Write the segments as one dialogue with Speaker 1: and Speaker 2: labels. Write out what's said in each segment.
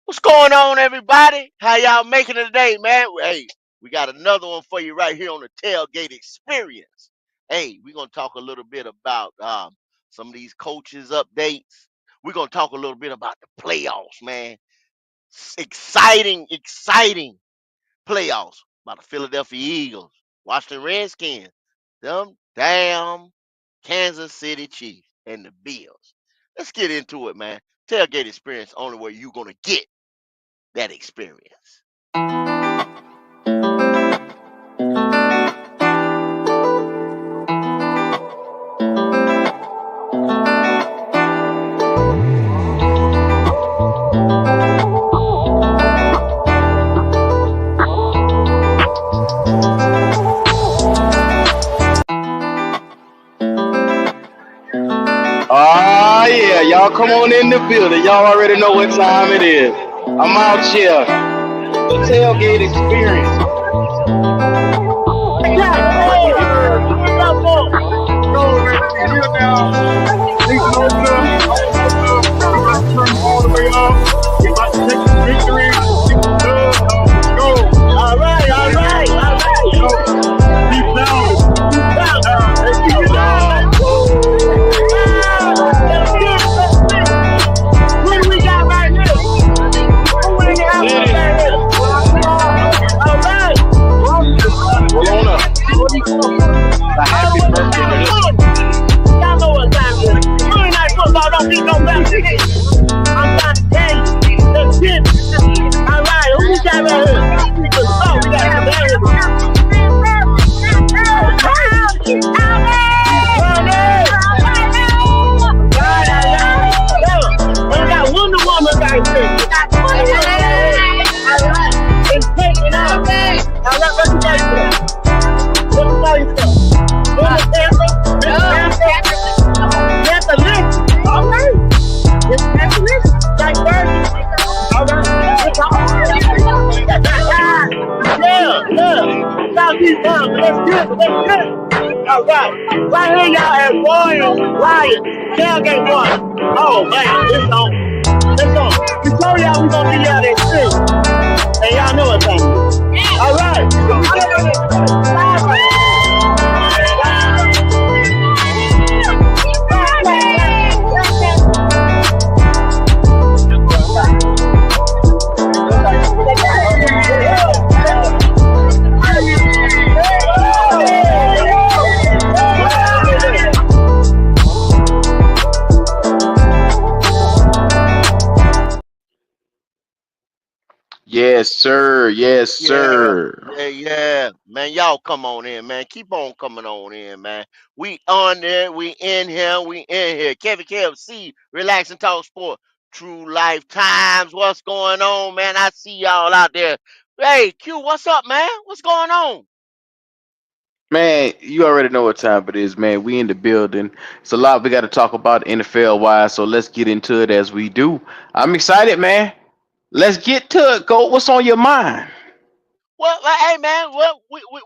Speaker 1: What's going on, everybody? How y'all making it today, man? Hey, we got another one for you right here on the Tailgate Experience. Hey, we're gonna talk a little bit about some of these coaches updates. We're gonna talk a little bit about the playoffs, man. Exciting playoffs about the Philadelphia Eagles, Washington Redskins, them damn Kansas City Chiefs, and the Bills. Let's get into it, man. Tailgate Experience, only where you're gonna get that experience.
Speaker 2: Ah, yeah, y'all come on in the building. Y'all already know what time it is. I'm out here. The tailgate experience.
Speaker 3: All the way up. We about to take the victory. Go. All right. Keep down. Let's keep it down. What do we got right here? All right.
Speaker 2: Hold on up. A happy birthday to this.
Speaker 3: Y'all know what time it is. Monday Night Football don't beat no better than this. I'm trying to tell you. Let's get it. All right, who we got right here? We got we got Wonder Woman right here. All right. And take it out. All right, what you got here? What you call yourself? Little Panther? Panther Lynch. All right. It's Panther Lynch. Like Birdie. All right. Yeah. Southeast Town. Let's get it. All right. Right here, y'all at Royal Riot. Tailgate one. Oh, man. It's on. We told y'all we gonna be out at 6. And y'all know what time it is. All right.
Speaker 2: Yes, sir. Yes,
Speaker 1: Yeah,
Speaker 2: sir.
Speaker 1: yeah. Man, y'all come on in, man. Keep on coming on in, man. We on there, we in here, we in here. Kevin KFC, Relax and Talk Sport. True Life Times. What's going on, man? I see y'all out there. Hey, Q, what's up, man? What's going on?
Speaker 2: Man, you already know what time it is, man. We in the building. It's a lot we got to talk about NFL wise, so let's get into it as we do. I'm excited, man. Let's get to it. Go. What's on your mind?
Speaker 1: Well, hey man,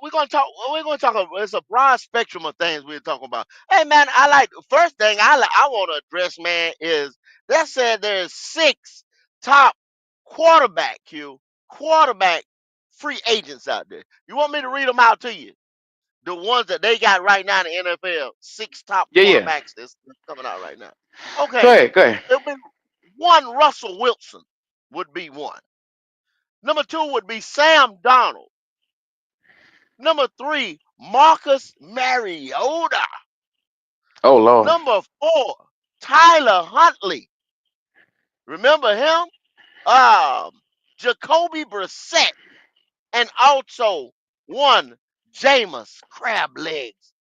Speaker 1: we're gonna talk. We're gonna talk. It's a broad spectrum of things we're talking about. Hey man, I like first thing I want to address, man, is that said there's 6 top quarterback Q quarterback free agents out there. You want me to read them out to you? The ones that they got right now in the NFL, 6 top
Speaker 2: Yeah, yeah.
Speaker 1: quarterbacks that's coming out right now.
Speaker 2: Go
Speaker 1: Okay,
Speaker 2: ahead. Go ahead.
Speaker 1: it'll be one. Russell Wilson would be one. Number two would be Sam Donald. Number three, Marcus Mariota.
Speaker 2: Oh Lord.
Speaker 1: Number four, Tyler Huntley. Remember him? Jacoby Brissett. And also one, Jameis Crab Legs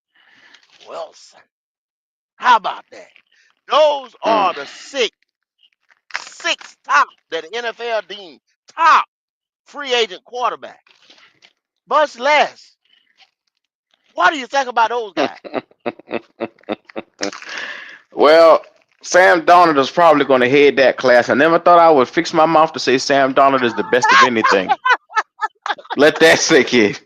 Speaker 1: Wilson. How about that? Those
Speaker 2: Mm.
Speaker 1: are the six top that the NFL deemed top free agent quarterback. Much less. What do you think about those guys?
Speaker 2: Well, Sam Donald is probably going to head that class. I never thought I would fix my mouth to say Sam Donald is the best of anything. Let that sink in.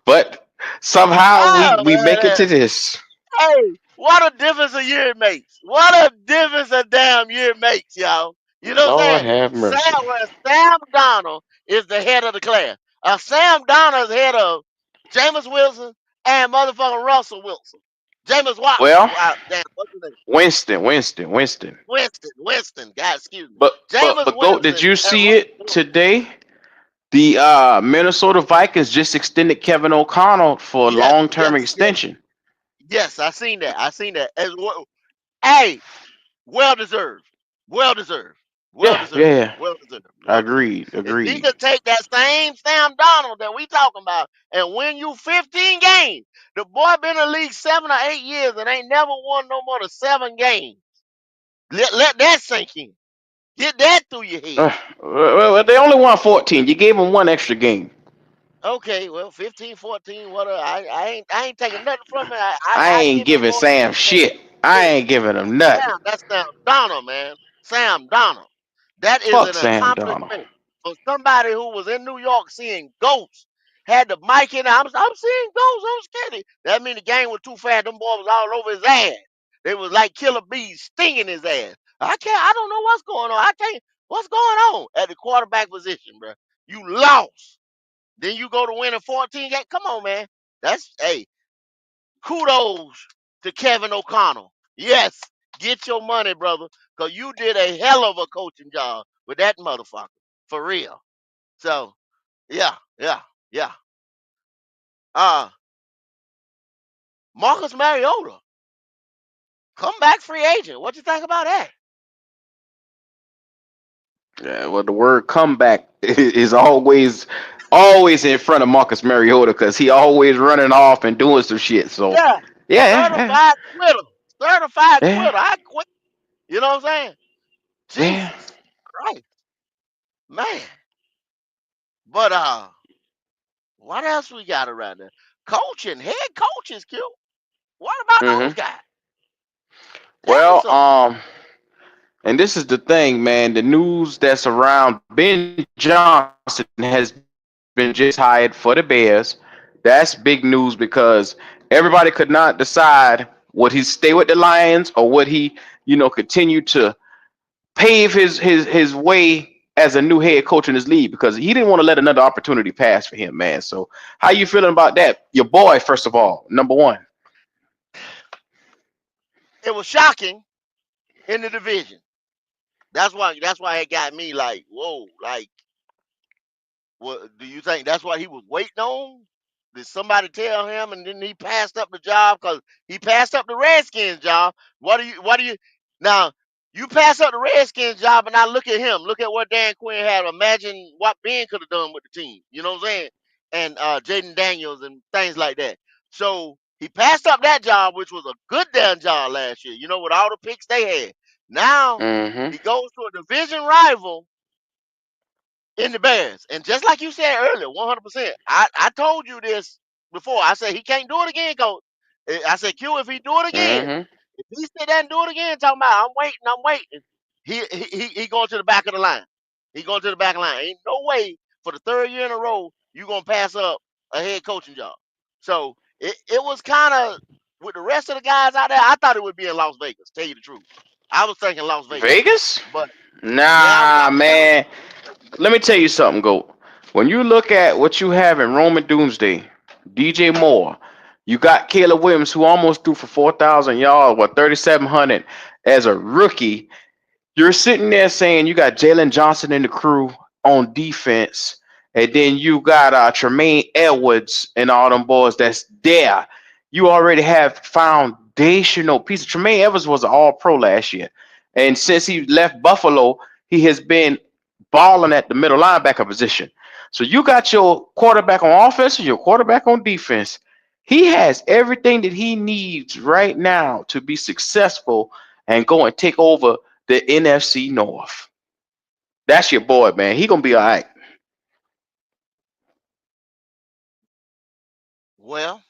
Speaker 2: But somehow we
Speaker 1: Oh
Speaker 2: we make it
Speaker 1: man,
Speaker 2: to this.
Speaker 1: hey, what a difference a year makes. What a difference a damn year makes, y'all. You know what I'm
Speaker 2: Lord
Speaker 1: saying?
Speaker 2: have mercy.
Speaker 1: Sam Donald is the head of the class. Sam Donald is head of Jameis Wilson and motherfucking Russell Wilson. Jameis Watson.
Speaker 2: Well,
Speaker 1: Wow, damn, what's his name?
Speaker 2: Winston.
Speaker 1: Winston. God, excuse me.
Speaker 2: But
Speaker 1: Jameis
Speaker 2: Goat, did
Speaker 1: Winston
Speaker 2: you
Speaker 1: and
Speaker 2: see
Speaker 1: Russell
Speaker 2: it
Speaker 1: Wilson.
Speaker 2: today? The Minnesota Vikings just extended Kevin O'Connell for a
Speaker 1: Yes,
Speaker 2: long-term
Speaker 1: yes, yes,
Speaker 2: extension.
Speaker 1: yes. I seen that. I seen that. Hey, well deserved. Well deserved. Well
Speaker 2: Yeah,
Speaker 1: deserved.
Speaker 2: yeah.
Speaker 1: Well deserved. Well deserved.
Speaker 2: Agreed,
Speaker 1: If he
Speaker 2: agreed.
Speaker 1: could take that same Sam Donald that we talking about and win you 15 games, the boy been in the league 7 or 8 years and ain't never won no more than 7 games. Let that sink in. Get that through your head.
Speaker 2: They only won 14. You gave them one extra game.
Speaker 1: Okay, well, 15, 14, whatever. I ain't taking nothing from it.
Speaker 2: I
Speaker 1: I
Speaker 2: ain't
Speaker 1: give him
Speaker 2: giving
Speaker 1: more than
Speaker 2: Sam
Speaker 1: that.
Speaker 2: shit. I
Speaker 1: Yeah.
Speaker 2: ain't giving him nothing.
Speaker 1: That's Sam Donald, man. Sam Donald. That is
Speaker 2: Fuck
Speaker 1: an
Speaker 2: Sam Donald.
Speaker 1: accomplishment for somebody who was in New York seeing ghosts. Had the mic in. I'm seeing ghosts. I'm scared. That mean the game was too fast. Them boys was all over his ass. They was like killer bees stinging his ass. I don't know what's going on. I can't. What's going on at the quarterback position, bro? You lost. Then you go to winning 14 games. Come on, man. That's hey. Kudos to Kevin O'Connell. Yes, get your money, brother, because you did a hell of a coaching job with that motherfucker. For real. So, yeah, yeah, yeah. Uh, Marcus Mariota, come back free agent. What you think about that?
Speaker 2: Yeah, well, the word comeback is always in front of Marcus Mariota because he always running off and doing some shit. So,
Speaker 1: Yeah.
Speaker 2: yeah,
Speaker 1: Certified quitter. Certified
Speaker 2: yeah,
Speaker 1: quitter. I quit. You know what I'm saying?
Speaker 2: yeah.
Speaker 1: Jesus Christ. Man. But what else we got around there? Coaching, head coaches, Q. What about those
Speaker 2: hmm
Speaker 1: guys? Tell me
Speaker 2: Well,
Speaker 1: something.
Speaker 2: and this is the thing, man. The news that's around Ben Johnson has been just hired for the Bears. That's big news because everybody could not decide would he stay with the Lions or would he, continue to pave his way as a new head coach in this league because he didn't want to let another opportunity pass for him, man. So how you feeling about that? Your boy, first of all, number one.
Speaker 1: It was shocking in the division. That's why it got me like, whoa, like what do you think that's what he was waiting on? Did somebody tell him and then he passed up the job because he passed up the Redskins job? What do you now you pass up the Redskins job and now look at him. Look at what Dan Quinn had. Imagine what Ben could have done with the team. You know what I'm saying? And Jaden Daniels and things like that. So he passed up that job, which was a good damn job last year, with all the picks they had. Now
Speaker 2: Mm-hmm.
Speaker 1: he goes to a division rival in the Bears. And just like you said earlier, 100%. I told you this before. I said he can't do it again, coach. I said, Q, if he do it again,
Speaker 2: Mm-hmm.
Speaker 1: if he sit there and do it again, talking about I'm waiting. He going to the back of the line. He going to the back of the line. Ain't no way for the third year in a row you gonna pass up a head coaching job. So it was kind of with the rest of the guys out there. I thought it would be in Las Vegas. Tell you the truth, I was thinking Las Vegas,
Speaker 2: Vegas?
Speaker 1: but yeah,
Speaker 2: Nah, man. Let me tell you something, Goat. When you look at what you have in Roman Doomsday, DJ Moore, you got Caleb Williams who almost threw for 4,000 yards, 3,700 as a rookie. You're sitting there saying you got Jalen Johnson in the crew on defense, and then you got Tremaine Edwards and all them boys that's there. You already have foundational pieces. Tremaine Edwards was an All Pro last year, and since he left Buffalo, he has been balling at the middle linebacker position. So you got your quarterback on offense, your quarterback on defense. He has everything that he needs right now to be successful and go and take over the NFC North. That's your boy, man. He gonna be all right.
Speaker 1: well,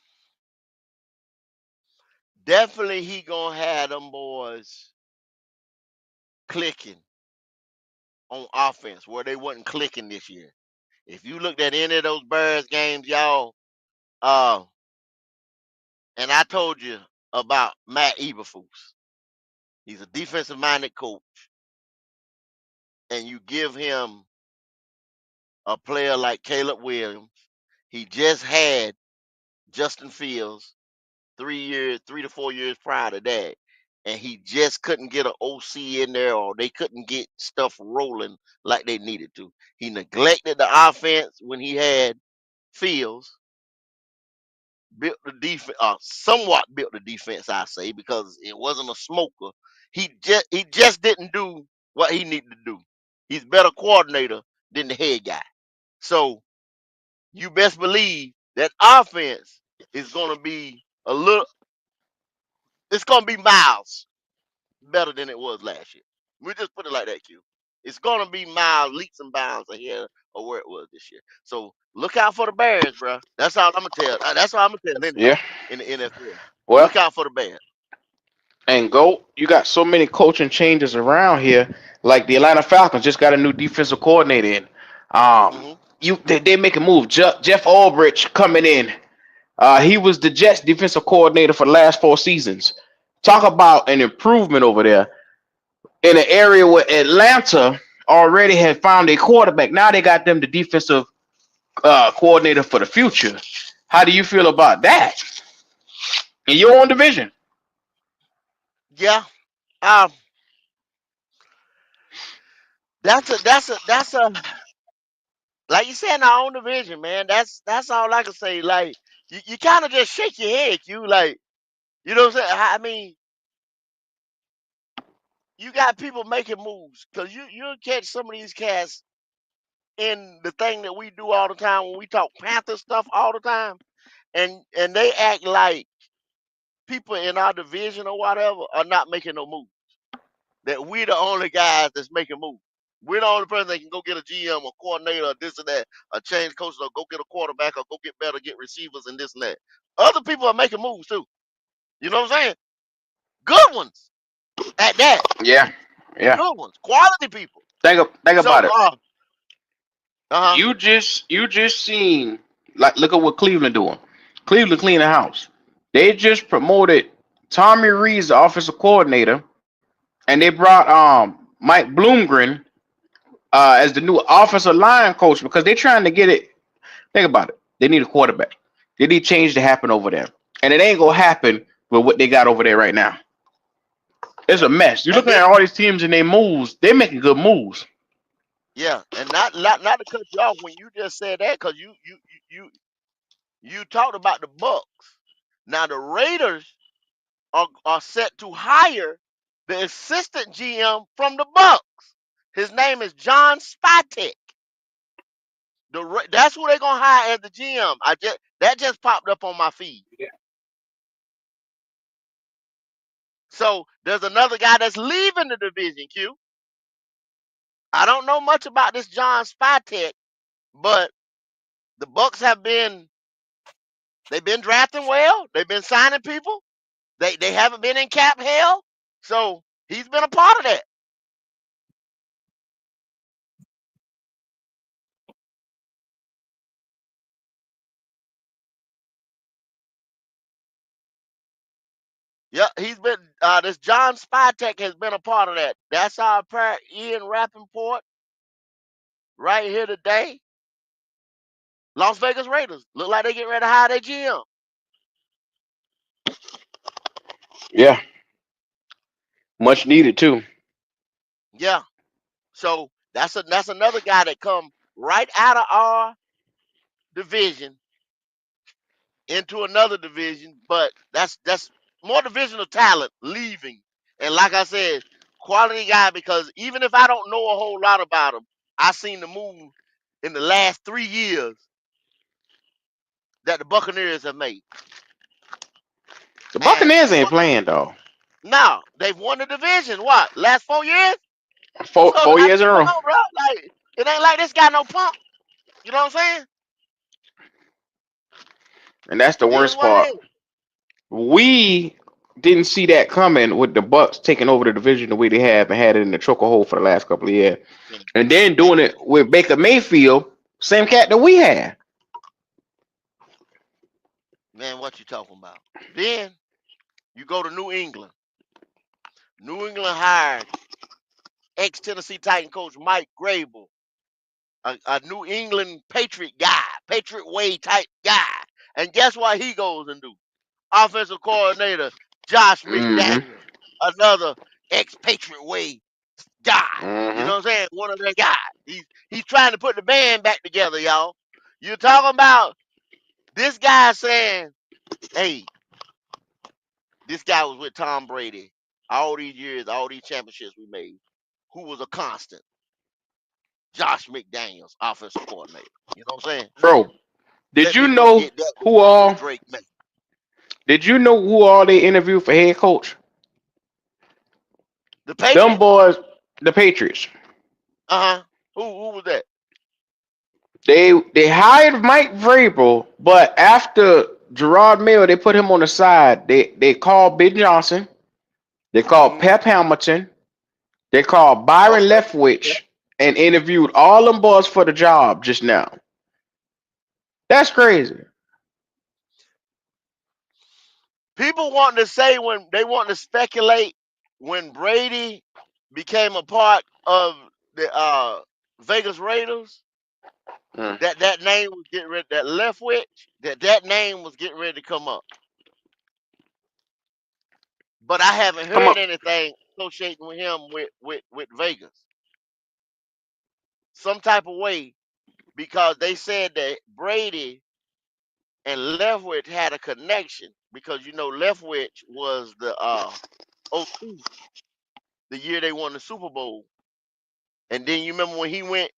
Speaker 1: definitely he gonna have them boys clicking on offense where they wasn't clicking this year. If you looked at any of those Bears games, y'all, uh, and I told you about Matt Eberflus. He's a defensive minded coach. and you give him a player like Caleb Williams. He just had Justin Fields 3 to 4 years prior to that, and he just couldn't get an OC in there, or they couldn't get stuff rolling like they needed to. He neglected the offense when he had Fields. Built the defense, somewhat built the defense, I say, because it wasn't a smoker. He just didn't do what he needed to do. He's a better coordinator than the head guy. So you best believe that offense is going to be a little. It's going to be miles better than it was last year. We just put it like that, Q. It's going to be miles, leaps and bounds ahead of where it was this year. So look out for the Bears, bro. That's all I'm gonna tell. That's all I'm gonna tell
Speaker 2: Yeah.
Speaker 1: anybody in the NFL.
Speaker 2: Well,
Speaker 1: Look out for the Bears.
Speaker 2: and go. You got so many coaching changes around here. Like the Atlanta Falcons just got a new defensive coordinator in.
Speaker 1: Hmm.
Speaker 2: They make a move. Jeff Ulbrich coming in. He was the Jets defensive coordinator for the last 4 seasons. Talk about an improvement over there in an area where Atlanta already had found a quarterback. Now they got them the defensive coordinator for the future. How do you feel about that in your own division?
Speaker 1: Yeah. Um. That's a like you said in our own division, man. That's all I can say. Like you kind of just shake your head, you like you know what I'm saying. I mean, you got people making moves because you'll catch some of these cats in the thing that we do all the time when we talk Panther stuff all the time, and they act like people in our division or whatever are not making no moves. That we're the only guys that's making moves. We're the only person that can go get a GM or coordinator or this or that, or change coaches or go get a quarterback or go get better, get receivers and this and that. Other people are making moves too. You know what I'm saying? Good ones at that.
Speaker 2: Yeah, yeah.
Speaker 1: Good ones. Quality people.
Speaker 2: Think
Speaker 1: So
Speaker 2: about it.
Speaker 1: uh-huh.
Speaker 2: You just seen, like, look at what Cleveland doing. Cleveland cleaning the house. They just promoted Tommy Rees, the offensive coordinator, and they brought Mike Bloomgren as the new offensive line coach because they're trying to get it. Think about it. They need a quarterback. They need change to happen over there, and it ain't gonna happen with what they got over there right now. It's a mess. You're
Speaker 1: And
Speaker 2: looking
Speaker 1: then
Speaker 2: at all these teams and their moves. They're making good moves.
Speaker 1: yeah, and not to cut you off when you just said that because you you talked about the Bucks. Now the Raiders are set to hire the assistant GM from the Bucks. His name is John Spatek. That's who they're gonna hire as the GM. That just popped up on my feed. So there's another guy that's leaving the division. Q. I don't know much about this John Spatek, but the Bucks they've been drafting well. They've been signing people. They haven't been in cap hell. So he's been a part of that. Yeah, he's been this John Spytek has been a part of that. That's our prayer Ian Rappaport right here today. Las Vegas Raiders. Look like they get ready to hire their GM.
Speaker 2: Yeah, much needed too.
Speaker 1: Yeah. So that's another guy that come right out of our division into another division, but that's more divisional talent leaving. And like I said, quality guy because even if I don't know a whole lot about him, I seen the move in the last 3 years that the Buccaneers have made.
Speaker 2: The
Speaker 1: And
Speaker 2: Buccaneers ain't playing though.
Speaker 1: now they've won the division. What? Last 4 years?
Speaker 2: Four
Speaker 1: So
Speaker 2: four
Speaker 1: I
Speaker 2: years
Speaker 1: mean,
Speaker 2: in a
Speaker 1: come
Speaker 2: row.
Speaker 1: on, bro. Like it ain't like this guy no punk. You know what I'm saying?
Speaker 2: And that's the
Speaker 1: It is
Speaker 2: worst
Speaker 1: what it
Speaker 2: part.
Speaker 1: is.
Speaker 2: We didn't see that coming with the Bucks taking over the division the way they have and had it in the chokehold for the last couple of years.
Speaker 1: Yeah.
Speaker 2: And then
Speaker 1: And
Speaker 2: doing it with Baker Mayfield, same cat that we had.
Speaker 1: man, what you talking about? Then you go to New England. New England hired ex-Tennessee Titan coach Mike Grable, a New England Patriot guy, Patriot Way type guy. And guess what he goes and do? Offensive coordinator Josh
Speaker 2: Mm-hmm.
Speaker 1: McDaniel, another ex-Patriot Way guy. You
Speaker 2: Mm-hmm.
Speaker 1: know what I'm saying? One of their guys. He's trying to put the band back together, y'all. You're talking about this guy saying, hey, this guy was with Tom Brady all these years, all these championships we made. Who was a constant? Josh McDaniels, offensive coordinator. You know what I'm saying?
Speaker 2: Bro, did
Speaker 1: Let
Speaker 2: you
Speaker 1: me go
Speaker 2: know
Speaker 1: get that
Speaker 2: who
Speaker 1: before Miss
Speaker 2: all?
Speaker 1: Drake man.
Speaker 2: Did you know who all they interviewed for head coach?
Speaker 1: The
Speaker 2: Them
Speaker 1: Patriots?
Speaker 2: boys, the Patriots.
Speaker 1: Uh-huh. Who was that?
Speaker 2: They hired Mike Vrabel, but after Gerard Mayo, they put him on the side. They called Ben Johnson. They called
Speaker 1: Mm-hmm.
Speaker 2: Pep Hamilton. They called Byron
Speaker 1: Okay. Okay.
Speaker 2: Leftwich and interviewed all them boys for the job just now. That's crazy.
Speaker 1: People want to say when they want to speculate when Brady became a part of the Vegas Raiders,
Speaker 2: Mm.
Speaker 1: that name was getting ready, that Leftwich, that name was getting ready to come up. But I haven't
Speaker 2: Come on.
Speaker 1: heard anything associating with him with Vegas. Some type of way because they said that Brady and Leftwich had a connection because Leftwich was the OC the year they won the Super Bowl. And then you remember when he went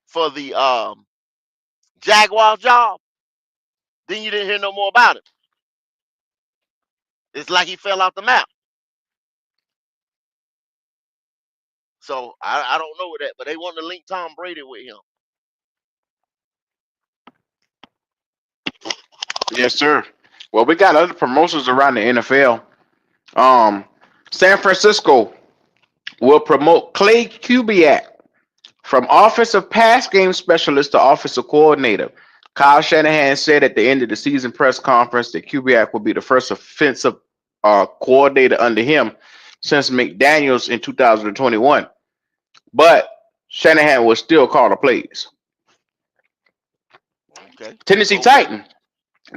Speaker 1: for the Jaguars job, then you didn't hear no more about him. It's like he fell off the map. So I don't know with that, but they want to link Tom Brady with him.
Speaker 2: Yes, sir. Well, we got other promotions around the NFL. Um, San Francisco will promote Clay Kubiak from offensive pass game specialist to offensive coordinator. Kyle Shanahan said at the end of the season press conference that Kubiak will be the first offensive coordinator under him since McDaniels in 2021. But Shanahan will still call the plays.
Speaker 1: Okay.
Speaker 2: Tennessee
Speaker 1: Okay.
Speaker 2: Titan,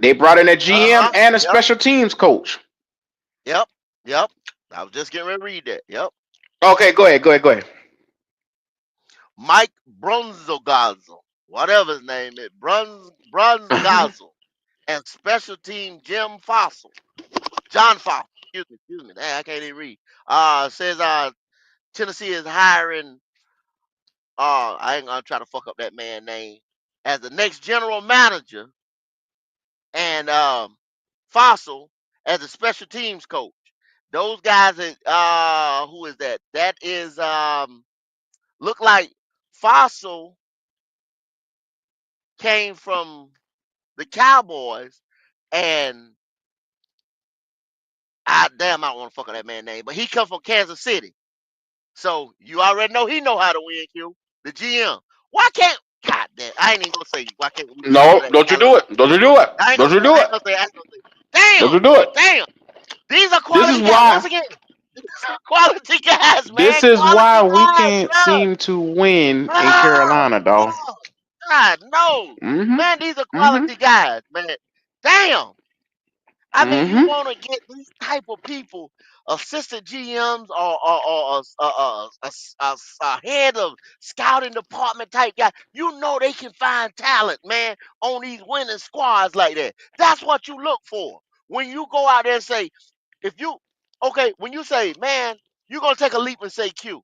Speaker 2: they brought in a GM
Speaker 1: Uh-huh.
Speaker 2: and a
Speaker 1: Yep.
Speaker 2: special teams coach.
Speaker 1: Yep. Yep. I was just getting ready to read that. Yep.
Speaker 2: Okay, go ahead.
Speaker 1: Mike Brunzelgazel, whatever his name is, Brunzgazel, and special team John Fossil. Excuse me. Dang, I can't even read. Says Tennessee is hiring. I ain't gonna try to fuck up that man's name as the next general manager, and Fossil as a special teams coach. Those guys, who is that? That is look like Fossil came from the Cowboys, and I don't want to fuck up that man's name, but he come from Kansas City. So you already know he know how to win, Q. The GM. Why can't God damn, I ain't even gonna say why can't we get rid
Speaker 2: No,
Speaker 1: of that
Speaker 2: don't you do
Speaker 1: quality?
Speaker 2: it. Don't you do it.
Speaker 1: I ain't gonna
Speaker 2: Don't you
Speaker 1: say
Speaker 2: do
Speaker 1: I
Speaker 2: it.
Speaker 1: ain't gonna say I ain't gonna say.
Speaker 2: Don't
Speaker 1: Damn,
Speaker 2: you do it.
Speaker 1: damn. These are
Speaker 2: This is
Speaker 1: quality guys. Once
Speaker 2: why
Speaker 1: again, these are quality guys, man.
Speaker 2: this is
Speaker 1: Quality
Speaker 2: why we
Speaker 1: guys,
Speaker 2: can't
Speaker 1: bro.
Speaker 2: seem to win in
Speaker 1: Oh,
Speaker 2: Carolina, dog.
Speaker 1: oh, God, no.
Speaker 2: Mm-hmm.
Speaker 1: Man, these are
Speaker 2: Mm-hmm.
Speaker 1: quality guys, man. Damn. I mean, you
Speaker 2: Mm-hmm.
Speaker 1: want to get these type of people, assistant GMs or a head of scouting department type guy. You know they can find talent, man, on these winning squads like that. That's what you look for when you go out there and say, if you okay, when you say, man, you're gonna take a leap and say, Q,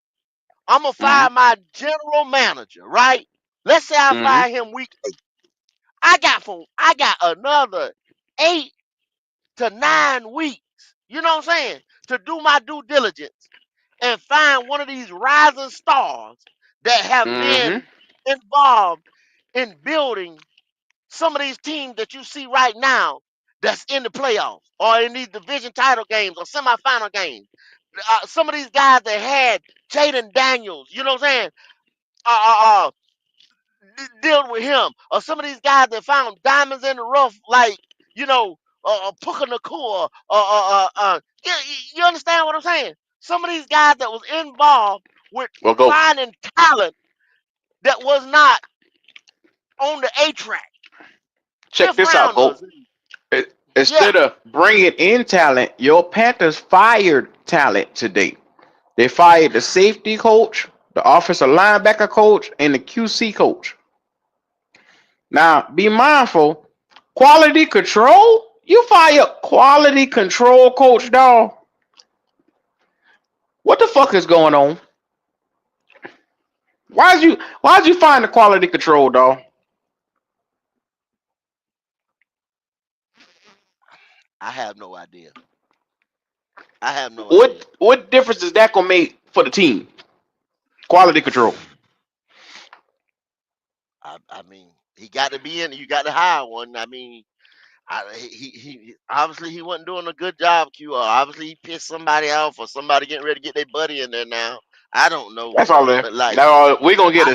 Speaker 1: I'm gonna
Speaker 2: Mm-hmm.
Speaker 1: fire my general manager, right? Let's say I
Speaker 2: Mm-hmm.
Speaker 1: fire him week 8. I got another 8 to 9 weeks. You know what I'm saying? To do my due diligence and find one of these rising stars that have
Speaker 2: Mm-hmm.
Speaker 1: been involved in building some of these teams that you see right now that's in the playoffs or in these division title games or semifinal games. Some of these guys that had Jaden Daniels, you know what I'm saying? Uh, dealing with him, or some of these guys that found diamonds in the rough, like Puka Nakua, you understand what I'm saying? Some of these guys that was involved with
Speaker 2: Well, go
Speaker 1: finding talent that was not on the A track,
Speaker 2: check
Speaker 1: fifth
Speaker 2: this out,
Speaker 1: rounders.
Speaker 2: go.
Speaker 1: Yeah,
Speaker 2: Instead of bringing in talent, your Panthers fired talent today. They fired the safety coach, the offensive linebacker coach, and the QC coach. Now, be mindful. Quality control. You fire quality control coach, dog. What the fuck is going on? Why'd you find the quality control, dog?
Speaker 1: I have no idea. I have no idea.
Speaker 2: What difference is that gonna make for the team? Quality control.
Speaker 1: I mean, he got to be in. You got to hire one. I mean, he obviously he wasn't doing a good job. QR. Obviously he pissed somebody off, or somebody getting ready to get their buddy in there now. I don't know,
Speaker 2: That's all that.
Speaker 1: but like
Speaker 2: Now we're gonna get
Speaker 1: I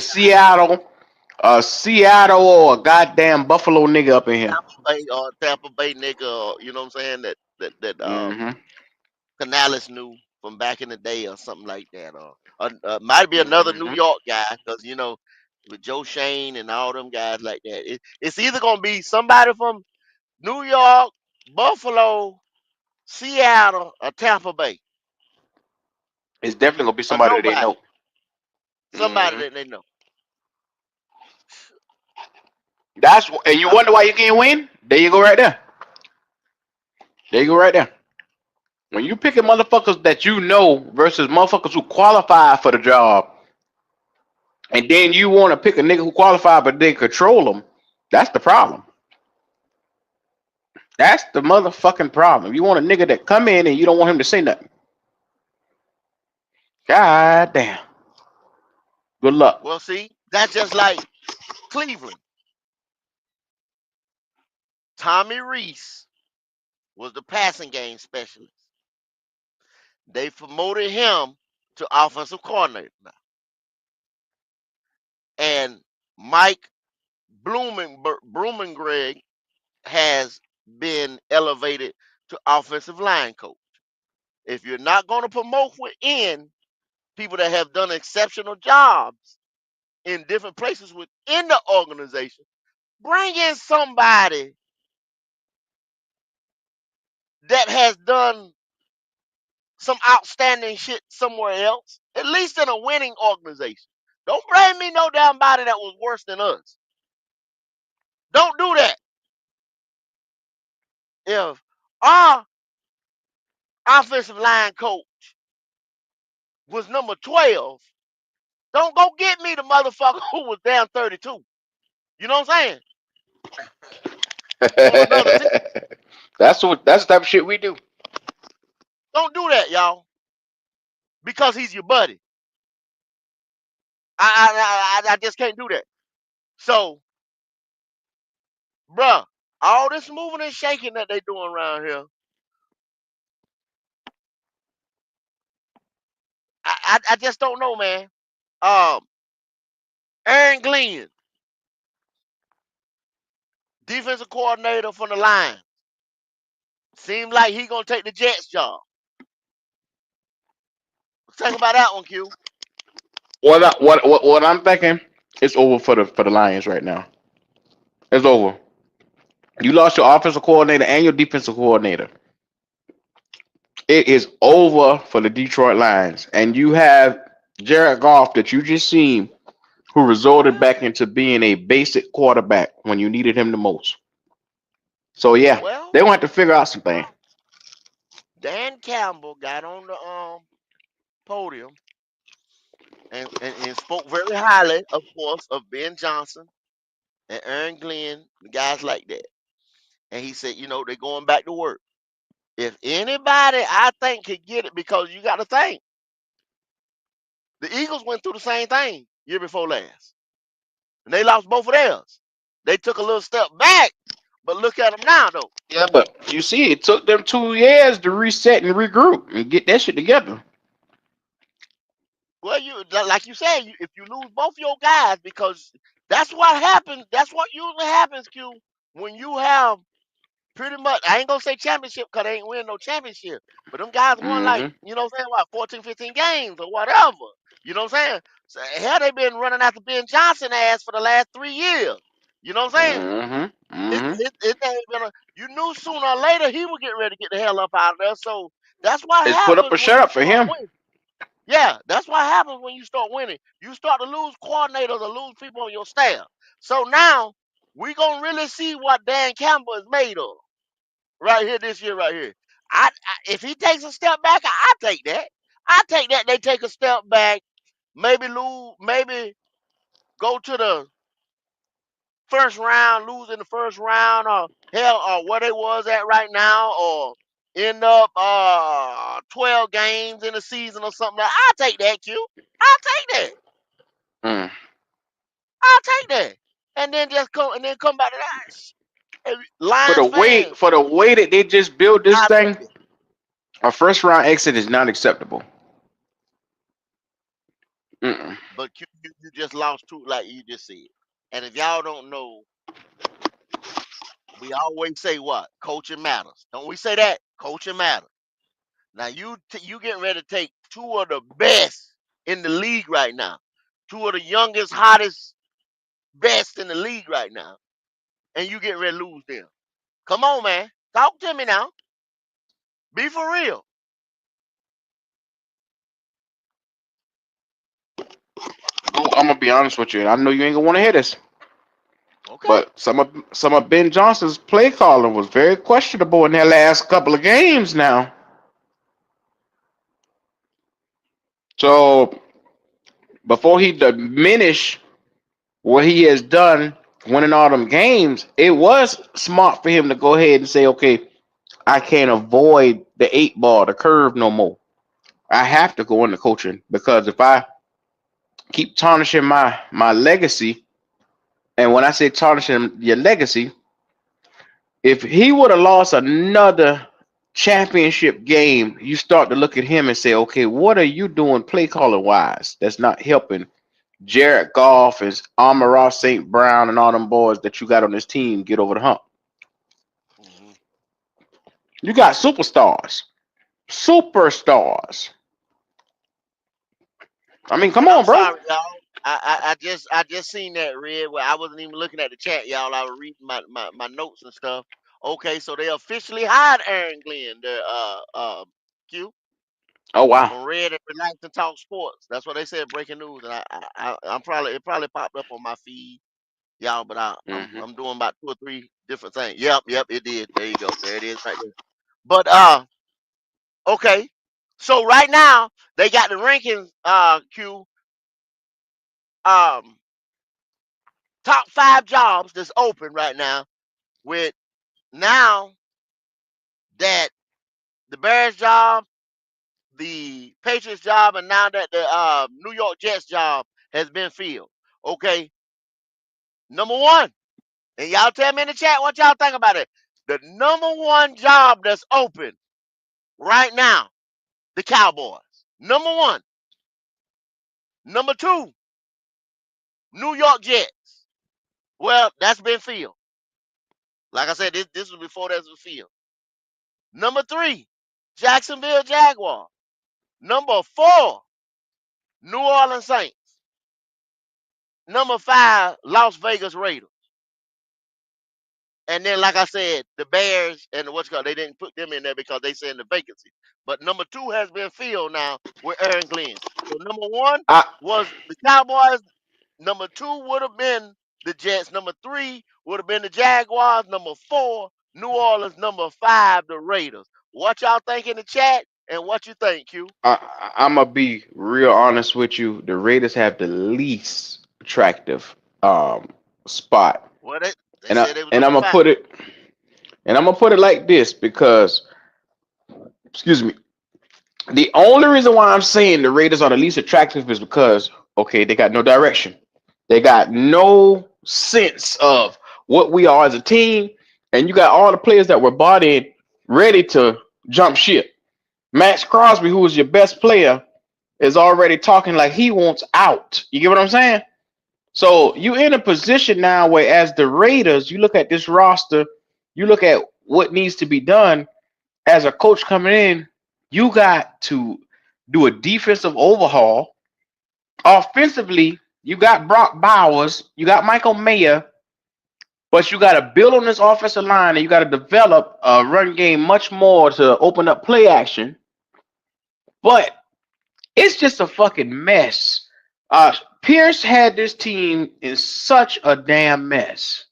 Speaker 2: A Seattle or a goddamn Buffalo nigga up in here.
Speaker 1: Tampa Bay nigga, or, you know what I'm saying, that
Speaker 2: Mm-hmm.
Speaker 1: Canales knew from back in the day or something like that, or might be another New
Speaker 2: Mm-hmm.
Speaker 1: York guy, because with Joe Shane and all them guys like that, it's either gonna be somebody from New York, Buffalo, Seattle, or Tampa Bay,
Speaker 2: It's definitely gonna be
Speaker 1: or
Speaker 2: somebody that they
Speaker 1: nobody,
Speaker 2: know.
Speaker 1: somebody
Speaker 2: Mm-hmm.
Speaker 1: that they know.
Speaker 2: And you
Speaker 1: I'm
Speaker 2: wonder why you can't win? There you go right there. There you go right there. When you picking motherfuckers that you know versus motherfuckers who qualify for the job, and then you want to pick a nigga who qualified but they control them, that's the problem. That's the motherfucking problem. You want a nigga that come in and you don't want him to say nothing. God damn. Good luck.
Speaker 1: Well, see, that's just like Cleveland. Tommy Reese was the passing game specialist. They promoted him to offensive coordinator now, and Mike Blumengreg has been elevated to offensive line coach. If you're not going to promote within people that have done exceptional jobs in different places within the organization, bring in somebody that has done some outstanding shit somewhere else, at least in a winning organization. Don't bring me no damn body that was worse than us. Don't do that. If our offensive line coach was number 12, don't go get me the motherfucker who was down 32. You know what I'm saying? On another team.
Speaker 2: That's the type of shit we do.
Speaker 1: Don't do that, y'all, because he's your buddy. I just can't do that. So, bruh, all this moving and shaking that they doing around here, I just don't know, man. Um, Aaron Glenn, defensive coordinator from the line, seems like he gonna take the Jets job. Think about that one, Q.
Speaker 2: What I'm thinking, it's over for the Lions right now. It's over. You lost your offensive coordinator and your defensive coordinator. It is over for the Detroit Lions. And you have Jared Goff that you just seen who resorted
Speaker 1: Well,
Speaker 2: back into being a basic quarterback when you needed him the most. So yeah,
Speaker 1: well,
Speaker 2: they gonna have to figure out something.
Speaker 1: Dan Campbell got on the podium and spoke very highly, of course, of Ben Johnson and Aaron Glenn, the guys like that. And he said, they're going back to work. If anybody I think could get it, because you got to think, the Eagles went through the same thing year before last, and they lost both of theirs. They took a little step back, but look at them now, though.
Speaker 2: Yeah, but you see, it took them 2 years to reset and regroup and get that shit together.
Speaker 1: Well, like you said, if you lose both your guys, because that's what happens. That's what usually happens, Q. When you have pretty much, I ain't gonna say championship because they ain't win no championship, but them guys won, like,
Speaker 2: Hmm.
Speaker 1: what I'm saying, what, 14, 15 games or whatever. You know what I'm saying? So, hell, they been running after Ben Johnson ass for the last 3 years. You know what I'm saying?
Speaker 2: Mm-hmm. Mm-hmm.
Speaker 1: It ain't gonna. You knew sooner or later he would get ready to get the hell up out of there. So that's what
Speaker 2: It's put up
Speaker 1: happens
Speaker 2: a
Speaker 1: when
Speaker 2: shut
Speaker 1: you
Speaker 2: up for
Speaker 1: start
Speaker 2: him.
Speaker 1: winning. Yeah, that's what happens when you start winning. You start to lose coordinators or lose people on your staff. So now we gonna really see what Dan Campbell is made of right here this year, right here. If he takes a step back, I take that. I take that they take a step back, maybe lose, maybe go to the first round, lose in the first round, or hell, or where they was at right now, or end up 12 games in a season or something. I'll take that, Q. I'll take that.
Speaker 2: Mm.
Speaker 1: I'll take that. And then just come back to that.
Speaker 2: For the
Speaker 1: Lions
Speaker 2: way
Speaker 1: fans,
Speaker 2: for the way that they just built this
Speaker 1: I'll take
Speaker 2: thing,
Speaker 1: it.
Speaker 2: a first round exit is not acceptable. Mm-mm.
Speaker 1: But you just lost two, like you just said. And if y'all don't know, we always say what? Coaching matters. Don't we say that? Coaching matters. Now you getting ready to take two of the best in the league right now, two of the youngest, hottest, best in the league right now, and you getting ready to lose them. Come on, man, talk to me now. Be for real.
Speaker 2: I'm gonna be honest with you. I know you ain't gonna want to hear this,
Speaker 1: Okay.
Speaker 2: but some of Ben Johnson's play calling was very questionable in their last couple of games now. So before he diminish what he has done winning all them games, it was smart for him to go ahead and say, okay, I can't avoid the 8 ball, the curve no more. I have to go into coaching because if I keep tarnishing my legacy, and when I say tarnishing your legacy, if he would have lost another championship game, you start to look at him and say, okay, what are you doing play calling wise? That's not helping Jared Goff and Amon-Ra St. Brown and all them boys that you got on this team get over the hump.
Speaker 1: Hmm.
Speaker 2: You got superstars. Superstars. I mean, come
Speaker 1: But I'm
Speaker 2: on, bro.
Speaker 1: sorry, y'all. I just seen that red where I wasn't even looking at the chat, y'all. I was reading my notes and stuff. Okay, so they officially hired Aaron Glenn, the Q
Speaker 2: Oh wow.
Speaker 1: from Red and Relax and Talk Sports. That's what they said. Breaking news, and I'm probably it probably popped up on my feed, y'all. But
Speaker 2: Hmm.
Speaker 1: I'm doing about two or three different things. Yep, it did. There you go. There it is right there. But okay. So right now they got the rankings. Q um top 5 jobs that's open right now. With now that the Bears job, the Patriots job, and now that the New York Jets job has been filled. Okay, number one, and y'all tell me in the chat what y'all think about it. The number one job that's open right now, the Cowboys. Number one. Number two, New York Jets. Well, that's been filled. Like I said, this was before that was filled. Number three, Jacksonville Jaguars. Number four, New Orleans Saints. Number five, Las Vegas Raiders. And then, like I said, the Bears and what's called, they didn't put them in there because they said in the vacancy. But number two has been filled now with Aaron Glenn. So number one
Speaker 2: I
Speaker 1: was the Cowboys. Number two would have been the Jets. Number three would have been the Jaguars. Number four, New Orleans. Number five, the Raiders. What y'all think in the chat and what you think, Q?
Speaker 2: I'm gonna be real honest with you. The Raiders have the least attractive spot,
Speaker 1: Well, they
Speaker 2: and I
Speaker 1: said they was
Speaker 2: and I'm
Speaker 1: number
Speaker 2: gonna
Speaker 1: five.
Speaker 2: put it and I'm gonna put it like this because, excuse me, the only reason why I'm saying the Raiders are the least attractive is because okay, they got no direction, they got no sense of what we are as a team, and you got all the players that were bought in ready to jump ship. Max Crosby, who was your best player, is already talking like he wants out. You get what I'm saying? So
Speaker 1: Hmm.
Speaker 2: you in a position now where, as the Raiders, you look at this roster, you look at what needs to be done as a coach coming in. You got to do a defensive overhaul. Offensively, you got Brock Bowers, you got Michael Mayer, but you got to build on this offensive line and you got to develop a run game much more to open up play action. But it's just a fucking mess. Pierce had this team in such a damn mess.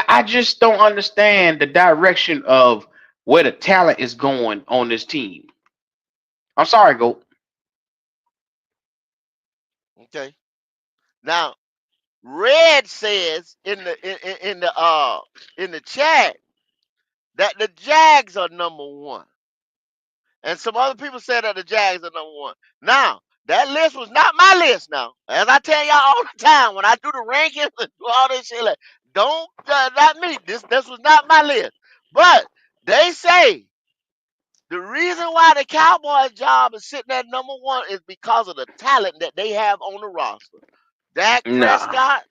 Speaker 2: I just don't understand the direction of where the talent is going on this team. I'm sorry, Goat.
Speaker 1: Okay. Now, Red says in the chat that the Jags are number one. And some other people said that the Jags are number one. Now, that list was not my list now. As I tell y'all all the time, when I do the rankings and do all this shit, like, don't, not me. This was not my list. But they say the reason why the Cowboys' job is sitting at number one is because of the talent that they have on the roster. Dak
Speaker 2: Nah.
Speaker 1: Prescott,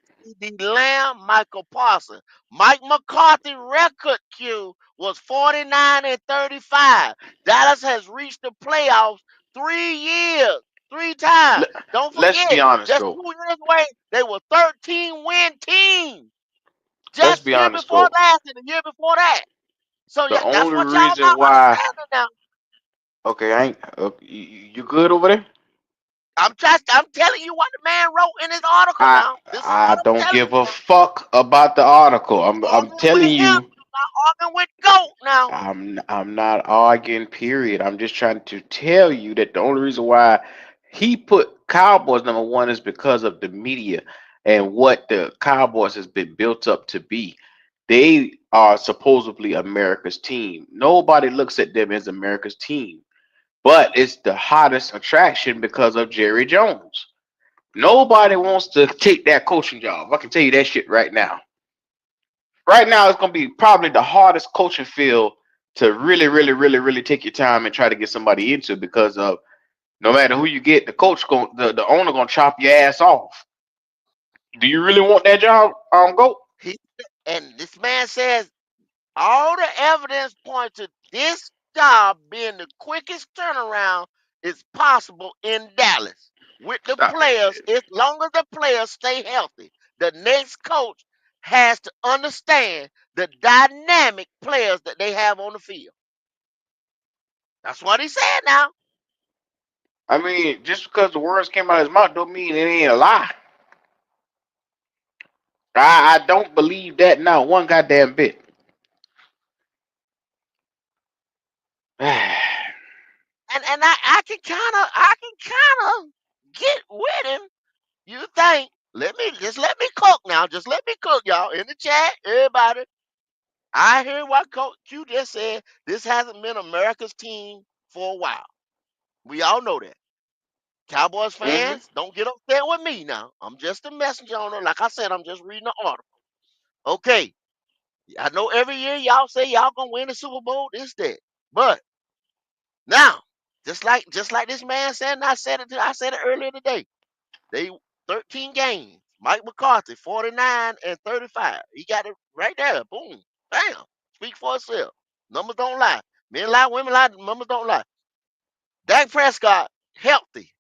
Speaker 1: CeeDee Lamb, Michael Parsons. Mike McCarthy record Q was 49 and 35. Dallas has reached the playoffs 3 years, three times.
Speaker 2: L-
Speaker 1: Don't
Speaker 2: let's be
Speaker 1: forget,
Speaker 2: honest,
Speaker 1: just
Speaker 2: Goat.
Speaker 1: 2 years away, they were 13-win team.
Speaker 2: Let's
Speaker 1: Just
Speaker 2: be
Speaker 1: year
Speaker 2: honest,
Speaker 1: before
Speaker 2: Goat.
Speaker 1: last and the year before that. So
Speaker 2: The
Speaker 1: yeah, that's
Speaker 2: only
Speaker 1: what y'all
Speaker 2: reason
Speaker 1: not
Speaker 2: why,
Speaker 1: understanding now.
Speaker 2: okay, I ain't, you good over there?
Speaker 1: I'm telling you what the man wrote in his article
Speaker 2: I
Speaker 1: now. This is
Speaker 2: I
Speaker 1: what I'm
Speaker 2: don't
Speaker 1: telling
Speaker 2: give
Speaker 1: you
Speaker 2: a
Speaker 1: now.
Speaker 2: fuck about the article. I'm
Speaker 1: Arguing
Speaker 2: telling
Speaker 1: with him,
Speaker 2: you,
Speaker 1: you're not arguing with GOAT now.
Speaker 2: I'm not arguing. Period. I'm just trying to tell you that the only reason why he put Cowboys number one is because of the media and what the Cowboys has been built up to be. They are supposedly America's team. Nobody looks at them as America's team, but it's the hottest attraction because of Jerry Jones. Nobody wants to take that coaching job. I can tell you that shit right now. Right now, it's gonna be probably the hardest coaching field to really, really, really, really take your time and try to get somebody into because of no matter who you get, the coach going the owner gonna chop your ass off. Do you really want that job? Go.
Speaker 1: He and this man says all the evidence points to this job being the quickest turnaround is possible in Dallas with the
Speaker 2: Stop that
Speaker 1: players.
Speaker 2: shit.
Speaker 1: As long as the players stay healthy, the next coach has to understand the dynamic players that they have on the field. That's what he said now.
Speaker 2: I mean, just because the words came out of his mouth don't mean it ain't a lie. I don't believe that now one goddamn bit.
Speaker 1: And I can kind of get with him. You think? Let me cook now. Just let me cook, y'all. In the chat, everybody. I hear what Coach Q just said. This hasn't been America's team for a while. We all know that. Cowboys
Speaker 2: hmm
Speaker 1: fans, don't get upset with me now. I'm just a messenger on it. Like I said, I'm just reading the article. Okay. I know every year y'all say y'all gonna win the Super Bowl, this, that. But now, just like this man said, and I said it earlier today. They 13 games. Mike McCarthy, 49 and 35. He got it right there. Boom. Bam. Speak for itself. Numbers don't lie. Men lie, women lie, numbers don't lie. Dak Prescott, healthy.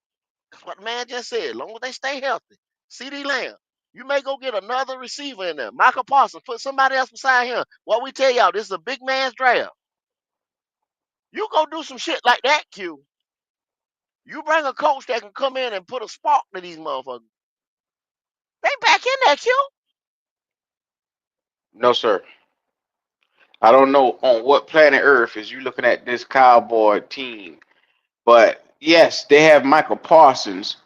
Speaker 1: That's what the man just said. As long as they stay healthy. CeeDee Lamb. You may go get another receiver in there. Michael Parsons, put somebody else beside him. What we tell y'all, this is a big man's draft. You go do some shit like that, Q. You bring a coach that can come in and put a spark to these motherfuckers. They back in there, Q.
Speaker 2: No, sir. I don't know on what planet Earth is you looking at this cowboy team, but yes, they have Michael Parsons,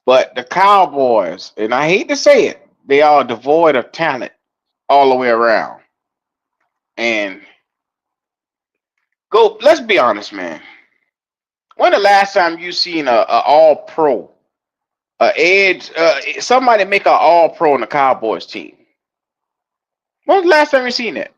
Speaker 2: but the Cowboys, and I hate to say it, they are devoid of talent all the way around. And go, let's be honest, man. When the last time you seen a All Pro, a edge, somebody make an All Pro on the Cowboys team? When was the last time you seen that?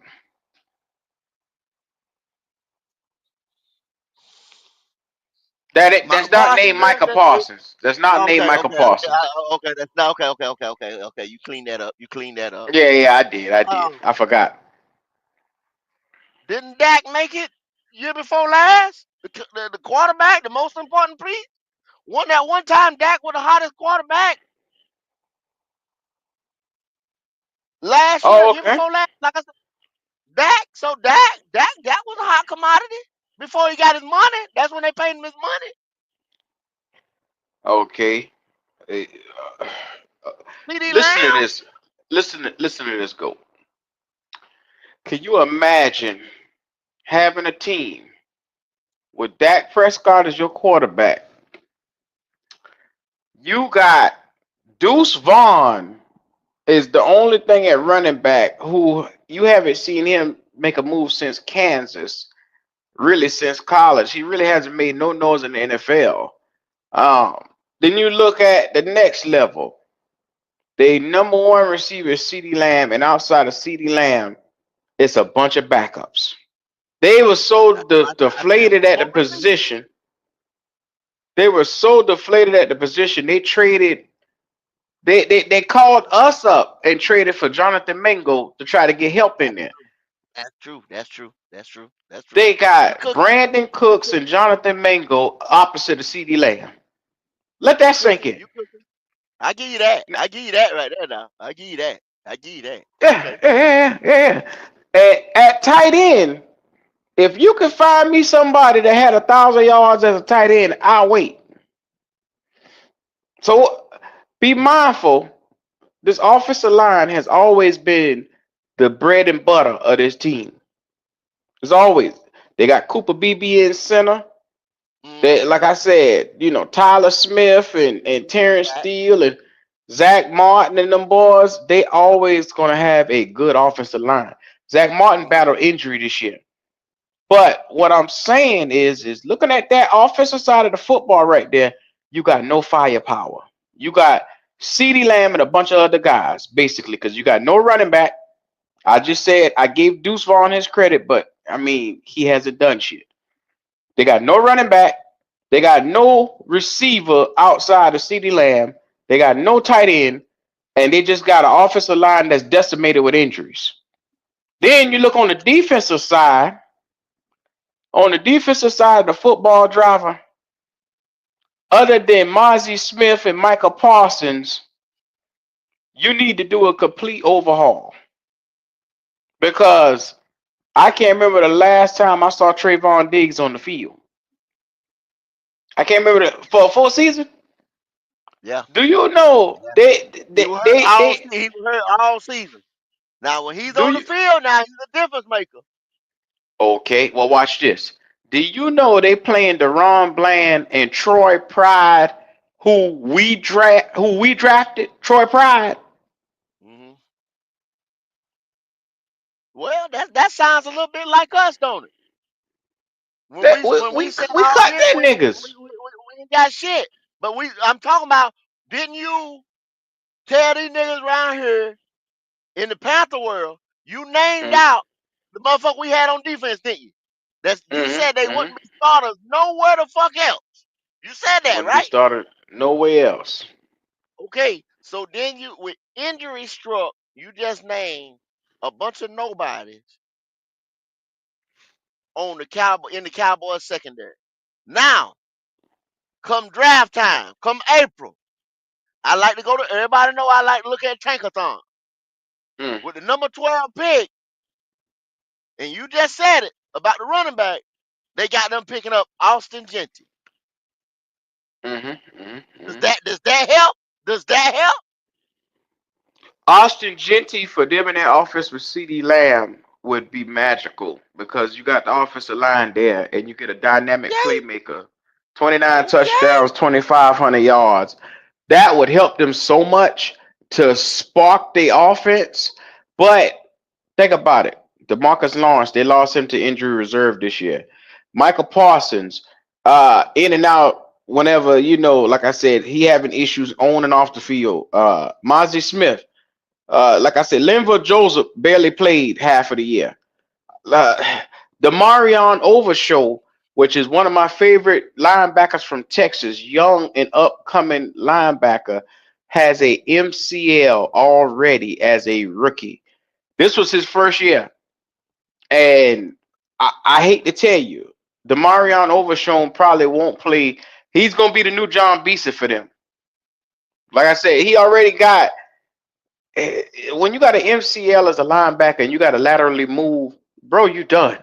Speaker 2: That's
Speaker 1: Michael
Speaker 2: not
Speaker 1: Parsons,
Speaker 2: named Michael Parsons. That's not named
Speaker 1: okay,
Speaker 2: Michael
Speaker 1: okay, okay,
Speaker 2: Parsons.
Speaker 1: okay. That's not okay, okay, okay, okay, okay. You clean that up. You clean that up.
Speaker 2: Yeah, yeah, I did.
Speaker 1: Um,
Speaker 2: I forgot.
Speaker 1: didn't Dak make it year before last? The quarterback, the most important piece. One time Dak was the hottest quarterback last year,
Speaker 2: Oh,
Speaker 1: year
Speaker 2: okay.
Speaker 1: before last. Like I said, Dak. So Dak was a hot commodity before he got his money. That's when they paid him his money.
Speaker 2: Okay. Eh, uh, uh,
Speaker 1: CD
Speaker 2: listen to
Speaker 1: Lamb.
Speaker 2: this. Listen to this. Go. Can you imagine having a team with Dak Prescott as your quarterback? You got Deuce Vaughn is the only thing at running back who you haven't seen him make a move since Kansas, really since college. He really hasn't made no noise in the NFL. Then you look at the next level. The number one receiver is CeeDee Lamb, and outside of CeeDee Lamb, it's a bunch of backups. They were so
Speaker 1: I said
Speaker 2: deflated
Speaker 1: one
Speaker 2: at the
Speaker 1: more receiver.
Speaker 2: position. They were so deflated at the position. They traded. They called us up and traded for Jonathan Mingo to try to get help in
Speaker 1: That's
Speaker 2: there.
Speaker 1: true. That's true. That's true. That's true. That's true.
Speaker 2: They
Speaker 1: You
Speaker 2: got
Speaker 1: cook.
Speaker 2: Brandon
Speaker 1: You
Speaker 2: Cooks
Speaker 1: cook.
Speaker 2: and Jonathan Mingo opposite of CeeDee Lamb. Let that
Speaker 1: You
Speaker 2: sink
Speaker 1: cooking.
Speaker 2: in.
Speaker 1: You cooking. I give you that.
Speaker 2: N-
Speaker 1: I give you that right there now. I give you that. I give you that.
Speaker 2: Yeah,
Speaker 1: Okay.
Speaker 2: yeah, yeah. At tight end, if you can find me somebody that had 1,000 yards as a tight end, I'll wait. So be mindful. This offensive line has always been the bread and butter of this team. It's always they got Cooper BB in center. They,
Speaker 1: Mm-hmm.
Speaker 2: like I said, Tyler Smith and Terrence
Speaker 1: Right.
Speaker 2: Steele and Zach Martin and them boys, they always gonna have a good offensive line. Zach Martin
Speaker 1: Mm-hmm.
Speaker 2: battled injury this year. But what I'm saying is looking at that offensive side of the football right there, you got no firepower. You got CeeDee Lamb and a bunch of other guys, basically, because you got no running back. I just said I gave Deuce Vaughn his credit, but I mean he hasn't done shit. They got no running back. They got no receiver outside of CeeDee Lamb. They got no tight end, and they just got an offensive line that's decimated with injuries. Then you look on the defensive side. On the defensive side of the football driver, other than Mozzie Smith and Michael Parsons, you need to do a complete overhaul because I can't remember the last time I saw Trayvon Diggs on the field. I can't remember for a full season.
Speaker 1: Yeah.
Speaker 2: Do you know
Speaker 1: Yeah. He was hurt all season. Now when he's
Speaker 2: do
Speaker 1: on the
Speaker 2: you
Speaker 1: field, now he's a difference maker.
Speaker 2: okay? Well, watch this. Do you know they playing Deron Bland and Troy Pride, who we drafted? Troy Pride.
Speaker 1: Hmm. Well, that sounds a little bit like us, don't it?
Speaker 2: That
Speaker 1: When we said
Speaker 2: we
Speaker 1: all
Speaker 2: cut
Speaker 1: year
Speaker 2: that niggas.
Speaker 1: we ain't got shit. But I'm talking about, didn't you tell these niggas around here in the Panther world, you named
Speaker 2: Mm,
Speaker 1: out the motherfucker we had on defense, didn't you? You said they
Speaker 2: mm-hmm.
Speaker 1: wouldn't be starters nowhere the fuck else. You said that,
Speaker 2: Wouldn't be
Speaker 1: right?
Speaker 2: started nowhere else.
Speaker 1: Okay. So then you with injury struck, you just named a bunch of nobodies on the Cowboy in the Cowboys secondary. Now, come draft time, come April, I like to go to everybody know I like to look at Tankathon.
Speaker 2: Mm,
Speaker 1: With the number 12 pick, and you just said it about the running back, they got them picking up Austin Genty.
Speaker 2: mm-hmm, mm-hmm.
Speaker 1: Does that help? Does that help?
Speaker 2: Austin Genty for them in that offense with CD Lamb would be magical because you got the offensive line there and you get a dynamic
Speaker 1: Okay,
Speaker 2: playmaker. 29
Speaker 1: okay.
Speaker 2: touchdowns, 2,500 yards. That would help them so much to spark the offense. But think about it. DeMarcus Lawrence, they lost him to injury reserve this year. Michael Parsons, in and out whenever, like I said, he having issues on and off the field. Mozzie Smith, like I said, Linval Joseph barely played half of the year. The Marion Overshow, which is one of my favorite linebackers from Texas, young and upcoming linebacker, has a MCL already as a rookie. This was his first year, and I hate to tell you, the Marion Overshown probably won't play He's gonna be the new John Beeson for them. Like I said, he already got. When you got an MCL as a linebacker and you got to laterally move, bro, you done.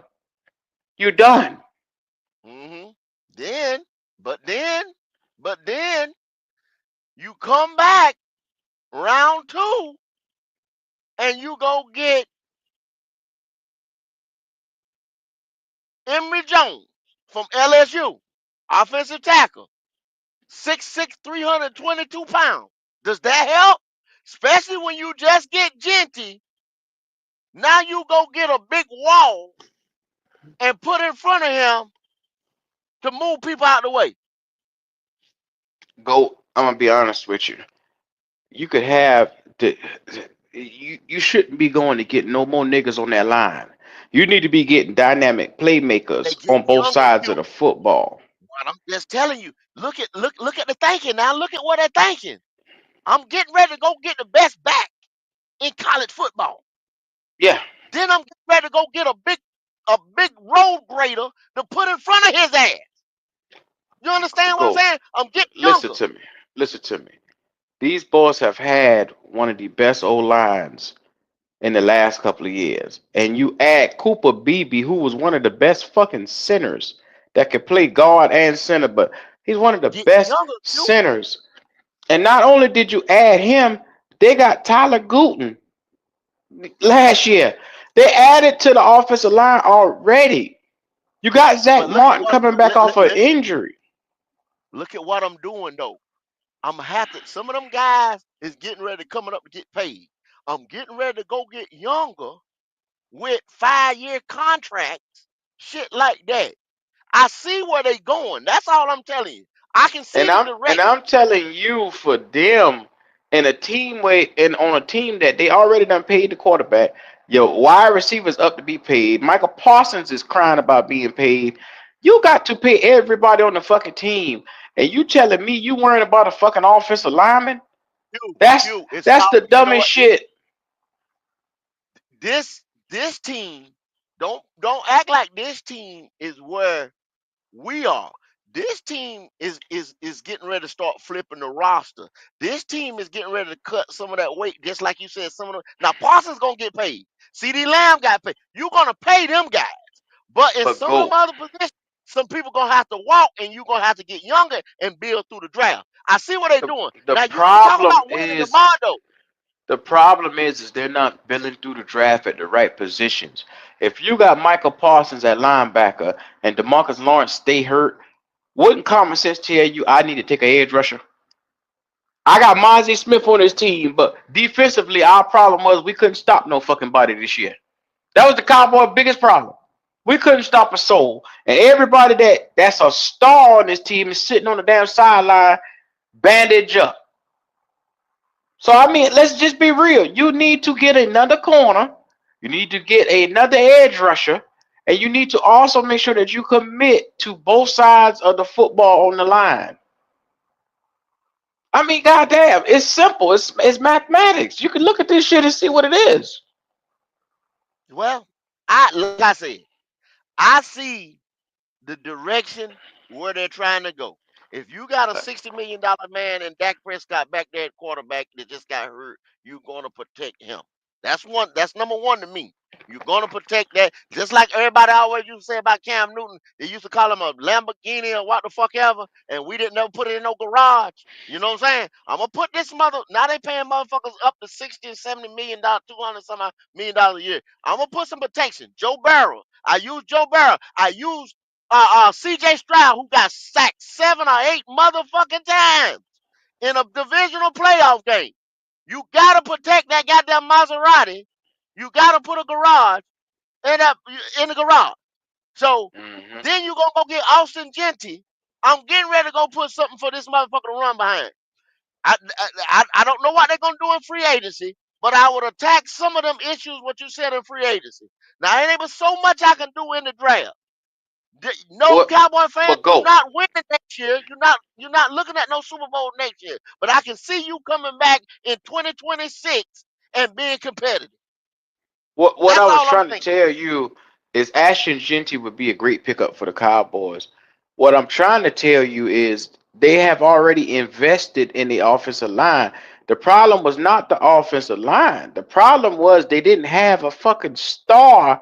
Speaker 2: You done.
Speaker 1: hmm Then, but then, but then you come back round two and you go get Emory Jones from LSU, offensive tackle, 6'6", 322 pounds. Does that help? Especially when you just get Genty. Now you go get a big wall and put in front of him to move people out the way.
Speaker 2: Go. I'm gonna be honest with you. You could have the. You shouldn't be going to get no more niggas on that line. You need to be getting dynamic
Speaker 1: They
Speaker 2: playmakers
Speaker 1: get
Speaker 2: on both
Speaker 1: younger,
Speaker 2: sides of
Speaker 1: Q.
Speaker 2: the football.
Speaker 1: But I'm just telling you, look at the thinking now. Look at what they're thinking. I'm getting ready to go get the best back in college football.
Speaker 2: Yeah.
Speaker 1: Then I'm getting ready to go get a big road grader to put in front of his ass. You understand what I'm
Speaker 2: Go.
Speaker 1: saying? I'm getting
Speaker 2: Listen
Speaker 1: younger.
Speaker 2: to me. Listen to me. These boys have had one of the best O lines in the last couple of years. And you add Cooper Beebe, who was one of the best fucking centers that could play guard and center, but he's one of the
Speaker 1: Getting
Speaker 2: best
Speaker 1: younger, Q.
Speaker 2: centers. And not only did you add him, they got Tyler Gooten last year. They added to the offensive line already. You got Zach
Speaker 1: But look at
Speaker 2: Martin
Speaker 1: what
Speaker 2: coming back off of injury.
Speaker 1: look at what I'm doing though. I'm gonna have to. Some of them guys is getting ready coming up to get paid. I'm getting ready to go get younger with 5-year contracts, shit like that. I see where they going. That's all I'm telling you. I can see
Speaker 2: And
Speaker 1: the
Speaker 2: I'm
Speaker 1: direction.
Speaker 2: I'm telling you for them in a team way and on a team that they already done paid the quarterback. Your wide receivers up to be paid. Michael Parsons is crying about being paid. You got to pay everybody on the fucking team. And you telling me you worrying about a fucking offensive lineman?
Speaker 1: Q,
Speaker 2: That's
Speaker 1: Q, it's
Speaker 2: that's
Speaker 1: called.
Speaker 2: the
Speaker 1: You know
Speaker 2: dumbest
Speaker 1: what?
Speaker 2: shit.
Speaker 1: This team don't act like this team is where we are. This team is getting ready to start flipping the roster. This team is getting ready to cut some of that weight, just like you said. Some of them now Parsons gonna get paid. CD Lamb got paid. You're gonna pay them guys, but in
Speaker 2: But
Speaker 1: some of them
Speaker 2: go.
Speaker 1: other positions, some people gonna have to walk, and you're gonna have to get younger and build through the draft. I see what they're
Speaker 2: The,
Speaker 1: doing.
Speaker 2: the
Speaker 1: Now you talk
Speaker 2: problem
Speaker 1: about winning
Speaker 2: is
Speaker 1: tomorrow, though.
Speaker 2: The problem is they're not billing through the draft at the right positions. If you got Michael Parsons at linebacker and DeMarcus Lawrence stay hurt, wouldn't common sense tell you I need to take a edge rusher? I got Mozzie Smith on his team, but defensively our problem was we couldn't stop no fucking body this year. That was the Cowboys' biggest problem. We couldn't stop a soul. And everybody that's a star on this team is sitting on the damn sideline, bandage up. So I mean, let's just be real. You need to get another corner. You need to get another edge rusher, and you need to also make sure that you commit to both sides of the football on the line. I mean, goddamn, it's simple. It's mathematics. You can look at this shit and see what it is.
Speaker 1: Well, like I said, I see the direction where they're trying to go. If you got a $60 million man and Dak Prescott back there at quarterback that just got hurt, you're gonna protect him. That's one. That's number one to me. You're gonna protect that, just like everybody always used to say about Cam Newton. They used to call him a Lamborghini or what the fuck ever, and we didn't never put it in no garage. You know what I'm saying? I'm gonna put this mother. Now they paying motherfuckers up to 60 and $70 million, 200 some odd $1 million a year. I'm gonna put some protection. Joe Barrow. I use Joe Barrow. I use CJ Stroud, who got sacked 7 or 8 motherfucking times in a divisional playoff game. You gotta protect that goddamn Maserati. You gotta put a garage in the garage. So
Speaker 2: Hmm.
Speaker 1: then you gonna go get Austin Genty. I'm getting ready to go put something for this motherfucker to run behind. I don't know what they're gonna do in free agency, but I would attack some of them issues what you said in free agency. Now it ain't but so much I can do in the draft. No
Speaker 2: What?
Speaker 1: Cowboy fan,
Speaker 2: But
Speaker 1: you're
Speaker 2: go.
Speaker 1: not winning next year. You're not looking at no Super Bowl next year. But I can see you coming back in 2026 and being competitive.
Speaker 2: What I
Speaker 1: That's
Speaker 2: was
Speaker 1: all I'm
Speaker 2: trying to
Speaker 1: saying.
Speaker 2: tell you is Ashton Genty would be a great pickup for the Cowboys. What I'm trying to tell you is they have already invested in the offensive line. The problem was not the offensive line. The problem was they didn't have a fucking star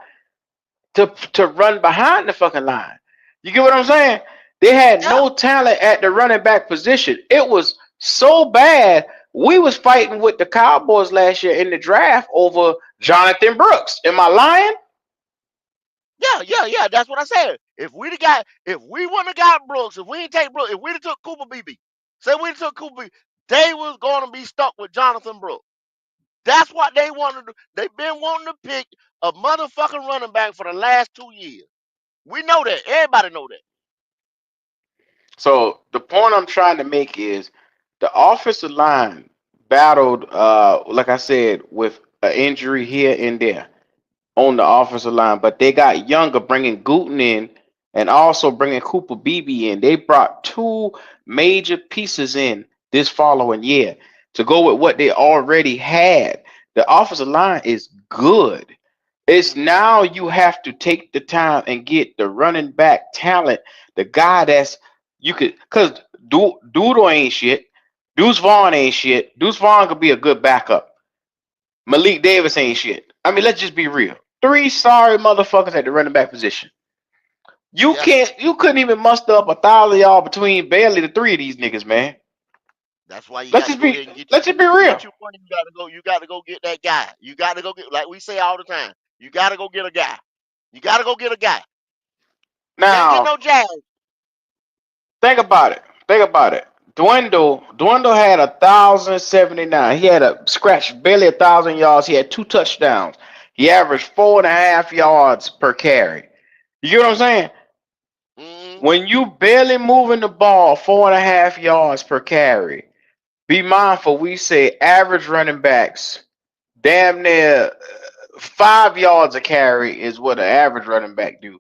Speaker 2: to run behind the fucking line. You get what I'm saying? They had
Speaker 1: Yeah,
Speaker 2: no talent at the running back position. It was so bad. We was fighting with the Cowboys last year in the draft over Jonathan Brooks. Am I lying?
Speaker 1: yeah. That's what I said. If we wouldn't have got Brooks, if we didn't take Brooks, if we'd have took Cooper BB, say we took Cooper, BB, they was going to be stuck with Jonathan Brooks. That's what they wanted to. They've been wanting to pick a motherfucking running back for the last 2 years. We know that. Everybody know that.
Speaker 2: So the point I'm trying to make is the offensive line battled, like I said, with an injury here and there on the offensive line, but they got younger, bringing Gooten in and also bringing Cooper Beebe in. They brought two major pieces in this following year to go with what they already had. The offensive line is good. It's
Speaker 1: Hmm.
Speaker 2: now you have to take the time and get the running back talent, the guy that's you could, cause Doodle ain't shit. Deuce Vaughn ain't shit. Deuce Vaughn could be a good backup. Malik Davis ain't shit. I mean, let's just be real. Three sorry motherfuckers at the running back position.
Speaker 1: Yeah,
Speaker 2: You couldn't even muster up 1,000 y'all between barely the three of these niggas, man.
Speaker 1: that's why you
Speaker 2: Let's
Speaker 1: got to
Speaker 2: just
Speaker 1: go
Speaker 2: be
Speaker 1: ahead and
Speaker 2: let's just be real.
Speaker 1: get you one. You got to go. You got to go get that guy. You got to go get, like we say all the time. You got to go get a guy. You got to go get a guy. Can't get
Speaker 2: Now,
Speaker 1: no jazz.
Speaker 2: think about it. Think about it. Dwindle had 1,079. He had a scratch barely 1,000 yards. He had two touchdowns. He averaged 4.5 yards per carry. You get what I'm saying?
Speaker 1: Hmm.
Speaker 2: When you barely moving the ball 4.5 yards per carry, be mindful. We say average running backs damn near 5 yards a carry is what an average running back do.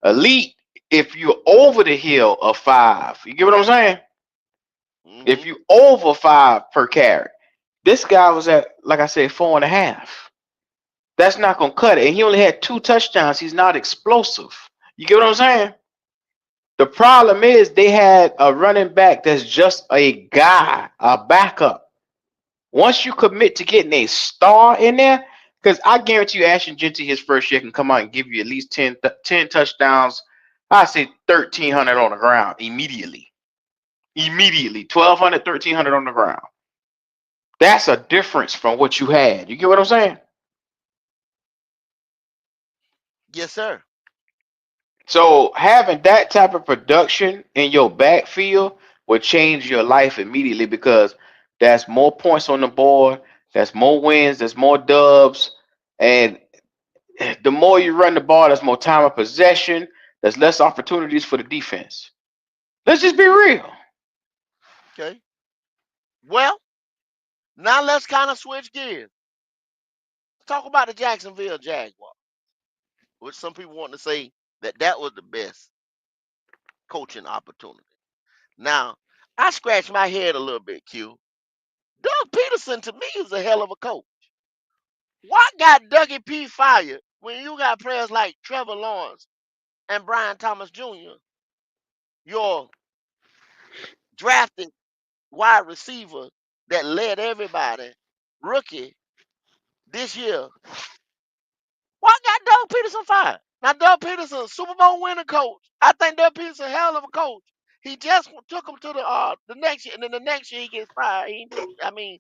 Speaker 2: Elite, if you're over the hill of five, you get what I'm saying? If
Speaker 1: Hmm.
Speaker 2: you over five per carry, this guy was at, like I said, 4.5. That's not gonna cut it. And he only had two touchdowns. He's not explosive. You get what I'm saying? The problem is they had a running back that's just a guy, a backup. Once you commit to getting a star in there, because I guarantee you Ashton Genty his first year can come out and give you at least 10 touchdowns. I say 1,300 on the ground immediately. Immediately. 1,200, 1,300 on the ground. That's a difference from what you had. You get what I'm saying?
Speaker 1: Yes, sir.
Speaker 2: So having that type of production in your backfield will change your life immediately because that's more points on the board, that's more wins, that's more dubs, and the more you run the ball, there's more time of possession, there's less opportunities for the defense. Let's just be real.
Speaker 1: Okay. Well, now let's kind of switch gears. Talk about the Jacksonville Jaguars, which some people want to say that that was the best coaching opportunity. Now, I scratch my head a little bit, Q. Doug Peterson to me is a hell of a coach. What got Dougie P fired when you got players like Trevor Lawrence and Brian Thomas Jr., your drafted wide receiver that led everybody, rookie this year? What got Doug Peterson fired? Now, Doug Peterson, Super Bowl winning coach. I think Doug Peterson, hell of a coach. He just took him to the next year, and then the next year he gets fired. He ain't do. I mean,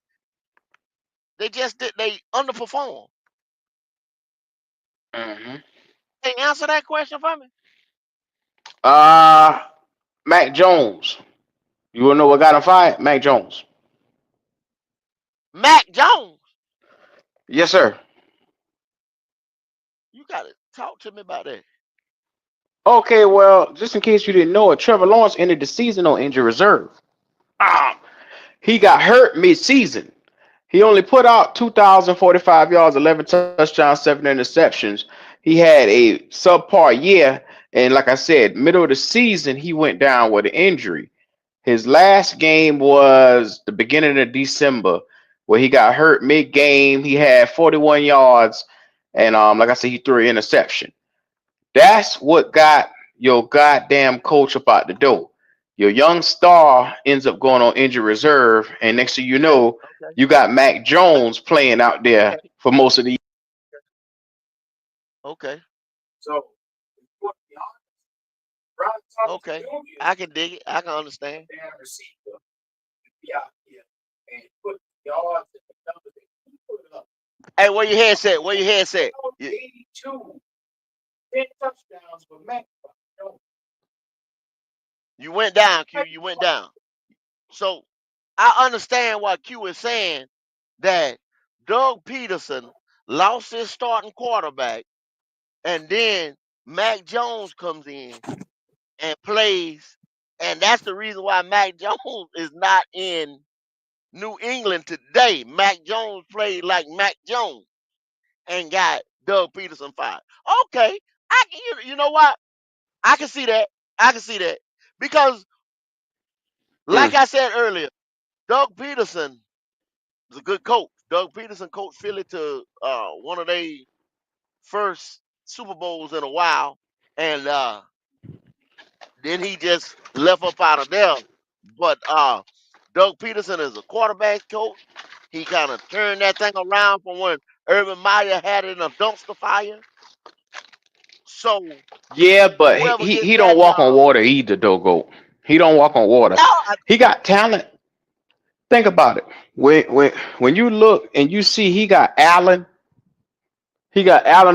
Speaker 1: they just did. They underperformed.
Speaker 2: Hmm.
Speaker 1: They answer that question for me.
Speaker 2: Uh, Mac Jones. You wanna know what got him fired? Mac Jones.
Speaker 1: Mac Jones,
Speaker 2: Yes, sir.
Speaker 1: you gotta talk to me about that.
Speaker 2: Okay, well, just in case you didn't know it, Trevor Lawrence ended the season on injury reserve. Ah, he got hurt mid-season. He only put out 2,045 yards, 11 touchdowns, 7 interceptions. He had a subpar year, and like I said, middle of the season, he went down with an injury. His last game was the beginning of December, where he got hurt mid-game. He had 41 yards, and like I said, he threw an interception. That's what got your goddamn coach up out the door. Your young star ends up going on injured reserve, and next thing you
Speaker 1: Okay,
Speaker 2: know,
Speaker 1: okay,
Speaker 2: you got Mac Jones playing out there
Speaker 1: okay,
Speaker 2: for most of the.
Speaker 1: okay,
Speaker 3: So, for the honest, Brian Thomas
Speaker 1: okay.
Speaker 3: Jr.
Speaker 1: I can dig it. I can understand.
Speaker 3: damn receiver to be out here and put the yards and the numbers that he put up.
Speaker 1: Hey, where your headset? Where your headset?
Speaker 3: Those
Speaker 1: You,
Speaker 3: 82, 10 touchdowns for Mac. No,
Speaker 1: you went down, Q.
Speaker 3: Mac
Speaker 1: You went down. So I understand what Q is saying that Doug Peterson lost his starting quarterback, and then Mac Jones comes in and plays, and that's the reason why Mac Jones is not in New England today. Mac Jones played like Mac Jones and got Doug Peterson fired. Okay, you know what? I can see that. I can see that because, like
Speaker 2: Mm.
Speaker 1: I said earlier, Doug Peterson is a good coach. Doug Peterson coached Philly to one of their first Super Bowls in a while, and then he just left up out of there. But Doug Peterson is a quarterback coach. He kind of turned that thing around from when Urban Meyer had it in a dumpster fire. So
Speaker 2: Yeah, but he,
Speaker 1: whoever
Speaker 2: he
Speaker 1: gets
Speaker 2: he don't
Speaker 1: that
Speaker 2: walk on
Speaker 1: job,
Speaker 2: water either, though. Go. He don't walk on water.
Speaker 1: no,
Speaker 2: He got talent. Think about it. When you look and you see he got Allen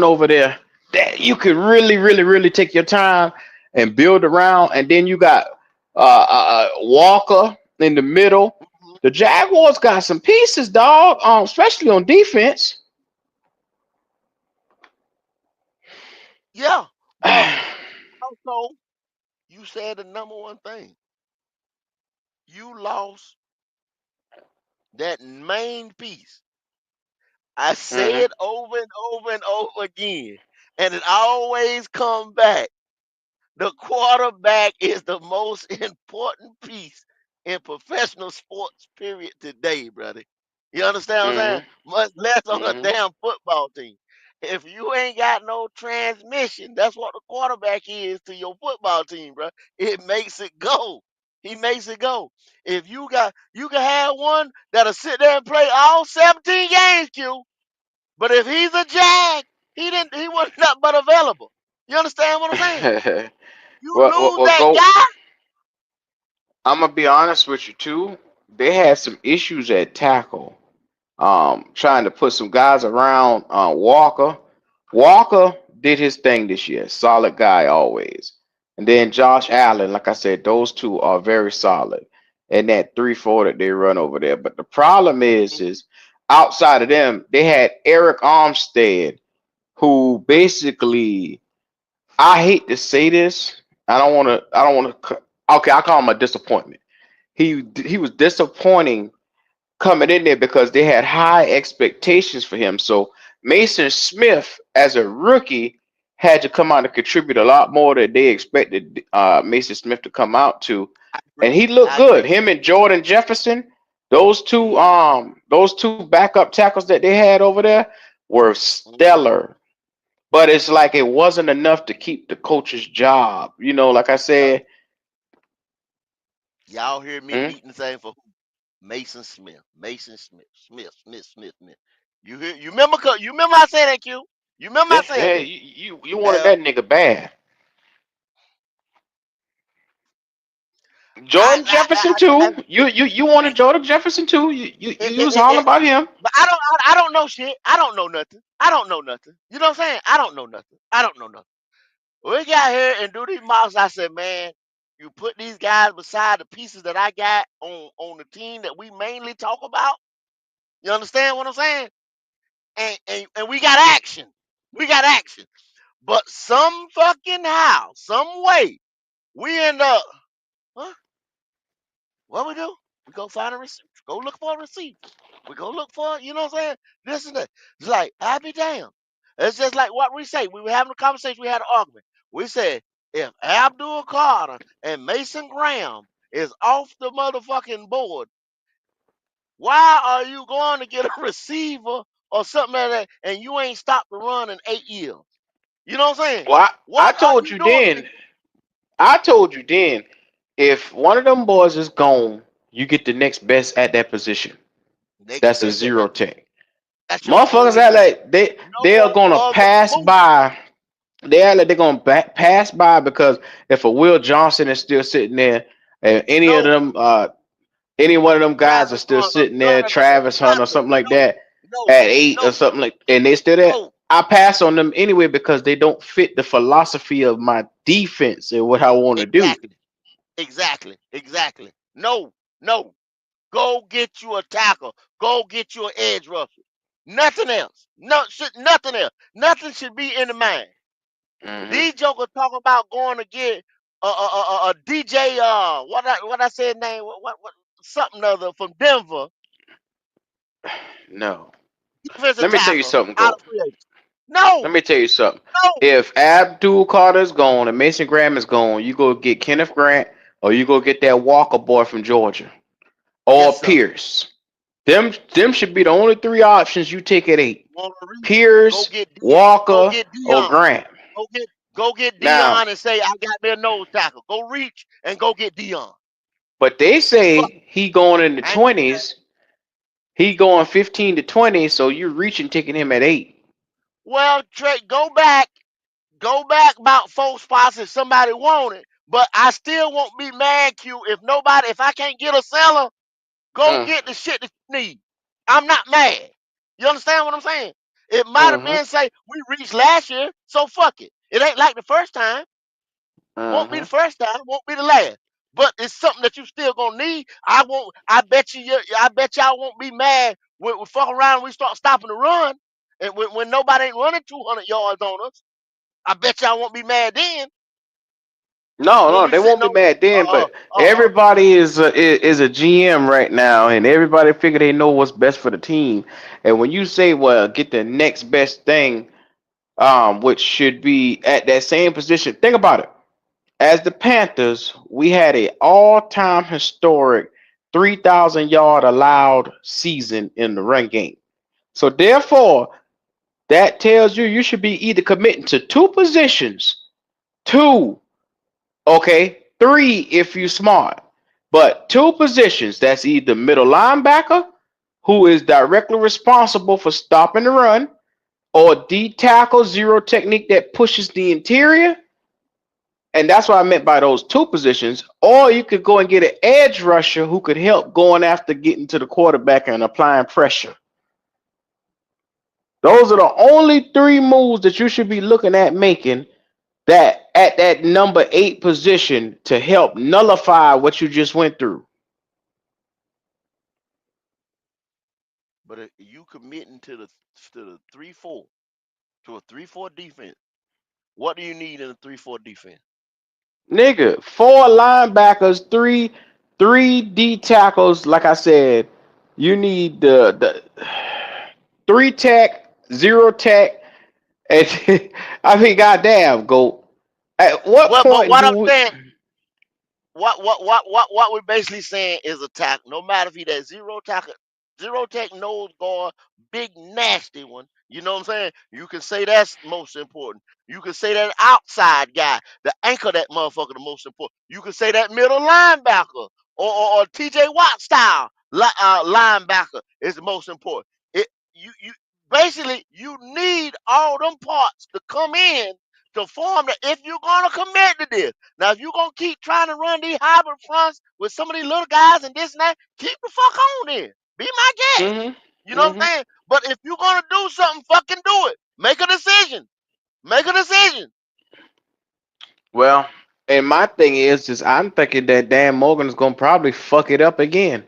Speaker 2: over there that you could really, really, really take your time and build around, and then you got Walker in the middle.
Speaker 1: mhm,
Speaker 2: The Jaguars got some pieces, dog. Especially on defense.
Speaker 1: yeah, but also you said the number one thing. You lost that main piece. I say
Speaker 2: Hmm.
Speaker 1: it over and over and over again, and it always come back. The quarterback is the most important piece in professional sports, period, today, brother. You understand what I'm saying?
Speaker 2: Hmm.
Speaker 1: Much less on a
Speaker 2: Hmm.
Speaker 1: damn football team. If you ain't got no transmission, that's what the quarterback is to your football team, bro. It makes it go. He makes it go. If you can have one that'll sit there and play all 17 games, Q. But if he's a jag, he was not but available. You understand what I'm saying? You lose
Speaker 2: Well,
Speaker 1: that
Speaker 2: go.
Speaker 1: guy.
Speaker 2: I'm gonna be honest with you too. They had some issues at tackle. Trying to put some guys around Walker. Walker did his thing this year. Solid guy always. And then Josh Allen, like I said, those two are very solid. And that 3-4 that they run over there. But the problem is outside of them, they had Eric Armstead, who basically, I hate to say this. I don't want to. Okay, I call him a disappointment. He was disappointing coming in there because they had high expectations for him. So Mason Smith, as a rookie, had to come out and contribute a lot more than they expected Mason Smith to come out to,
Speaker 1: I
Speaker 2: and
Speaker 1: agree.
Speaker 2: he looked
Speaker 1: I
Speaker 2: good.
Speaker 1: agree.
Speaker 2: Him and Jordan Jefferson,
Speaker 1: Hmm.
Speaker 2: those two backup tackles that they had over there were
Speaker 1: Hmm.
Speaker 2: stellar. But it's like it wasn't enough to keep the coach's job. Like I
Speaker 1: Y'all,
Speaker 2: said.
Speaker 1: y'all hear me
Speaker 2: Mm,
Speaker 1: beating the same for who? Mason Smith. Mason Smith. Smith. You remember? You remember I said that, Q? You remember I
Speaker 2: yeah,
Speaker 1: said
Speaker 2: yeah,
Speaker 1: that?
Speaker 2: you wanted
Speaker 1: Well,
Speaker 2: that nigga bad.
Speaker 1: I
Speaker 2: Jordan Jefferson too. You wanted
Speaker 1: I-
Speaker 2: Jordan Jefferson too.
Speaker 1: it,
Speaker 2: You was hollering
Speaker 1: it,
Speaker 2: about him.
Speaker 1: but I don't know shit. I don't know nothing. I don't know nothing. You know what I'm saying? I don't know nothing. I don't know nothing. We got here and do these mocks. I said, man, you put these guys beside the pieces that I got on the team that we mainly talk about. You understand what I'm saying? And we got action. We got action. But some fucking how, some way, we end up, huh? What we do? We go find a receiver. Go look for a receiver. We go look for, you know what I'm saying? This and that. It's like, I be damn. It's just like what we say. We were having a conversation. We had an argument. We said, if Abdul Carter and Mason Graham is off the motherfucking board, why are you going to get a receiver or something like that and you ain't stopped the run in 8 years? You know what I'm saying?
Speaker 2: Well, I
Speaker 1: What are
Speaker 2: told
Speaker 1: you
Speaker 2: you
Speaker 1: doing?
Speaker 2: then. I told you then. If one of them boys is gone, you get the next best at that position.
Speaker 1: Next
Speaker 2: That's a
Speaker 1: best at
Speaker 2: zero
Speaker 1: that.
Speaker 2: tech.
Speaker 1: That's your
Speaker 2: Motherfuckers
Speaker 1: only
Speaker 2: act
Speaker 1: guy.
Speaker 2: like they are
Speaker 1: No
Speaker 2: gonna
Speaker 1: other
Speaker 2: pass
Speaker 1: move.
Speaker 2: by. They act like they're gonna pass by because if a Will Johnson is still sitting there, and any of
Speaker 1: No.
Speaker 2: them, any one of them guys are
Speaker 1: Travis
Speaker 2: still
Speaker 1: Hunter,
Speaker 2: sitting there, Travis Hunt or
Speaker 1: Travis.
Speaker 2: something like
Speaker 1: No,
Speaker 2: that,
Speaker 1: no,
Speaker 2: at 8 or
Speaker 1: no,
Speaker 2: something like, and they still there.
Speaker 1: no.
Speaker 2: I pass on them anyway because they don't fit the philosophy of my defense and what I want to do.
Speaker 1: Exactly. Exactly. Exactly. No, no. Go get you a tackle. Go get you an edge rusher. Nothing else. Nothing else. Nothing should be in the mind.
Speaker 2: Hmm.
Speaker 1: These jokers talking about going to get a DJ. What I said name? What something other from Denver.
Speaker 2: No.
Speaker 1: Defensive
Speaker 2: Let me tell you
Speaker 1: tackle
Speaker 2: something,
Speaker 1: out
Speaker 2: Go.
Speaker 1: of free agency. No,
Speaker 2: Let me tell you something.
Speaker 1: no.
Speaker 2: If Abdul Carter's gone and Mason Graham is gone, you go get Kenneth Grant or you go get that Walker boy from Georgia or
Speaker 1: Yes, sir.
Speaker 2: Pierce. Them should be the only three options you take at 8.
Speaker 1: Want to reach? Go
Speaker 2: Pierce,
Speaker 1: get go
Speaker 2: Walker,
Speaker 1: get
Speaker 2: or
Speaker 1: Dion.
Speaker 2: Grant.
Speaker 1: Go get
Speaker 2: Now,
Speaker 1: Dion and say I got me a nose tackle. Go reach and go get Dion.
Speaker 2: but they
Speaker 1: Fuck,
Speaker 2: say he going in the
Speaker 1: I ain't gonna do that.
Speaker 2: 20s. He going 15 to 20, so you're reaching taking him at 8.
Speaker 1: Well, Trey, go back about 4 spots if somebody want it. But I still won't be mad, Q, if I can't get a seller, go
Speaker 2: Mm,
Speaker 1: get the shit that you need. I'm not mad. You understand what I'm saying? It might have
Speaker 2: mm-hmm,
Speaker 1: been say we reached last year, so fuck it. It ain't like the first time. Won't be
Speaker 2: mm-hmm.
Speaker 1: the first time. Won't be the last. But it's something that you still gonna need. I won't. I bet you. I bet y'all won't be mad when we fuck around. And we start stopping the run, and when nobody ain't running 200 yards on us. I bet y'all won't be mad then
Speaker 2: No,
Speaker 1: when
Speaker 2: no,
Speaker 1: we
Speaker 2: they
Speaker 1: sitting
Speaker 2: won't be
Speaker 1: on.
Speaker 2: mad then. But everybody is a GM right now, and everybody figure they know what's best for the team. And when you say, "Well, get the next best thing," which should be at that same position, think about it. As the Panthers, we had a all-time historic 3,000 yard allowed season in the run game. So therefore, that tells you you should be either committing to two positions, two, okay, three if you're smart, but two positions. That's either middle linebacker, who is directly responsible for stopping the run, or D tackle zero technique that pushes the interior. And that's what I meant by those two positions. Or you could go and get an edge rusher who could help going after getting to the quarterback and applying pressure. Those are the only three moves that you should be looking at making that at that number 8 position to help nullify what you just went through.
Speaker 1: But if you committing to the 3-4 to a 3-4 defense, what do you need in a 3-4 defense?
Speaker 2: Nigga, four linebackers, three D tackles. Like I said, you need the three tech, zero tech, and I mean, goddamn, go. At what
Speaker 1: Well, but
Speaker 2: point
Speaker 1: what
Speaker 2: do
Speaker 1: I'm
Speaker 2: we?
Speaker 1: saying, what we're basically saying is attack. No matter if he that zero tech nose guard, big nasty one. You know what I'm saying? You can say that's most important. You can say that outside guy, the anchor that motherfucker, the most important. You can say that middle linebacker or T.J. Watt style linebacker is the most important. It you basically you need all them parts to come in to form that if you're gonna commit to this. Now, if you're gonna keep trying to run these hybrid fronts with some of these little guys and this and that, keep the fuck on then. Be my guest.
Speaker 2: Hmm.
Speaker 1: You know what
Speaker 2: Hmm.
Speaker 1: I'm saying? But if you're gonna do something, fucking do it. Make a decision. Make a decision.
Speaker 2: Well, and my thing is I'm thinking that Dan Morgan is gonna probably fuck it up again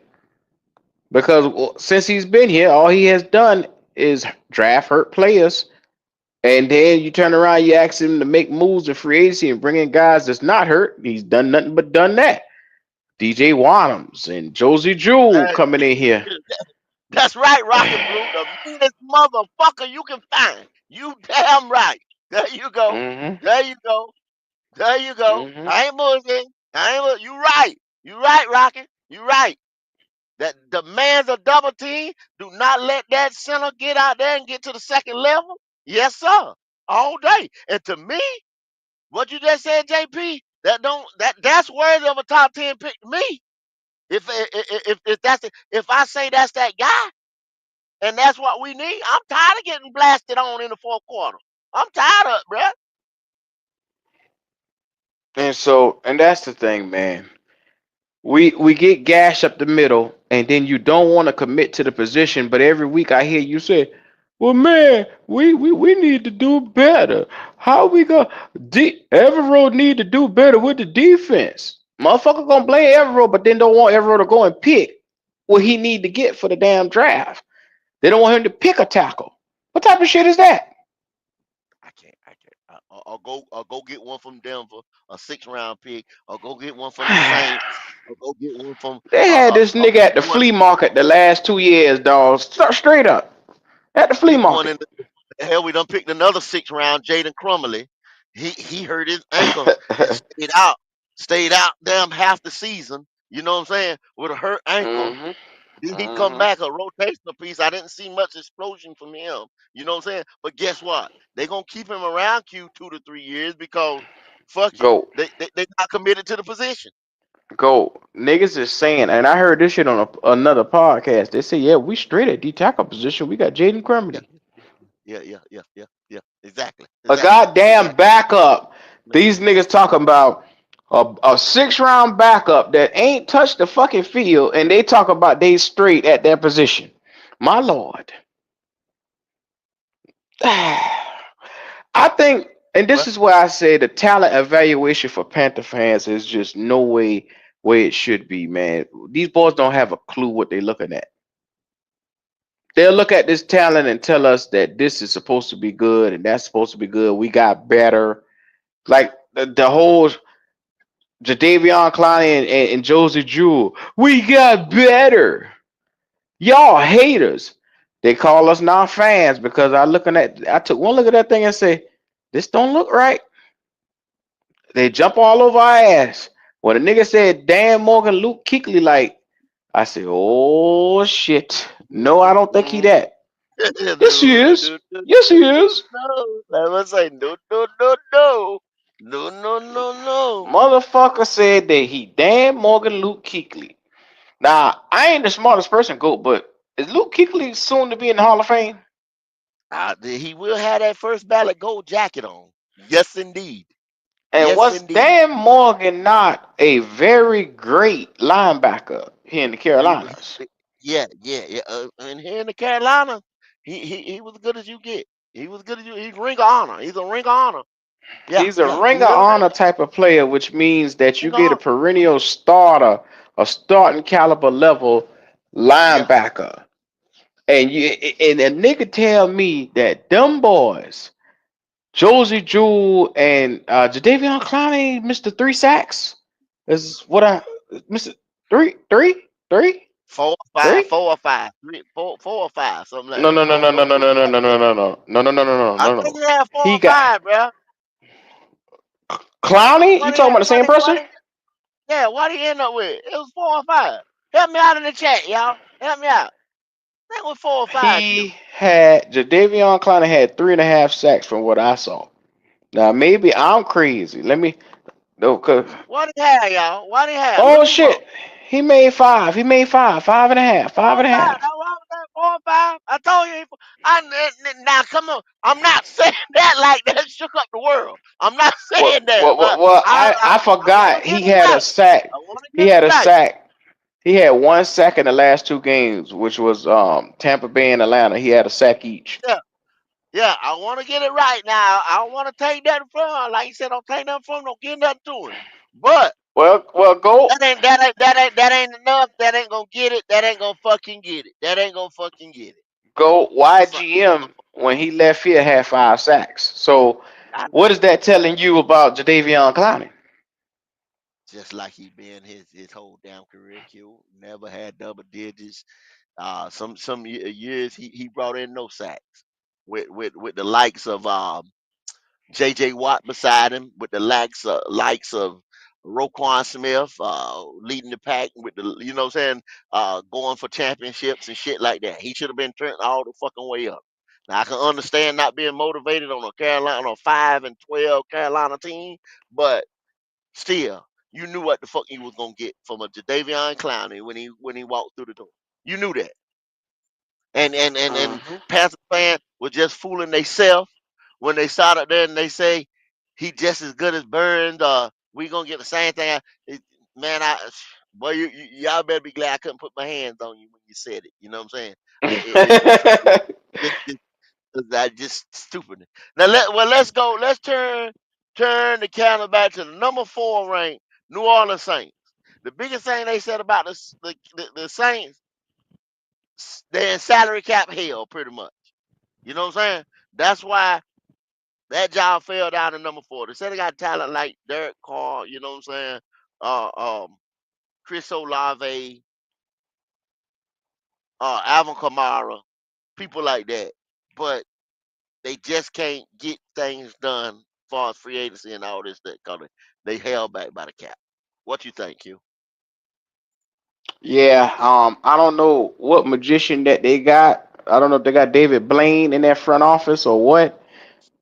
Speaker 2: because since he's been here, all he has done is draft hurt players. And then you turn around, you ask him to make moves in free agency and bring in guys that's not hurt. He's done nothing but done that. DJ Wadhams and Josie Jewell
Speaker 1: Uh,
Speaker 2: coming in here.
Speaker 1: that's right, Rocket Blue. The meanest motherfucker you can find. You damn right. There you go.
Speaker 2: Hmm.
Speaker 1: There you go. There you go.
Speaker 2: Hmm.
Speaker 1: I ain't bullshitting. You right. You right, Rocket. You right. That demands a double team. Do not let that center get out there and get to the second level. Yes, sir. All day. And to me, what you just said, JP, That's worthy of a top 10 pick to me. If I say that's that guy and that's what we need, I'm tired of getting blasted on in the fourth quarter. I'm tired of it, bruh.
Speaker 2: And that's the thing, man. We get gash up the middle, and then you don't want to commit to the position. But every week I hear you say, "Well, man, we need to do better. How we go? Everett need to do better with the defense." Motherfucker gonna blame Everett, but then don't want Everett to go and pick what he need to get for the damn draft. They don't want him to pick a tackle. What type of shit is that?
Speaker 1: I can't. Or go get one from Denver, a 6th round pick, or go get one from the Saints, or go get one from
Speaker 2: They had this
Speaker 1: a
Speaker 2: nigga at the
Speaker 1: big one,
Speaker 2: flea market the last 2 years, dog. Straight up at the flea
Speaker 1: big one
Speaker 2: market.
Speaker 1: in the hell. We done picked another 6th round, Jaden Crumley. He hurt his ankle and stayed out damn half the season. You know what I'm saying? With a hurt ankle.
Speaker 2: hmm
Speaker 1: Then he come
Speaker 2: hmm
Speaker 1: back a rotational piece. I didn't see much explosion from him. You know what I'm saying? But guess what? They gonna keep him around Q 2 to 3 years because fuck it.
Speaker 2: Go,
Speaker 1: They not committed to the position.
Speaker 2: go. Niggas is saying, and I heard this shit on another podcast. They say, yeah, we straight at D tackle position. We got Jaden
Speaker 1: Yeah,
Speaker 2: Crumedy,
Speaker 1: yeah. Exactly.
Speaker 2: a
Speaker 1: Exactly.
Speaker 2: goddamn
Speaker 1: Exactly.
Speaker 2: backup. These niggas talking about a 6 round backup that ain't touched the fucking field, and they talk about they straight at their position. My lord. I think, and this
Speaker 1: Well,
Speaker 2: is why I say the talent evaluation for Panther fans is just no way it should be, man. These boys don't have a clue what they're looking at. They'll look at this talent and tell us that this is supposed to be good and that's supposed to be good. We got better. Like the whole Jadavion Clowney and Josie Jewell. We got better. Y'all haters. They call us not fans because I took one look at that thing and say, this don't look right. They jump all over our ass. When a nigga said Dan Morgan, Luke Kuechly, like, I said, oh shit. No, I don't think he
Speaker 1: mm,
Speaker 2: that.
Speaker 1: no,
Speaker 2: Yes, he
Speaker 1: no,
Speaker 2: is.
Speaker 1: no, no,
Speaker 2: Yes, he
Speaker 1: no,
Speaker 2: is.
Speaker 1: no. I was say no, no, no, no, no, no, no, no.
Speaker 2: Motherfucker said that he Dan Morgan, Luke Kuechly. Now, I ain't the smartest person, go, but is Luke Kuechly soon to be in the Hall of Fame?
Speaker 1: He will have that first ballot gold jacket on. Yes, indeed.
Speaker 2: And
Speaker 1: Yes,
Speaker 2: was
Speaker 1: indeed.
Speaker 2: Dan Morgan not a very great linebacker here in the
Speaker 1: He was,
Speaker 2: Carolinas?
Speaker 1: yeah. And here in the Carolina, he was good as you get. He was good as you. He's ring of honor. He's a ring of honor. Yeah,
Speaker 2: He's a
Speaker 1: yeah.
Speaker 2: ring
Speaker 1: He
Speaker 2: of
Speaker 1: really
Speaker 2: honor
Speaker 1: is.
Speaker 2: type of player, which means that you
Speaker 1: Ring of
Speaker 2: get a
Speaker 1: honor.
Speaker 2: perennial starter, a starting caliber level
Speaker 1: Yeah.
Speaker 2: linebacker. And a nigga tell me that them boys, Josie Jewell and Jadavion Clowney, Mr. Three Sacks, is what I Mr. Three,
Speaker 1: 4 or 5,
Speaker 2: three.
Speaker 1: 4 or 5, 4 or 5, something like
Speaker 2: No,
Speaker 1: that.
Speaker 2: no, no, no, no,
Speaker 1: Don't
Speaker 2: no,
Speaker 1: quote
Speaker 2: no,
Speaker 1: me
Speaker 2: no,
Speaker 1: like
Speaker 2: no,
Speaker 1: that.
Speaker 2: no, no, no, no, no, no, no, no,
Speaker 1: I
Speaker 2: no,
Speaker 1: think
Speaker 2: no.
Speaker 1: he had four
Speaker 2: He
Speaker 1: or
Speaker 2: got
Speaker 1: five, bro.
Speaker 2: Clowney. You
Speaker 1: What he,
Speaker 2: talking about the
Speaker 1: what
Speaker 2: same
Speaker 1: he, what
Speaker 2: person?
Speaker 1: he, yeah, what he end up with? It was 4 or 5. Help me out in the chat, y'all. Help me out. I think it was 4 or 5, Q.
Speaker 2: He had Jadavion Clowney had 3.5 sacks from what I saw. Now maybe I'm crazy. Let me no, cause
Speaker 1: What he had, y'all? What he had?
Speaker 2: oh
Speaker 1: Look him up.
Speaker 2: shit, he made five. He made five, five and a half,
Speaker 1: Four
Speaker 2: five
Speaker 1: or
Speaker 2: and a
Speaker 1: five.
Speaker 2: half.
Speaker 1: Now, why was that 4 or 5? I told you. Now, come on. I'm not saying that like that shook up the world. I'm not
Speaker 2: Well,
Speaker 1: saying that,
Speaker 2: well, well,
Speaker 1: but
Speaker 2: well
Speaker 1: I I,
Speaker 2: I
Speaker 1: I want
Speaker 2: forgot
Speaker 1: to get
Speaker 2: he
Speaker 1: it
Speaker 2: had a
Speaker 1: right.
Speaker 2: sack.
Speaker 1: I want to
Speaker 2: He
Speaker 1: get it
Speaker 2: had a
Speaker 1: right.
Speaker 2: sack. He had 1 sack in the last 2 games, which was Tampa Bay and Atlanta. He had a sack each.
Speaker 1: Yeah, yeah. I want to get it right. Now, I don't want to take that from him. Like you said, don't take nothing from him. Don't give nothing to him. But
Speaker 2: Well, go
Speaker 1: that ain't enough. That ain't gonna get it. That ain't gonna fucking get it. That ain't gonna fucking get it.
Speaker 2: go.
Speaker 1: So,
Speaker 2: YGM when he left here had 5 sacks. So
Speaker 1: I know.
Speaker 2: what is that telling you about Jadavion Clowney?
Speaker 1: Just like he been his whole damn career, Q. Never had double digits. Some years he brought in no sacks with the likes of J.J. Watt beside him, with the likes of Roquan Smith leading the pack with the what I'm saying, going for championships and shit like that. He should have been turned all the fucking way up. Now I can understand not being motivated on a 5-12 Carolina team, but Still, you knew what the fuck you was gonna get from a Jadavion Clowney when he walked through the door. You knew that. And
Speaker 2: Hmm.
Speaker 1: Panther fan was just fooling themselves when they started there and they say he just as good as Burns. We gonna get the same thing. Man, boy, y'all better be glad I couldn't put my hands on you when you said it. You know what I'm saying? It, that just stupid. Now let's go. Let's turn the camera back to the number 4 ranked New Orleans Saints. The biggest thing they said about the Saints, they're in salary cap hell, pretty much. You know what I'm saying? That's why that job fell down to number 4. They said they got talent like Derek Carr. You know what I'm saying? Chris Olave, Alvin Kamara, people like that. But they just can't get things done as far as free agency and all this that because they held back by the cap. What you think, Q?
Speaker 2: Yeah, I don't know what magician that they got. I don't know if they got David Blaine in that front office or what.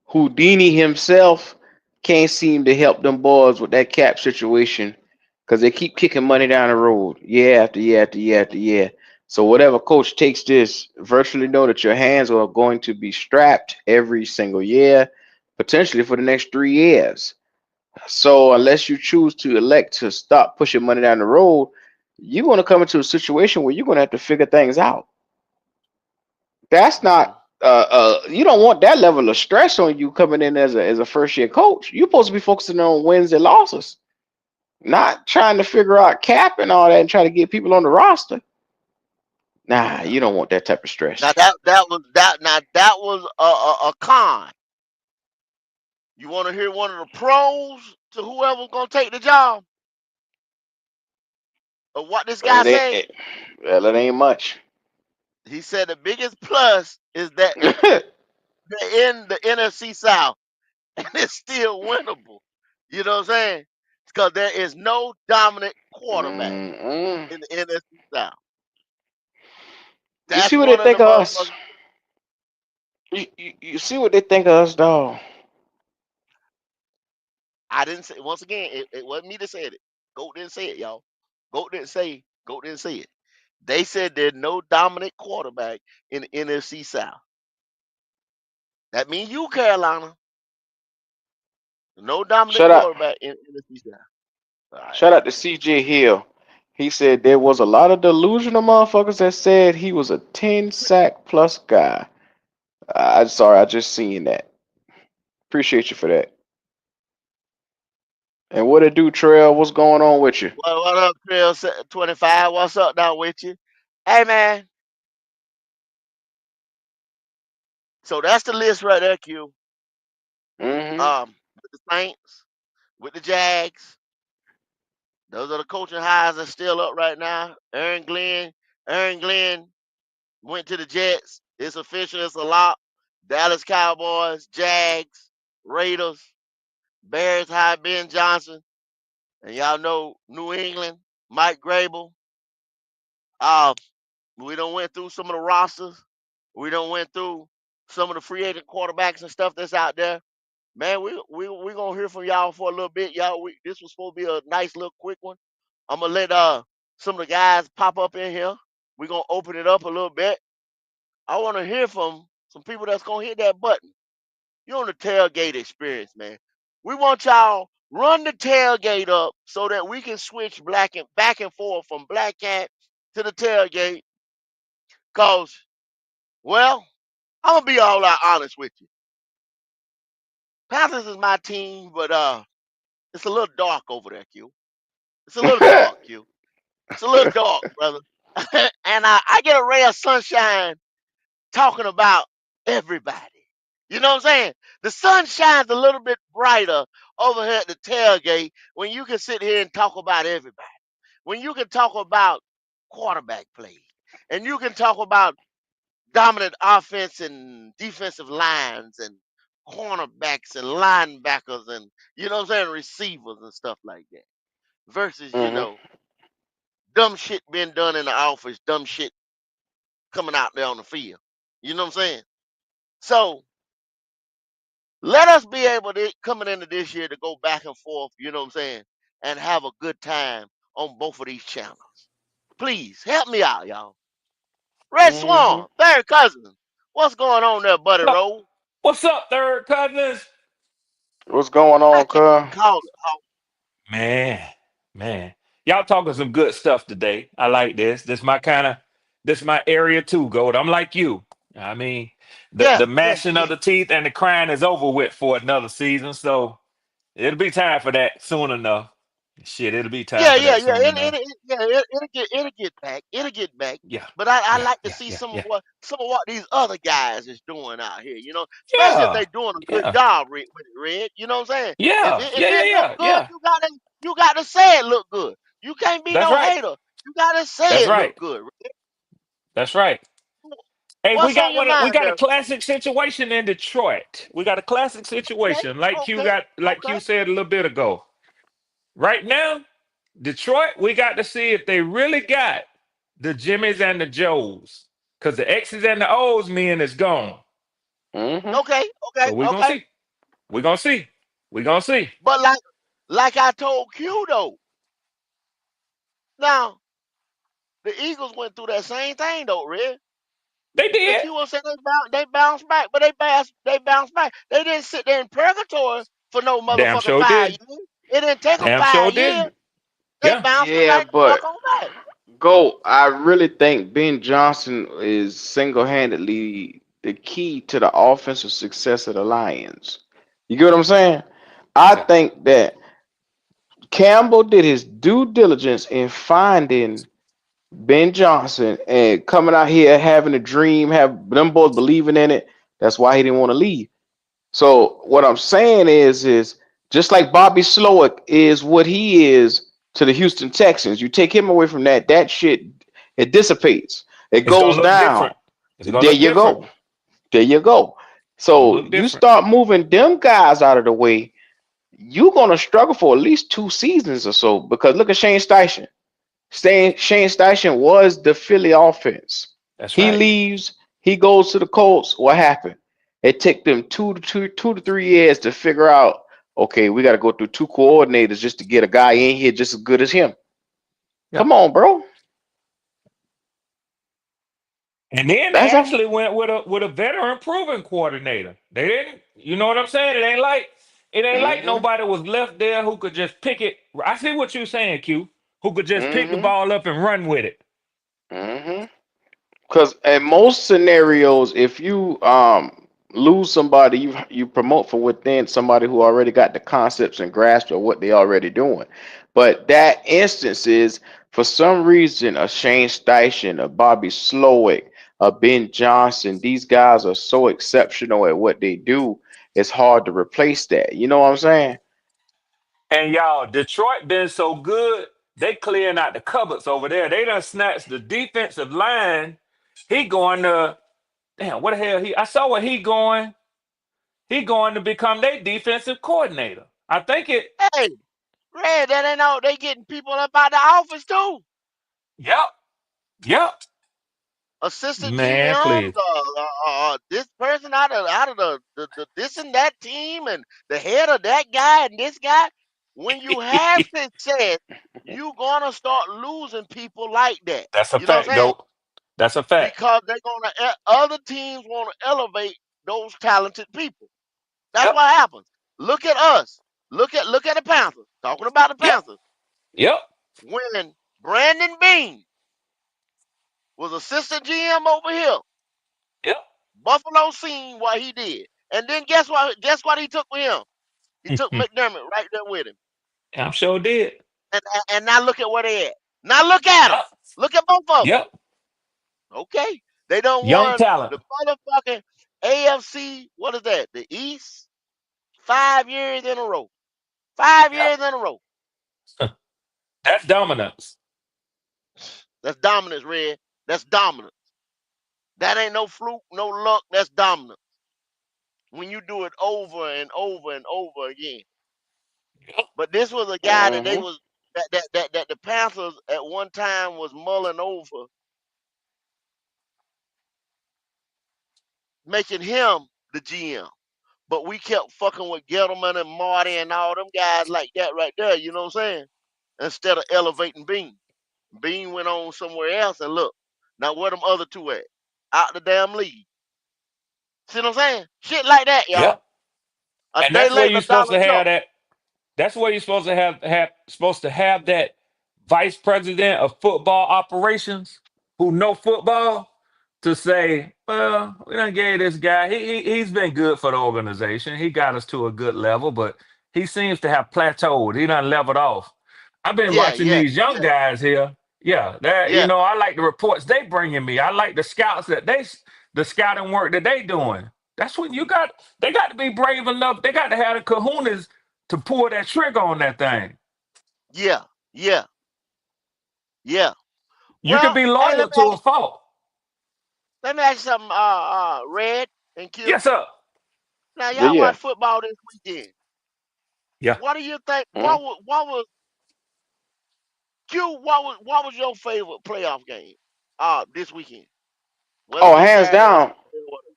Speaker 2: Houdini himself can't seem to help them boys with that cap situation because they keep kicking money down the road year after year after year after year. So whatever coach takes this, virtually know that your hands are going to be strapped every single year, potentially for the next 3 years. So unless you choose to elect to stop pushing money down the road, you're going to come into a situation where you're going to have to figure things out. That's
Speaker 1: Mm-hmm.
Speaker 2: not you don't want that level of stress on you coming in as a first year coach. You're supposed to be focusing on wins and losses, not trying to figure out cap and all that and try to get people on the roster. Nah,
Speaker 1: Yeah.
Speaker 2: you don't want that type of stress.
Speaker 1: Now that was a con. You want to hear one of the pros to whoever's gonna take the job of what this guy
Speaker 2: It ain't
Speaker 1: said?
Speaker 2: it, well, it ain't much.
Speaker 1: He said the biggest plus is that they're in the NFC South and it's still winnable. You know what I'm saying? Because there is no dominant quarterback
Speaker 2: Mm-mm.
Speaker 1: in the NFC South.
Speaker 2: You see
Speaker 1: That's
Speaker 2: what they
Speaker 1: one of the
Speaker 2: think of us.
Speaker 1: motherfuckers.
Speaker 2: You see what they think of us, dog.
Speaker 1: I didn't say once again. It wasn't me that said it. Goat didn't say it, y'all. Goat didn't say. Goat didn't say it. They said there's no dominant quarterback in the NFC South. That means you, Carolina. No dominant
Speaker 2: Shut up.
Speaker 1: quarterback in NFC South. All right.
Speaker 2: Shout out to CJ Hill. He said there was a lot of delusional motherfuckers that said he was a 10 sack plus guy. I'm sorry, I just seen that. Appreciate you for that. And what it do, Trail? What's going on with you?
Speaker 1: What up, Trail 25? What's up now with you? Hey, man. So that's the list right there, Q.
Speaker 2: Mm-hmm.
Speaker 1: With the Saints, with the Jags. Those are the coaching hires that's still up right now. Aaron Glenn went to the Jets. It's official. It's a lock. Dallas Cowboys, Jags, Raiders, Bears hired Ben Johnson. And y'all know New England, Mike Grable. Uh, we don't went through some of the rosters. We don't went through some of the free agent quarterbacks and stuff that's out there. Man, we gonna hear from y'all for a little bit, y'all. This was supposed to be a nice little quick one. I'm gonna let some of the guys pop up in here. We're gonna open it up a little bit. I want to hear from some people that's gonna hit that button. You on the tailgate experience, man. We want y'all run the tailgate up so that we can switch black and back and forth from Black Cat to the tailgate. Cause, well, I'm gonna be all out honest with you. Panthers is my team, but it's a little dark over there, Q. It's a little dark, Q. It's a little dark, brother. And I get a ray of sunshine talking about everybody. You know what I'm saying? The sun shines a little bit brighter over here at the tailgate when you can sit here and talk about everybody. When you can talk about quarterback play, and you can talk about dominant offense and defensive lines and cornerbacks and linebackers and you know what I'm saying, receivers and stuff like that. Versus,
Speaker 2: Mm-hmm.
Speaker 1: dumb shit being done in the office, dumb shit coming out there on the field. You know what I'm saying? So let us be able to coming into this year to go back and forth, you know what I'm saying? and have a good time on both of these channels. Please help me out, y'all. Red
Speaker 2: Mm-hmm.
Speaker 1: Swan, third cousin. What's going on there, Buddy
Speaker 4: Up.
Speaker 1: Roll?
Speaker 4: What's up, third cousins?
Speaker 2: What's going
Speaker 1: I
Speaker 2: on,
Speaker 1: can't
Speaker 2: cuz?
Speaker 1: call it. Oh,
Speaker 4: Man, man. Y'all talking some good stuff today. I like this. This my area too, Gold. I'm like you. I mean,
Speaker 1: yeah,
Speaker 4: the
Speaker 1: yeah,
Speaker 4: mashing
Speaker 1: yeah.
Speaker 4: of the teeth and the crying is over with for another season. So it'll be time for that soon enough. Shit, it'll be time
Speaker 1: Yeah,
Speaker 4: for
Speaker 1: yeah,
Speaker 4: that
Speaker 1: yeah.
Speaker 4: soon enough.
Speaker 1: It'll get back. It'll get back.
Speaker 4: Yeah,
Speaker 1: But I
Speaker 4: yeah,
Speaker 1: like to
Speaker 4: yeah,
Speaker 1: see
Speaker 4: yeah, yeah.
Speaker 1: some of what these other guys is doing out here. You know, especially if
Speaker 4: Yeah,
Speaker 1: they doing a good
Speaker 4: yeah,
Speaker 1: job with it, Red. You know what I'm saying?
Speaker 4: yeah,
Speaker 1: If
Speaker 4: yeah, yeah,
Speaker 1: it look
Speaker 4: yeah,
Speaker 1: good,
Speaker 4: yeah.
Speaker 1: you got to say it look good. You can't be
Speaker 4: That's
Speaker 1: no
Speaker 4: right.
Speaker 1: hater. You got to say
Speaker 4: That's
Speaker 1: it look
Speaker 4: right.
Speaker 1: good. Red.
Speaker 4: That's right. Hey,
Speaker 1: What's on your
Speaker 4: we
Speaker 1: mind
Speaker 4: got a
Speaker 1: there?
Speaker 4: classic situation in Detroit. We got a classic
Speaker 1: Okay,
Speaker 4: situation,
Speaker 1: okay,
Speaker 4: like
Speaker 1: okay.
Speaker 4: you said a little bit ago. Right now, Detroit, we got to see if they really got the Jimmys and the Joes, because the X's and the O's men is gone.
Speaker 2: Mm-hmm.
Speaker 1: Okay, okay,
Speaker 4: So we're gonna
Speaker 1: okay.
Speaker 4: see. We're gonna see. We're gonna see.
Speaker 1: But like I told Q though, now the Eagles went through that same thing though, Red.
Speaker 4: They
Speaker 1: And
Speaker 4: did.
Speaker 1: Q will say they bounced back, but they bounced back. They didn't sit there in purgatory for no
Speaker 4: Damn
Speaker 1: motherfucking
Speaker 4: sure
Speaker 1: 5
Speaker 4: did.
Speaker 1: years. It didn't take them
Speaker 4: Damn sure
Speaker 1: 5 years.
Speaker 4: didn't.
Speaker 1: They
Speaker 4: Yeah.
Speaker 1: bounced it
Speaker 2: Yeah,
Speaker 1: right the fuck
Speaker 2: but
Speaker 1: on back.
Speaker 2: go. I really think Ben Johnson is single-handedly the key to the offensive success of the Lions. You get what I'm saying? I
Speaker 4: Okay.
Speaker 2: think that Campbell did his due diligence in finding Ben Johnson and coming out here having a dream, have them both believing in it. That's why he didn't want to leave. So what I'm saying is just like Bobby Slowick is what he is to the Houston Texans. You take him away from that, that shit it dissipates. It
Speaker 4: It's
Speaker 2: goes
Speaker 4: gonna look
Speaker 2: down.
Speaker 4: different. It's gonna
Speaker 2: There
Speaker 4: look
Speaker 2: you
Speaker 4: different.
Speaker 2: go. There you go.
Speaker 4: It's gonna
Speaker 2: So
Speaker 4: look
Speaker 2: you
Speaker 4: different.
Speaker 2: start moving them guys out of the way, you're gonna struggle for at least 2 seasons or so. Because look at Shane Steichen. Shane Steichen was the Philly offense.
Speaker 4: That's
Speaker 2: He
Speaker 4: right.
Speaker 2: leaves, he goes to the Colts. What happened? It took them 2 to 3 years to figure out, okay, we got to go through 2 coordinators just to get a guy in here just as good as him.
Speaker 4: Yeah.
Speaker 2: Come on, bro.
Speaker 4: And then they
Speaker 2: That's how.
Speaker 4: actually went with a veteran proven coordinator. They didn't, you know what I'm saying? It ain't like
Speaker 2: Mm-hmm.
Speaker 4: nobody was left there who could just pick it. I see what you're saying, Q. Who could just pick the
Speaker 2: Mm-hmm.
Speaker 4: ball up and run with it.
Speaker 2: Mm-hmm. Because in most scenarios, if you lose somebody, you promote from within somebody who already got the concepts and grasp of what they already doing. But that instance is for some reason a Shane Steichen, a Bobby Slowick, a Ben Johnson. These guys are so exceptional at what they do. It's hard to replace that. You know what I'm saying?
Speaker 4: And y'all, Detroit been so good, they clearing out the cupboards over there. They done snatched the defensive line. He going to damn, what the hell I saw where he going. He going to become their defensive coordinator. I think it.
Speaker 1: Hey, Red, that ain't all. They getting people up out the office too.
Speaker 4: Yep. Yep.
Speaker 1: Assistant
Speaker 4: Man,
Speaker 1: GMs,
Speaker 4: please.
Speaker 1: this person out of the this and that team, and the head of that guy and this guy. When you have success, you gonna start losing people like that.
Speaker 4: That's a
Speaker 1: You know what
Speaker 4: fact,
Speaker 1: I'm saying?
Speaker 4: Goat. That's a fact.
Speaker 1: Because they're gonna other teams want to elevate those talented people. That's
Speaker 4: Yep.
Speaker 1: what happens. Look at us. Look at the Panthers. Talking about the
Speaker 4: Yep.
Speaker 1: Panthers.
Speaker 4: Yep.
Speaker 1: When Brandon Bean was assistant GM over here,
Speaker 4: Yep.
Speaker 1: Buffalo seen what he did. And then guess what? Guess what he took with him? He took McDermott right there with him.
Speaker 4: I'm sure did.
Speaker 1: And now look at where they at. Now look at them.
Speaker 4: Yep.
Speaker 1: Look at both of them.
Speaker 4: Yep.
Speaker 1: Okay. They done
Speaker 4: Young
Speaker 1: won
Speaker 4: talent.
Speaker 1: the motherfucking AFC, what is that? The East? 5 years in a row. Five
Speaker 4: Yep.
Speaker 1: years in a row.
Speaker 4: That's dominance.
Speaker 1: That's dominance, Red. That's dominance. That ain't no fluke, no luck. That's dominance. When you do it over and over and over again.
Speaker 4: Yep.
Speaker 1: But this was a guy that they
Speaker 2: Mm-hmm.
Speaker 1: was that the Panthers at one time was mulling over, making him the GM. but we kept fucking with Gettleman and Marty and all them guys like that right there. You know what I'm saying? Instead of elevating Bean. Bean went on somewhere else, and look, now where them other two at? Out the damn league. See what I'm saying? Shit like that,
Speaker 4: Yeah.
Speaker 1: y'all. A
Speaker 4: And
Speaker 1: day
Speaker 4: that's where
Speaker 1: late,
Speaker 4: you're
Speaker 1: a
Speaker 4: supposed
Speaker 1: dollar
Speaker 4: to have
Speaker 1: short.
Speaker 4: that. That's where you're supposed to have that vice president of football operations who know football to say, well, we done gave this guy. He's been good for the organization. He got us to a good level, but he seems to have plateaued. He done leveled off. I've been
Speaker 1: Yeah,
Speaker 4: watching
Speaker 1: yeah,
Speaker 4: these young
Speaker 1: yeah,
Speaker 4: guys here. Yeah, that
Speaker 1: yeah,
Speaker 4: I like the reports they bringing me. I like the scouts the scouting work that they doing. That's when they got to be brave enough. They got to have the kahunas to pull that trigger on that thing.
Speaker 1: yeah, yeah, yeah.
Speaker 4: You can
Speaker 1: Well,
Speaker 4: be
Speaker 1: hey,
Speaker 4: loyal to a fault.
Speaker 1: let me ask you something, Red and Q.
Speaker 4: Yes, sir.
Speaker 1: Now
Speaker 2: Yeah,
Speaker 1: y'all
Speaker 2: yeah.
Speaker 1: watch football this weekend.
Speaker 4: Yeah.
Speaker 1: What do you think?
Speaker 2: Mm.
Speaker 1: What was Q? What was your favorite playoff game? This weekend. Whether it
Speaker 2: Oh,
Speaker 1: be Saturday or Sunday or whatever.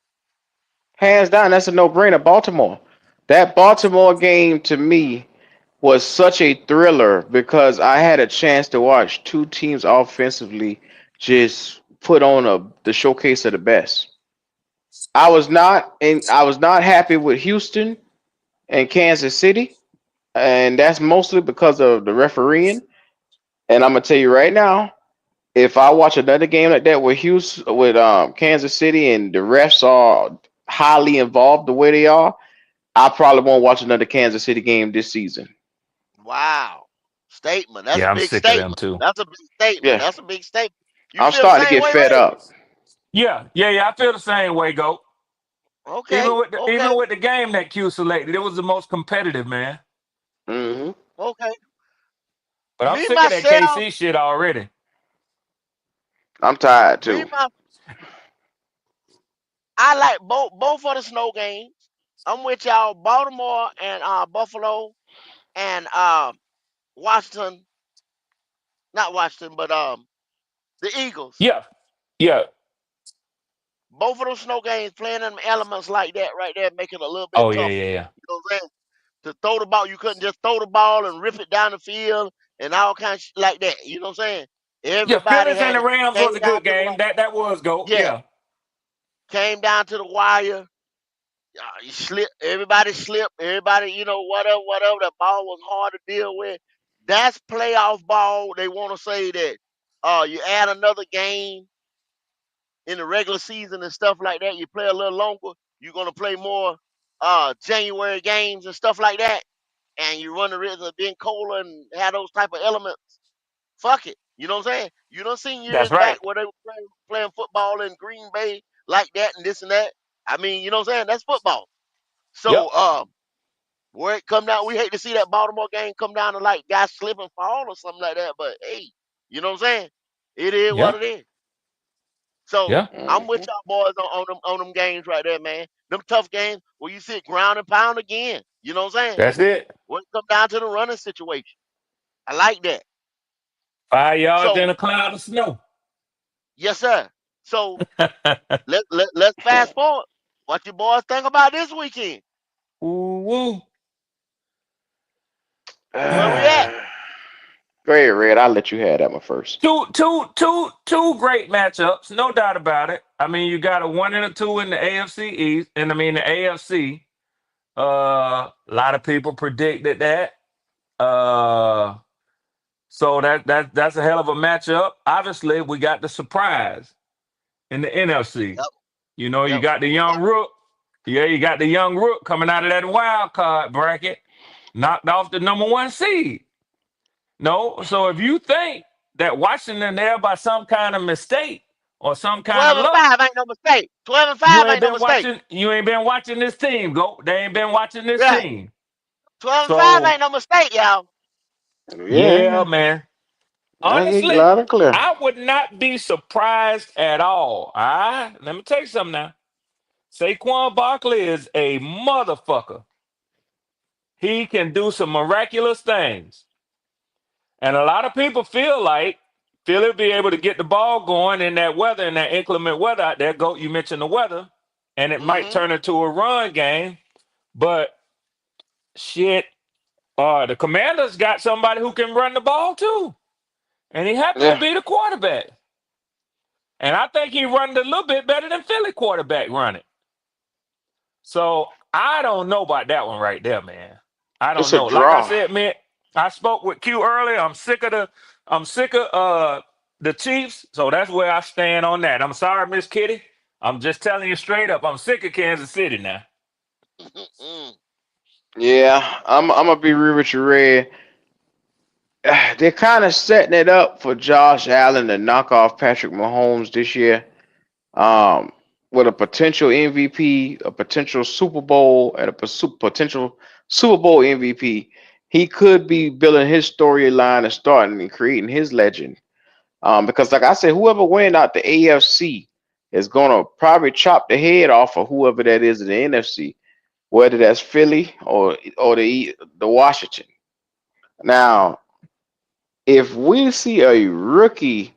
Speaker 2: hands down, that's a no-brainer. Baltimore. That Baltimore game to me was such a thriller because I had a chance to watch two teams offensively just put on the showcase of the best. I was not happy with Houston and Kansas City, and that's mostly because of the refereeing. And I'm gonna tell you right now, if I watch another game like that with Houston with Kansas City and the refs are highly involved the way they are, I probably won't watch another Kansas City game this season.
Speaker 1: Wow, statement. That's a
Speaker 4: Yeah, I'm
Speaker 1: big
Speaker 4: sick of them
Speaker 1: statement.
Speaker 4: too.
Speaker 1: That's a big statement.
Speaker 2: Yeah,
Speaker 1: That's a big statement. You
Speaker 2: I'm
Speaker 1: feel the
Speaker 2: starting to
Speaker 1: same
Speaker 2: get
Speaker 1: way,
Speaker 2: fed
Speaker 1: Red?
Speaker 2: up.
Speaker 4: Yeah. I feel the same way, Go.
Speaker 1: Okay, okay,
Speaker 4: Even with the game that Q selected, it was the most competitive, man.
Speaker 2: Hmm.
Speaker 1: okay.
Speaker 4: But I'm
Speaker 1: Me
Speaker 4: sick of that
Speaker 1: myself,
Speaker 4: KC shit already.
Speaker 2: I'm tired
Speaker 1: me
Speaker 2: too.
Speaker 1: my, I like both of the snow games. I'm with y'all, Baltimore and Buffalo and Washington, not Washington, but the Eagles.
Speaker 4: Yeah. Yeah.
Speaker 1: Both of those snow games playing them elements like that right there make it a little bit
Speaker 4: Oh yeah,
Speaker 1: tougher.
Speaker 4: yeah, yeah.
Speaker 1: You know what I'm saying? To throw the ball, you couldn't just throw the ball and rip it down the field and all kinds of shit like that. You know what I'm saying?
Speaker 4: Yeah,
Speaker 1: Everybody
Speaker 4: Phillies and
Speaker 1: had
Speaker 4: the
Speaker 1: to
Speaker 4: Rams
Speaker 1: came
Speaker 4: was a
Speaker 1: down
Speaker 4: good
Speaker 1: to the
Speaker 4: game.
Speaker 1: wire.
Speaker 4: That was go.
Speaker 1: Yeah,
Speaker 4: Yeah.
Speaker 1: came down to the wire. You slip. Everybody slipped. Everybody, whatever. That ball was hard to deal with. That's playoff ball. They want to say that. You add another game in the regular season and stuff like that. You play a little longer. You're gonna play more January games and stuff like that. And you run the risk of being colder and have those type of elements. Fuck it. You know what I'm saying? You don't seen
Speaker 4: That's
Speaker 1: years back
Speaker 4: right.
Speaker 1: where they were playing football in Green Bay like that and this and that. I mean, you know what I'm saying? That's football.
Speaker 4: Yep.
Speaker 1: So where it come down, we hate to see that Baltimore game come down to like guys slip and fall or something like that. But hey, you know what I'm saying? It is what
Speaker 4: Yeah.
Speaker 1: it is. So
Speaker 4: Yeah.
Speaker 1: I'm with
Speaker 2: Hmm.
Speaker 1: y'all boys on them games right there, man. Them tough games where you sit ground and pound again. You know what I'm saying?
Speaker 4: That's it.
Speaker 1: When it come down to the running situation. I like that.
Speaker 4: 5 yards in
Speaker 1: So
Speaker 4: a cloud of snow.
Speaker 1: yes, sir. So let's fast forward. What you boys think about this weekend?
Speaker 4: Ooh, woo.
Speaker 1: Where we at?
Speaker 2: Go ahead, Red. I'll let you have that one first.
Speaker 4: Two great matchups, no doubt about it. I mean, you got a 1 and a 2 in the AFC East, and I mean the AFC. A lot of people predicted that. Uh, so that's a hell of a matchup. Obviously, we got the surprise in the NFC.
Speaker 1: Yep,
Speaker 4: You
Speaker 1: yep.
Speaker 4: got the
Speaker 1: We got
Speaker 4: young Rook. Yeah, you got the young Rook coming out of that wild card bracket, knocked off the number 1 seed. No, so if you think that Washington there by some kind of mistake or some kind of
Speaker 1: 12 and
Speaker 4: luck,
Speaker 1: 5 ain't no mistake. 12 and
Speaker 4: you
Speaker 1: 5
Speaker 4: ain't
Speaker 1: ain't no
Speaker 4: been
Speaker 1: mistake.
Speaker 4: watching. You ain't been watching this team. Go. They ain't been watching this
Speaker 1: Right.
Speaker 4: team.
Speaker 1: 12 and 5
Speaker 4: So
Speaker 1: ain't no mistake, y'all.
Speaker 4: yeah,
Speaker 2: Yeah,
Speaker 4: man.
Speaker 2: I hear you
Speaker 4: Honestly,
Speaker 2: loud and clear.
Speaker 4: I would not be surprised at all. All right, let me tell you something now. Saquon Barkley is a motherfucker. He can do some miraculous things. And a lot of people feel like Philly be able to get the ball going in that weather, in that inclement weather out there. Go, you mentioned the weather, and it might
Speaker 1: Mm-hmm.
Speaker 4: turn into a run game. But shit, the Commanders got somebody who can run the ball too, and he happened to
Speaker 2: Yeah,
Speaker 4: be the quarterback. And I think he run it a little bit better than Philly quarterback run it. So I don't know about that one right there, man. I don't
Speaker 2: it's a
Speaker 4: know. Like I
Speaker 2: draw.
Speaker 4: said, man, I spoke with Q earlier. I'm sick of the Chiefs. So that's where I stand on that. I'm sorry, Miss Kitty. I'm just telling you straight up. I'm sick of Kansas City now.
Speaker 1: Mm-mm.
Speaker 2: Yeah, I'm gonna be real with you, Red. They're kind of setting it up for Josh Allen to knock off Patrick Mahomes this year. Um, with a potential MVP, a potential Super Bowl, and a potential Super Bowl MVP, he could be building his storyline and starting and creating his legend. Because like I said, whoever win out the AFC is gonna probably chop the head off of whoever that is in the NFC, whether that's Philly or the Washington. Now, if we see a rookie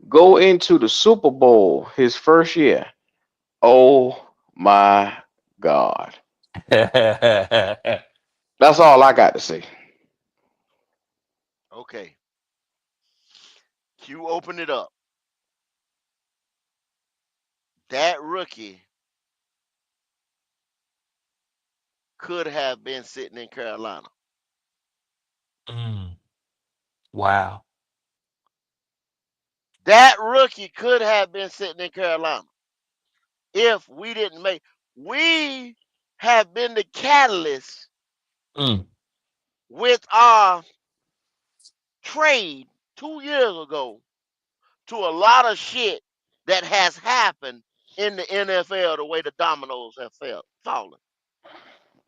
Speaker 2: go into the Super Bowl his first year, oh my God. That's all I got to say.
Speaker 1: Okay. Q open it up. That rookie could have been sitting in Carolina.
Speaker 4: Mm, wow.
Speaker 1: That rookie could have been sitting in Carolina if we didn't make. We have been the catalyst
Speaker 4: Mm,
Speaker 1: with our trade 2 years ago to a lot of shit that has happened in the NFL the way the dominoes have fallen.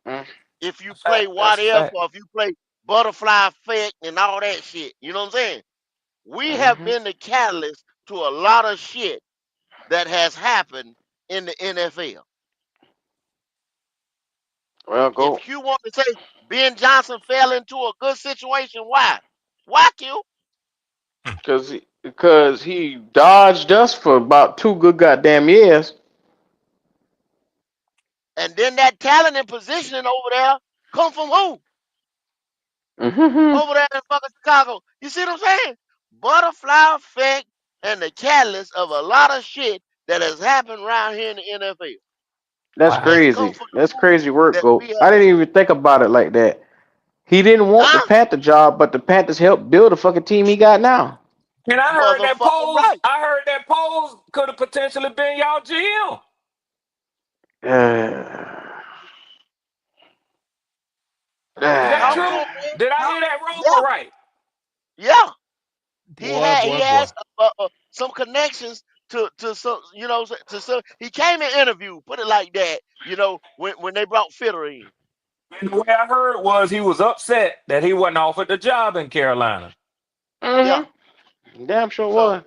Speaker 2: Mm,
Speaker 1: If you
Speaker 4: a
Speaker 1: play
Speaker 4: fact.
Speaker 1: what
Speaker 4: That's a
Speaker 1: if
Speaker 4: fact.
Speaker 1: or if you play butterfly effect and all that shit, you know what I'm saying? We have
Speaker 2: mhm.
Speaker 1: been the catalyst to a lot of shit that has happened in the NFL.
Speaker 2: Well,
Speaker 1: If
Speaker 2: go
Speaker 1: Q want to say Ben Johnson fell into a good situation, why? Why Q?
Speaker 2: because he dodged us for about two good goddamn years.
Speaker 1: And then that talent and positioning over there come from who?
Speaker 2: Hmm.
Speaker 1: Over there in fucking Chicago. You see what I'm saying? Butterfly effect and the catalyst of a lot of shit that has happened around here in the NFL.
Speaker 2: That's
Speaker 4: Wow.
Speaker 1: Has come
Speaker 2: crazy.
Speaker 1: from the
Speaker 2: That's
Speaker 1: moves
Speaker 2: crazy work,
Speaker 1: that we
Speaker 2: go.
Speaker 1: have
Speaker 2: I didn't
Speaker 1: made.
Speaker 2: even think about it like that. He didn't want the
Speaker 1: Huh?
Speaker 2: Panther job, but the Panthers helped build the fucking team he got now.
Speaker 4: And I heard that
Speaker 1: Motherfucker
Speaker 4: Pose.
Speaker 1: right.
Speaker 4: I heard that Pose could have potentially been y'all GM.
Speaker 2: Uh,
Speaker 4: Is that
Speaker 1: Talk to
Speaker 4: true?
Speaker 1: him,
Speaker 2: uh,
Speaker 1: man.
Speaker 4: Did I
Speaker 1: Talk.
Speaker 4: hear that
Speaker 1: Yeah,
Speaker 4: rumor right?
Speaker 1: yeah.
Speaker 4: Boy,
Speaker 1: He
Speaker 4: boy, boy.
Speaker 1: has some connections to some, you know, to some. He came and interviewed, put it like that, you know, when they brought Fitter in.
Speaker 4: And the way I heard was he was upset that he wasn't offered the job in Carolina.
Speaker 1: Yeah.
Speaker 2: damn sure was.
Speaker 1: So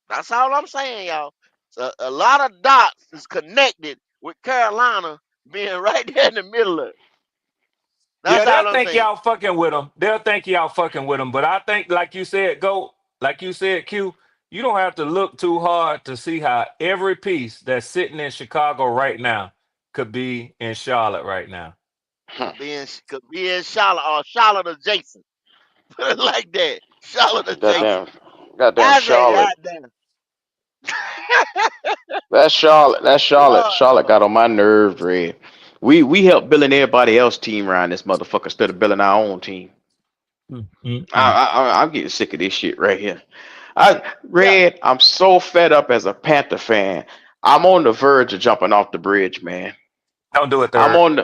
Speaker 1: that's all I'm saying, y'all. So a lot of dots is connected with Carolina being right there in the middle of it.
Speaker 4: Yeah,
Speaker 1: That's
Speaker 4: they'll
Speaker 1: all I'm
Speaker 4: think
Speaker 1: saying.
Speaker 4: y'all fucking with him. They'll think y'all fucking with him. But I think, like you said, like you said, Q, you don't have to look too hard to see how every piece that's sitting in Chicago right now could be in Charlotte right now.
Speaker 1: Could be in Charlotte or Charlotte adjacent. Put it like that. Charlotte adjacent.
Speaker 2: Goddamn, goddamn
Speaker 1: I say
Speaker 2: Charlotte.
Speaker 1: goddamn.
Speaker 2: That's Charlotte. That's Charlotte.
Speaker 1: Lord,
Speaker 2: Charlotte
Speaker 1: Lord.
Speaker 2: got on my nerves, Red. We help building everybody else team around this motherfucker instead of building our own team.
Speaker 4: Mm, mm, mm.
Speaker 2: I'm getting sick of this shit right here.
Speaker 1: Yeah.
Speaker 2: Red, I'm so fed up as a Panther fan. I'm on the verge of jumping off the bridge, man.
Speaker 4: Don't do it third.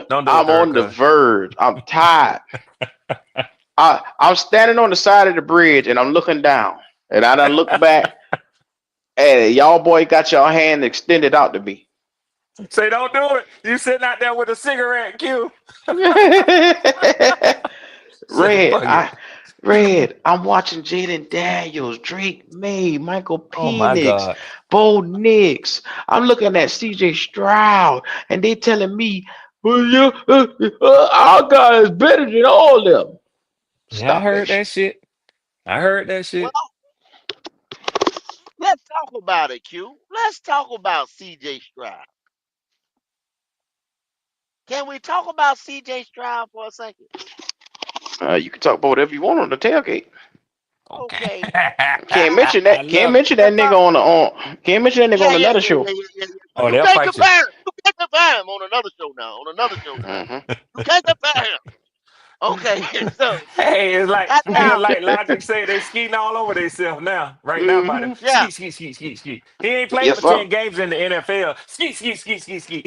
Speaker 4: Don't do it
Speaker 2: I'm
Speaker 4: third,
Speaker 2: on the
Speaker 4: cuz.
Speaker 2: verge. I'm tired. I'm standing on the side of the bridge and I'm looking down. And I done look back and y'all boy got your hand extended out to me.
Speaker 4: Say don't do it. You sitting out there with a cigarette, Q. Say
Speaker 2: Red,
Speaker 4: fuck it.
Speaker 2: I'm watching Jaden Daniels, Drake May, Michael
Speaker 4: Oh my
Speaker 2: Penix,
Speaker 4: God.
Speaker 2: Bo Nix. I'm looking at CJ Stroud, and they telling me, well, our guy is better than all of them.
Speaker 4: Yeah, I
Speaker 2: Stop that
Speaker 4: heard that
Speaker 2: shit.
Speaker 4: shit. I heard that
Speaker 1: Well,
Speaker 4: shit.
Speaker 1: let's talk about it, Q. Let's talk about CJ Stroud. Can we talk about C.J. Stroud for a second?
Speaker 2: You can talk about whatever you want on the tailgate.
Speaker 4: Okay.
Speaker 1: Okay.
Speaker 2: Can't mention
Speaker 4: I
Speaker 2: that. Can't
Speaker 4: love it.
Speaker 2: mention that nigga on the on. Can't mention that nigga
Speaker 1: Yeah,
Speaker 2: on
Speaker 1: yeah,
Speaker 2: another
Speaker 1: yeah,
Speaker 2: show.
Speaker 1: yeah, yeah, yeah, yeah.
Speaker 4: Oh,
Speaker 1: You
Speaker 4: they'll
Speaker 1: can't
Speaker 4: fight you.
Speaker 1: compare him. You can't compare him on another show now. On another show now.
Speaker 2: Hmm
Speaker 1: You can't compare him. Okay. So
Speaker 4: Hey,
Speaker 1: goddamn,
Speaker 4: like Logic say, they skiing all over themselves now. Right now, about them.
Speaker 2: hmm
Speaker 1: yeah.
Speaker 4: Ski, ski, ski, ski, ski. He ain't played
Speaker 2: Yes,
Speaker 4: for
Speaker 2: sir.
Speaker 4: 10 games in the NFL. Ski, ski, ski, ski, ski.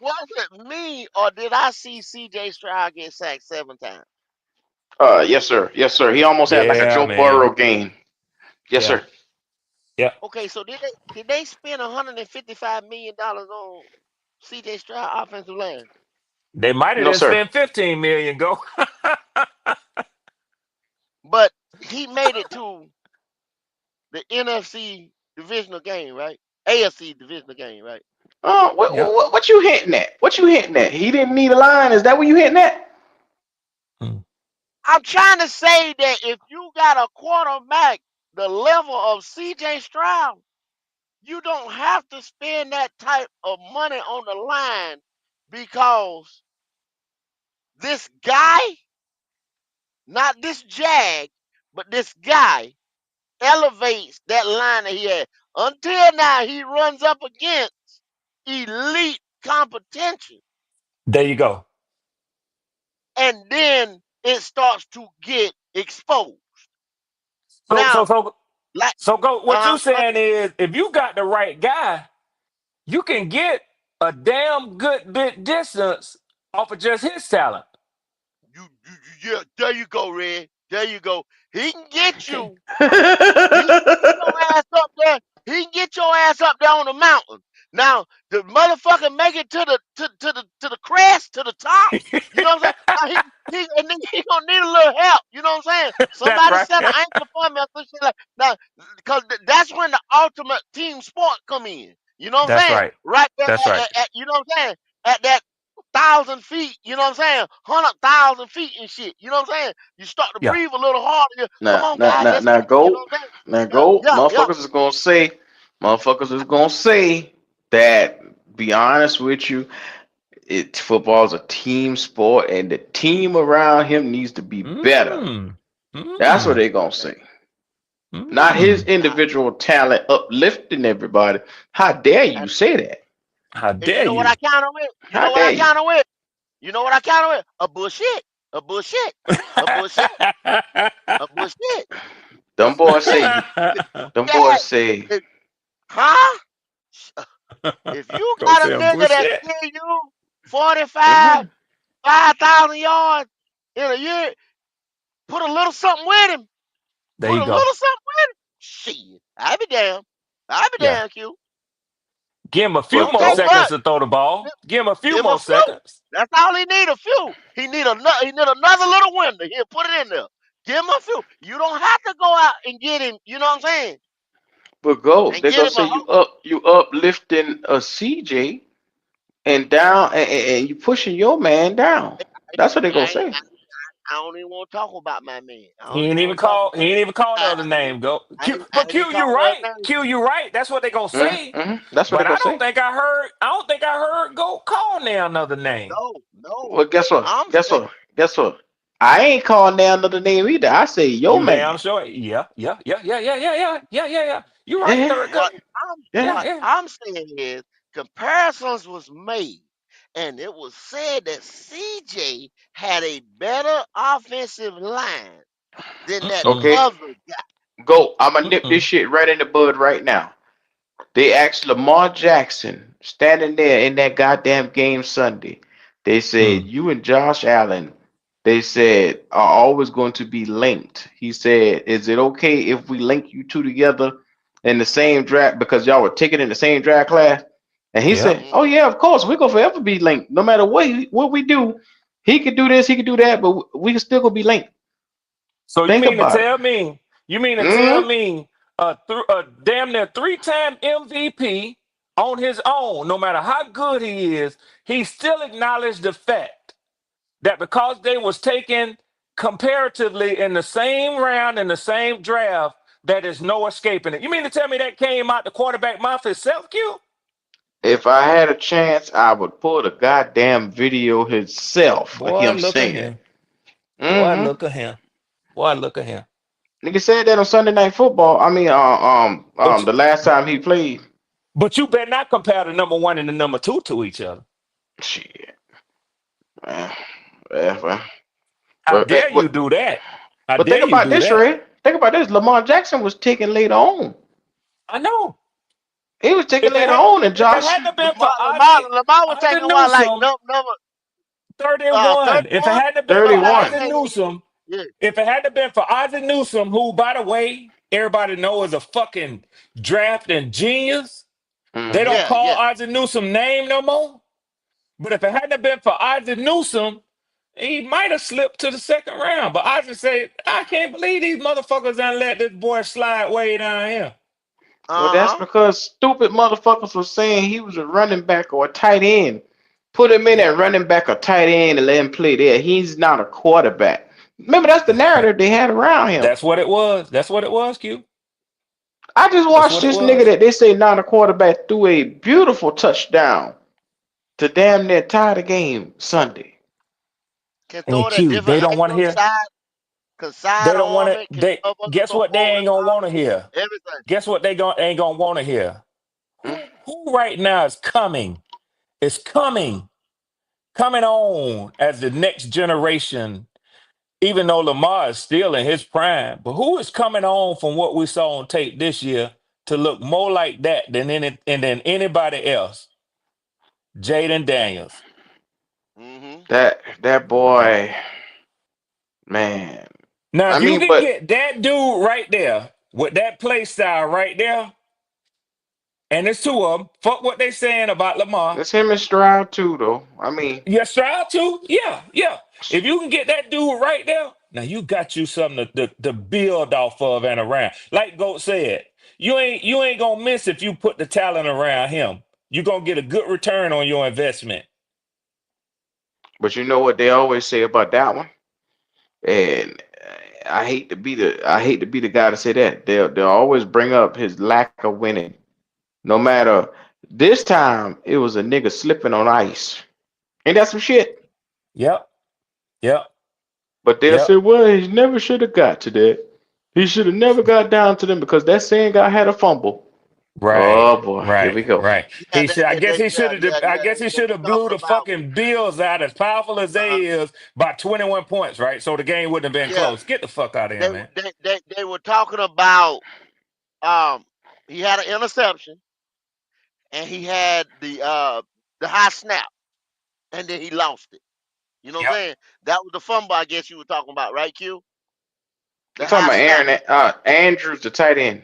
Speaker 1: Was it me or did I see C.J. Stroud get sacked 7 times?
Speaker 2: Yes, sir. Yes, sir. He almost had like a
Speaker 4: Yeah,
Speaker 2: Joe
Speaker 4: man.
Speaker 2: Burrow game. Yes,
Speaker 4: Yeah.
Speaker 2: sir.
Speaker 4: Yeah.
Speaker 1: Okay, so did they spend $155 million on C.J. Stroud offensive line?
Speaker 4: They might have
Speaker 2: No,
Speaker 4: done
Speaker 2: sir.
Speaker 4: spent 15 million go.
Speaker 1: But he made it to the NFC divisional game, right? AFC divisional game, right?
Speaker 4: Yeah.
Speaker 2: What you hitting at? What you hitting at? He didn't need a line. Is that what you hitting at?
Speaker 4: Mm.
Speaker 1: I'm trying to say that if you got a quarterback the level of C.J. Stroud, you don't have to spend that type of money on the line because this guy, not this Jag, but this guy elevates that line that he had. Until now, he runs up against elite competition,
Speaker 4: There you go.
Speaker 1: and then it starts to get exposed.
Speaker 4: So, so,
Speaker 1: Now,
Speaker 4: so,
Speaker 1: like,
Speaker 4: so go. What
Speaker 1: uh,
Speaker 4: you saying is, if you got the right guy, you can get a damn good bit distance off of just his talent.
Speaker 1: yeah, there you go, Red. There you go. He can get
Speaker 4: Okay.
Speaker 1: you. He can get your ass up there. He can get your ass up there on the mountain. Now the motherfucker make it to the crest, to the top. You know what I'm saying? Now and then he gonna need a little help. You know what I'm saying?
Speaker 4: That's
Speaker 1: Somebody
Speaker 4: right.
Speaker 1: set an anchor for me or some shit like now, because that's when the ultimate team sport come in. You know what I'm
Speaker 4: That's
Speaker 1: saying?
Speaker 4: right.
Speaker 1: Right there,
Speaker 4: That's right.
Speaker 1: you know what I'm saying? At that 1,000 feet, you know what I'm saying? 100,000 feet and shit. You know what I'm saying? You start to
Speaker 4: Yeah.
Speaker 1: breathe a little harder. Come
Speaker 2: Now,
Speaker 1: on,
Speaker 2: now,
Speaker 1: guys,
Speaker 2: now,
Speaker 1: let's
Speaker 2: now,
Speaker 1: go. You know
Speaker 2: go.
Speaker 1: what I'm saying?
Speaker 2: Now, go.
Speaker 1: Yeah, yeah,
Speaker 2: Motherfuckers is gonna say that. Be honest with you, football is a team sport, and the team around him needs to be better.
Speaker 4: Mm.
Speaker 2: That's what
Speaker 4: Mm.
Speaker 2: they gonna say. Not his
Speaker 4: Mm.
Speaker 1: yeah.
Speaker 2: individual talent uplifting everybody. How dare you
Speaker 1: And,
Speaker 2: say that?
Speaker 4: How
Speaker 1: and you
Speaker 4: dare
Speaker 1: know what I
Speaker 4: you?
Speaker 1: counter with? You
Speaker 2: How
Speaker 1: know what I
Speaker 2: dare you?
Speaker 1: counter with? You know what I counter with? A bullshit. A bullshit. A bullshit. A bullshit.
Speaker 2: Them boys say you. Them
Speaker 1: Yeah.
Speaker 2: boys say.
Speaker 1: Huh? If you
Speaker 4: Go
Speaker 1: got a
Speaker 4: say a
Speaker 1: nigga that
Speaker 4: bullshit.
Speaker 1: give you 45,
Speaker 2: Mhm.
Speaker 1: 5,000 yards in a year, put a little something with him.
Speaker 4: There
Speaker 1: Put
Speaker 4: you
Speaker 1: a
Speaker 4: go.
Speaker 1: little something with him. Shit. I be damn. I be
Speaker 4: Yeah.
Speaker 1: damn, Q.
Speaker 4: Give him a few
Speaker 2: But
Speaker 1: Don't
Speaker 4: more
Speaker 1: take
Speaker 2: go.
Speaker 4: seconds
Speaker 1: much.
Speaker 4: to throw the ball. Give him a few
Speaker 1: Give him a
Speaker 4: more
Speaker 1: few.
Speaker 4: seconds.
Speaker 1: That's all he need, a few. He need another little window. He'll put it in there. Give him a few. You don't have to go out and get him, you know what I'm saying?
Speaker 2: But go.
Speaker 1: And
Speaker 2: They're
Speaker 1: get
Speaker 2: gonna
Speaker 1: him a
Speaker 2: say
Speaker 1: whole.
Speaker 2: you uplifting a CJ and down and you pushing your man down. That's what they're gonna
Speaker 1: I, ain't-
Speaker 2: say.
Speaker 1: I don't even want to talk about my man. I
Speaker 4: He
Speaker 1: don't
Speaker 4: ain't
Speaker 1: even
Speaker 4: even
Speaker 1: want to talk
Speaker 4: call. He
Speaker 1: about
Speaker 4: ain't even called the
Speaker 1: I,
Speaker 4: other
Speaker 1: I, ain't-
Speaker 4: name. Go.
Speaker 1: I,
Speaker 4: Q,
Speaker 1: ain't- I
Speaker 4: but
Speaker 1: ain't even
Speaker 4: Q, you
Speaker 1: called the
Speaker 4: right.
Speaker 1: other name.
Speaker 4: Q, you right. That's what they gonna say.
Speaker 2: That's what they're
Speaker 4: But I
Speaker 2: gonna
Speaker 4: don't
Speaker 2: say.
Speaker 4: think I heard. I don't think I heard go call now another name.
Speaker 1: No, no.
Speaker 2: Well, guess what?
Speaker 1: I'm
Speaker 2: Guess
Speaker 1: saying,
Speaker 2: what? Guess what? I ain't calling down another name either. I say your
Speaker 4: You
Speaker 2: man.
Speaker 4: damn sure. Yeah. Yeah. Yeah. Yeah. Yeah. Yeah. Yeah. Yeah. Yeah. Yeah. You right,
Speaker 2: Yeah,
Speaker 4: third
Speaker 1: what
Speaker 4: gun.
Speaker 1: I'm
Speaker 2: yeah.
Speaker 4: Yeah.
Speaker 1: what
Speaker 4: Yeah.
Speaker 1: I'm saying is comparisons was made, and it was said that CJ had a better offensive line than that
Speaker 4: Mm-mm.
Speaker 2: Okay,
Speaker 1: other guy.
Speaker 2: go. I'ma nip this
Speaker 4: Mm-mm.
Speaker 2: shit right in the bud right now. They asked Lamar Jackson standing there in that goddamn game Sunday. They said
Speaker 4: Mm.
Speaker 2: you and Josh Allen. They said are always going to be linked. He said, "Is it okay if we link you two together in the same draft because y'all were taken in the same draft class?" And he
Speaker 4: Yeah.
Speaker 2: said,
Speaker 1: Mm,
Speaker 2: "Oh yeah, of course we're gonna forever be linked. No matter what we do, he could do this, he could do that, but we can still gonna be linked.
Speaker 4: So you
Speaker 2: Think
Speaker 4: mean to
Speaker 2: about it."
Speaker 4: tell me? You mean to tell
Speaker 2: Mm-hmm.
Speaker 4: me a damn near three-time MVP on his own, no matter how good he is, he still acknowledged the fact that because they was taken comparatively in the same round in the same draft, that is no escaping it. You mean to tell me that came out the quarterback mouth itself, Q?
Speaker 2: If I had a chance, I would pull the goddamn video himself of
Speaker 4: Boy,
Speaker 2: him
Speaker 4: look at
Speaker 2: singing.
Speaker 4: him. Boy,
Speaker 2: Mm-hmm.
Speaker 4: look at him. Boy, look at him.
Speaker 2: Nigga said that on Sunday Night Football. I mean,
Speaker 4: But
Speaker 2: the last time he played.
Speaker 4: but you better not compare the number one and the number two to each other.
Speaker 2: Shit. Man. Well,
Speaker 4: How
Speaker 2: but,
Speaker 4: dare you do that? How
Speaker 2: but
Speaker 4: dare
Speaker 2: think
Speaker 4: you
Speaker 2: about
Speaker 4: do
Speaker 2: this,
Speaker 4: that?
Speaker 2: Ray. Think about this. Lamar Jackson was taken later on.
Speaker 4: I know.
Speaker 2: He was taken
Speaker 4: If it
Speaker 2: later
Speaker 4: had
Speaker 2: on, and
Speaker 4: if it
Speaker 2: Josh
Speaker 4: hadn't been for
Speaker 1: Lamar was
Speaker 4: Ozzie
Speaker 1: taking one like
Speaker 4: Newsome,
Speaker 1: number
Speaker 4: 31. If it
Speaker 1: 31.
Speaker 4: hadn't been for
Speaker 1: Okay, I
Speaker 2: 31.
Speaker 1: ain't
Speaker 4: Ozzie
Speaker 1: saying
Speaker 4: Newsome,
Speaker 1: yeah.
Speaker 4: if it hadn't been for Ozzie Newsome, who, by the way, everybody knows is a fucking drafting genius, they
Speaker 2: Mm-hmm.
Speaker 4: don't
Speaker 1: Yeah,
Speaker 4: call
Speaker 1: yeah.
Speaker 4: Ozzie Newsome name no more. But if it hadn't been for Ozzie Newsome, he might have slipped to the second round. But Ozzie said, I can't believe these motherfuckers done let this boy slide way down here.
Speaker 2: Well, that's
Speaker 1: Uh-huh.
Speaker 2: because stupid motherfuckers was saying he was a running back or a tight end. Put him in
Speaker 1: Yeah.
Speaker 2: at running back or tight end and let him play there. He's not a quarterback. Remember, that's the narrative they had around him.
Speaker 4: That's what it was. That's what it was, Q.
Speaker 2: I just
Speaker 4: That's
Speaker 2: watched
Speaker 4: what it
Speaker 2: this nigga
Speaker 4: was.
Speaker 2: that they say not a quarterback threw a beautiful touchdown to damn near tie the game Sunday.
Speaker 1: Can
Speaker 4: Hey
Speaker 1: throw it at
Speaker 4: Q, they
Speaker 1: different
Speaker 4: don't want to
Speaker 1: angles,
Speaker 4: hear.
Speaker 1: can
Speaker 4: They
Speaker 1: side
Speaker 4: don't want
Speaker 1: arm
Speaker 4: to.
Speaker 1: it, can
Speaker 4: They guess
Speaker 1: go
Speaker 4: what? They
Speaker 1: forward
Speaker 4: ain't
Speaker 1: and
Speaker 4: gonna
Speaker 1: run,
Speaker 4: want to hear.
Speaker 1: everything.
Speaker 4: Guess what? They ain't gonna want to hear.
Speaker 2: Hmm?
Speaker 4: Who right now is coming? Is coming on as the next generation. Even though Lamar is still in his prime, but who is coming on from what we saw on tape this year to look more like that than anybody else? Jaden Daniels.
Speaker 1: Mm-hmm.
Speaker 2: That
Speaker 4: Right.
Speaker 2: boy, man.
Speaker 4: Now,
Speaker 2: I
Speaker 4: if you
Speaker 2: mean,
Speaker 4: can
Speaker 2: but
Speaker 4: get that dude right there with that play style right there, and it's two of them. Fuck what they saying about Lamar.
Speaker 2: it's him and Stroud too, though. I mean,
Speaker 4: Yeah, Stroud too. Yeah, yeah. If you can get that dude right there, now you got you something to build off of and around. Like Goat said, you ain't gonna miss if you put the talent around him. You're gonna get a good return on your investment.
Speaker 2: but you know what they always say about that one, and I hate to be the guy to say that. They'll always bring up his lack of winning. No matter this time, it was a nigga slipping on ice. Ain't that some shit?
Speaker 4: Yep, yep,
Speaker 2: But they'll say,
Speaker 4: yep.
Speaker 2: well, he never should have got to that. He should have never got down to them because that same guy had a fumble.
Speaker 4: Right,
Speaker 2: Oh boy, here
Speaker 4: right,
Speaker 2: we go.
Speaker 4: right.
Speaker 1: Yeah,
Speaker 4: He should. I guess he should
Speaker 1: yeah,
Speaker 4: have. I guess he
Speaker 1: they
Speaker 4: should
Speaker 1: be
Speaker 4: have blew
Speaker 1: talking
Speaker 4: the
Speaker 1: about
Speaker 4: fucking Bills out as powerful as
Speaker 1: uh,
Speaker 4: they is by 21 points, right? So the game wouldn't have been
Speaker 1: yeah,
Speaker 4: close. Get the fuck out of here, man.
Speaker 1: they were talking about um he had an interception and he had the high snap and then he lost it. You know what I'm
Speaker 4: Yep.
Speaker 1: saying? That was the fumble I guess you were talking about, right, Q?
Speaker 2: I'm
Speaker 1: The
Speaker 2: talking
Speaker 1: high
Speaker 2: about
Speaker 1: snap.
Speaker 2: Aaron Andrews, the tight end.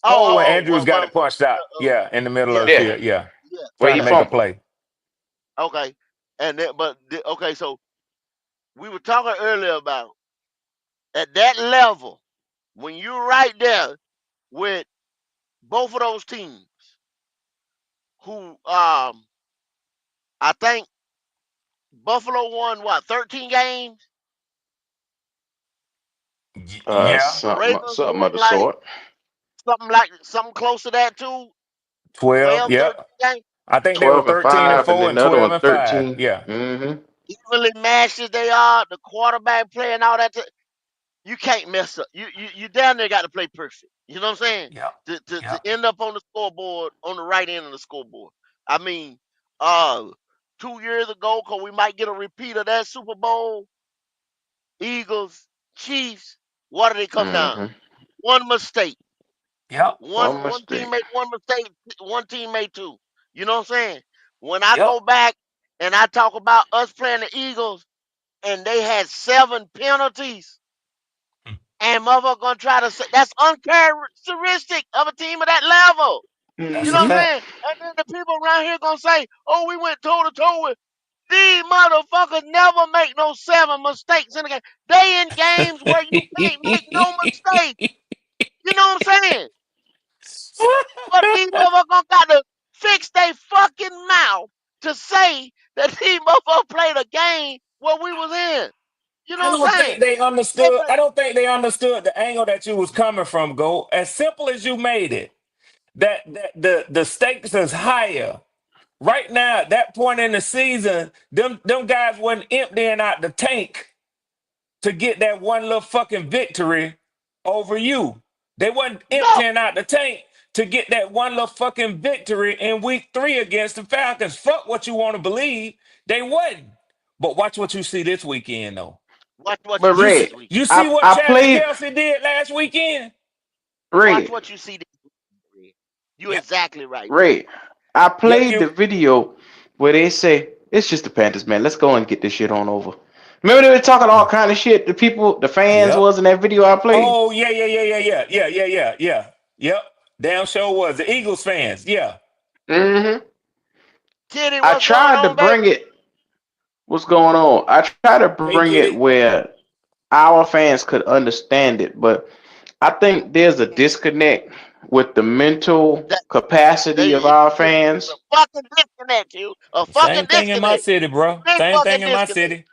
Speaker 4: Oh, when Andrews got it
Speaker 1: Well,
Speaker 4: punched out. Yeah, in the middle of
Speaker 1: yeah,
Speaker 4: the
Speaker 2: Yeah,
Speaker 4: field. Yeah.
Speaker 1: yeah,
Speaker 2: where
Speaker 4: Trying
Speaker 2: he
Speaker 4: to make a
Speaker 2: fumbled.
Speaker 4: play.
Speaker 1: okay. And then, okay, so we were talking earlier about at that level when you're right there with both of those teams who I think Buffalo won what 13 games.
Speaker 4: Yeah.
Speaker 1: The Ravens
Speaker 2: Something
Speaker 1: won
Speaker 2: of the
Speaker 1: like
Speaker 2: sort.
Speaker 1: something close to that too.
Speaker 4: 12.
Speaker 1: 12,
Speaker 4: Yeah.
Speaker 1: 13 games.
Speaker 4: I think they were
Speaker 2: 12 and
Speaker 4: 13 and
Speaker 2: 5, and
Speaker 4: 4
Speaker 2: then
Speaker 4: and
Speaker 2: the other
Speaker 4: 12
Speaker 2: one
Speaker 4: and 5.
Speaker 2: 13.
Speaker 4: Yeah.
Speaker 2: Mm-hmm.
Speaker 1: Evenly matched as they are, the quarterback play and all that. You can't mess up. You down there got to play perfect. You know what I'm saying?
Speaker 4: Yeah.
Speaker 1: To
Speaker 4: Yeah.
Speaker 1: end up on the scoreboard on the right end of the scoreboard. I mean, uh, 2 years ago, cause we might get a repeat of that Super Bowl. Eagles, Chiefs. What do they come down?
Speaker 2: Mm-hmm.
Speaker 1: One mistake.
Speaker 4: Yep.
Speaker 2: One
Speaker 1: One team
Speaker 2: mistake.
Speaker 1: made one mistake. One team made two. You know what I'm saying? When I
Speaker 4: Yep.
Speaker 1: go back and I talk about us playing the Eagles and they had 7 penalties. And motherfucker gonna try to say that's uncharacteristic of a team of that level. You
Speaker 4: That's a
Speaker 1: know what I'm
Speaker 2: Mm-hmm.
Speaker 4: fact.
Speaker 1: saying? And then the people around here gonna say, "Oh, we went toe to toe with these motherfuckers." Never make no 7 mistakes in the game. They in games where you can't make no mistake. You know what I'm saying? But these motherfuckers got to fix their fucking mouth to say that these motherfuckers played a game where we was in. You
Speaker 4: I
Speaker 1: know what
Speaker 4: don't
Speaker 1: I'm
Speaker 4: think
Speaker 1: saying?
Speaker 4: they
Speaker 1: They
Speaker 4: understood.
Speaker 1: play,
Speaker 4: I don't think they understood the angle that you was coming from, Go. As simple as you made it. that the stakes is higher. Right now, at that point in the season, them guys wasn't emptying out the tank to get that one little fucking victory over you. They wasn't
Speaker 1: No.
Speaker 4: emptying out the tank to get that one little fucking victory in week 3 against the Falcons. Fuck what you want to believe. They wasn't. But watch what you see this weekend, though.
Speaker 1: Watch what
Speaker 2: But
Speaker 1: you see
Speaker 2: Red,
Speaker 1: this weekend.
Speaker 4: You see
Speaker 2: I
Speaker 4: what
Speaker 2: I
Speaker 4: Travis
Speaker 2: played
Speaker 4: Kelsey did last weekend?
Speaker 1: Watch
Speaker 2: Red,
Speaker 1: what you see this weekend. You
Speaker 4: Yep.
Speaker 1: exactly right, bro.
Speaker 2: Red. I
Speaker 4: Yep.
Speaker 2: played the video where they say it's just the Panthers, man. Let's go and get this shit on over. Remember they were talking all kind of shit. The fans
Speaker 4: Yep.
Speaker 2: was in that video I played.
Speaker 4: Oh, yeah. Yep. Damn sure was. The Eagles fans. Yeah.
Speaker 2: hmm
Speaker 1: Kitty,
Speaker 2: I
Speaker 1: what's going
Speaker 2: tried to
Speaker 1: on, baby?
Speaker 2: bring it. What's going on? I tried to
Speaker 4: Hey,
Speaker 2: bring it
Speaker 4: Kitty.
Speaker 2: where our fans could understand it, but I think there's a disconnect with the mental
Speaker 1: That
Speaker 2: capacity of our
Speaker 1: it's
Speaker 2: fans.
Speaker 1: a fucking disconnect, you. A fucking
Speaker 4: Same thing in my
Speaker 1: disconnect.
Speaker 4: city, bro.
Speaker 1: Big
Speaker 4: Same thing
Speaker 1: fucking
Speaker 4: in my
Speaker 1: disconnect.
Speaker 4: city.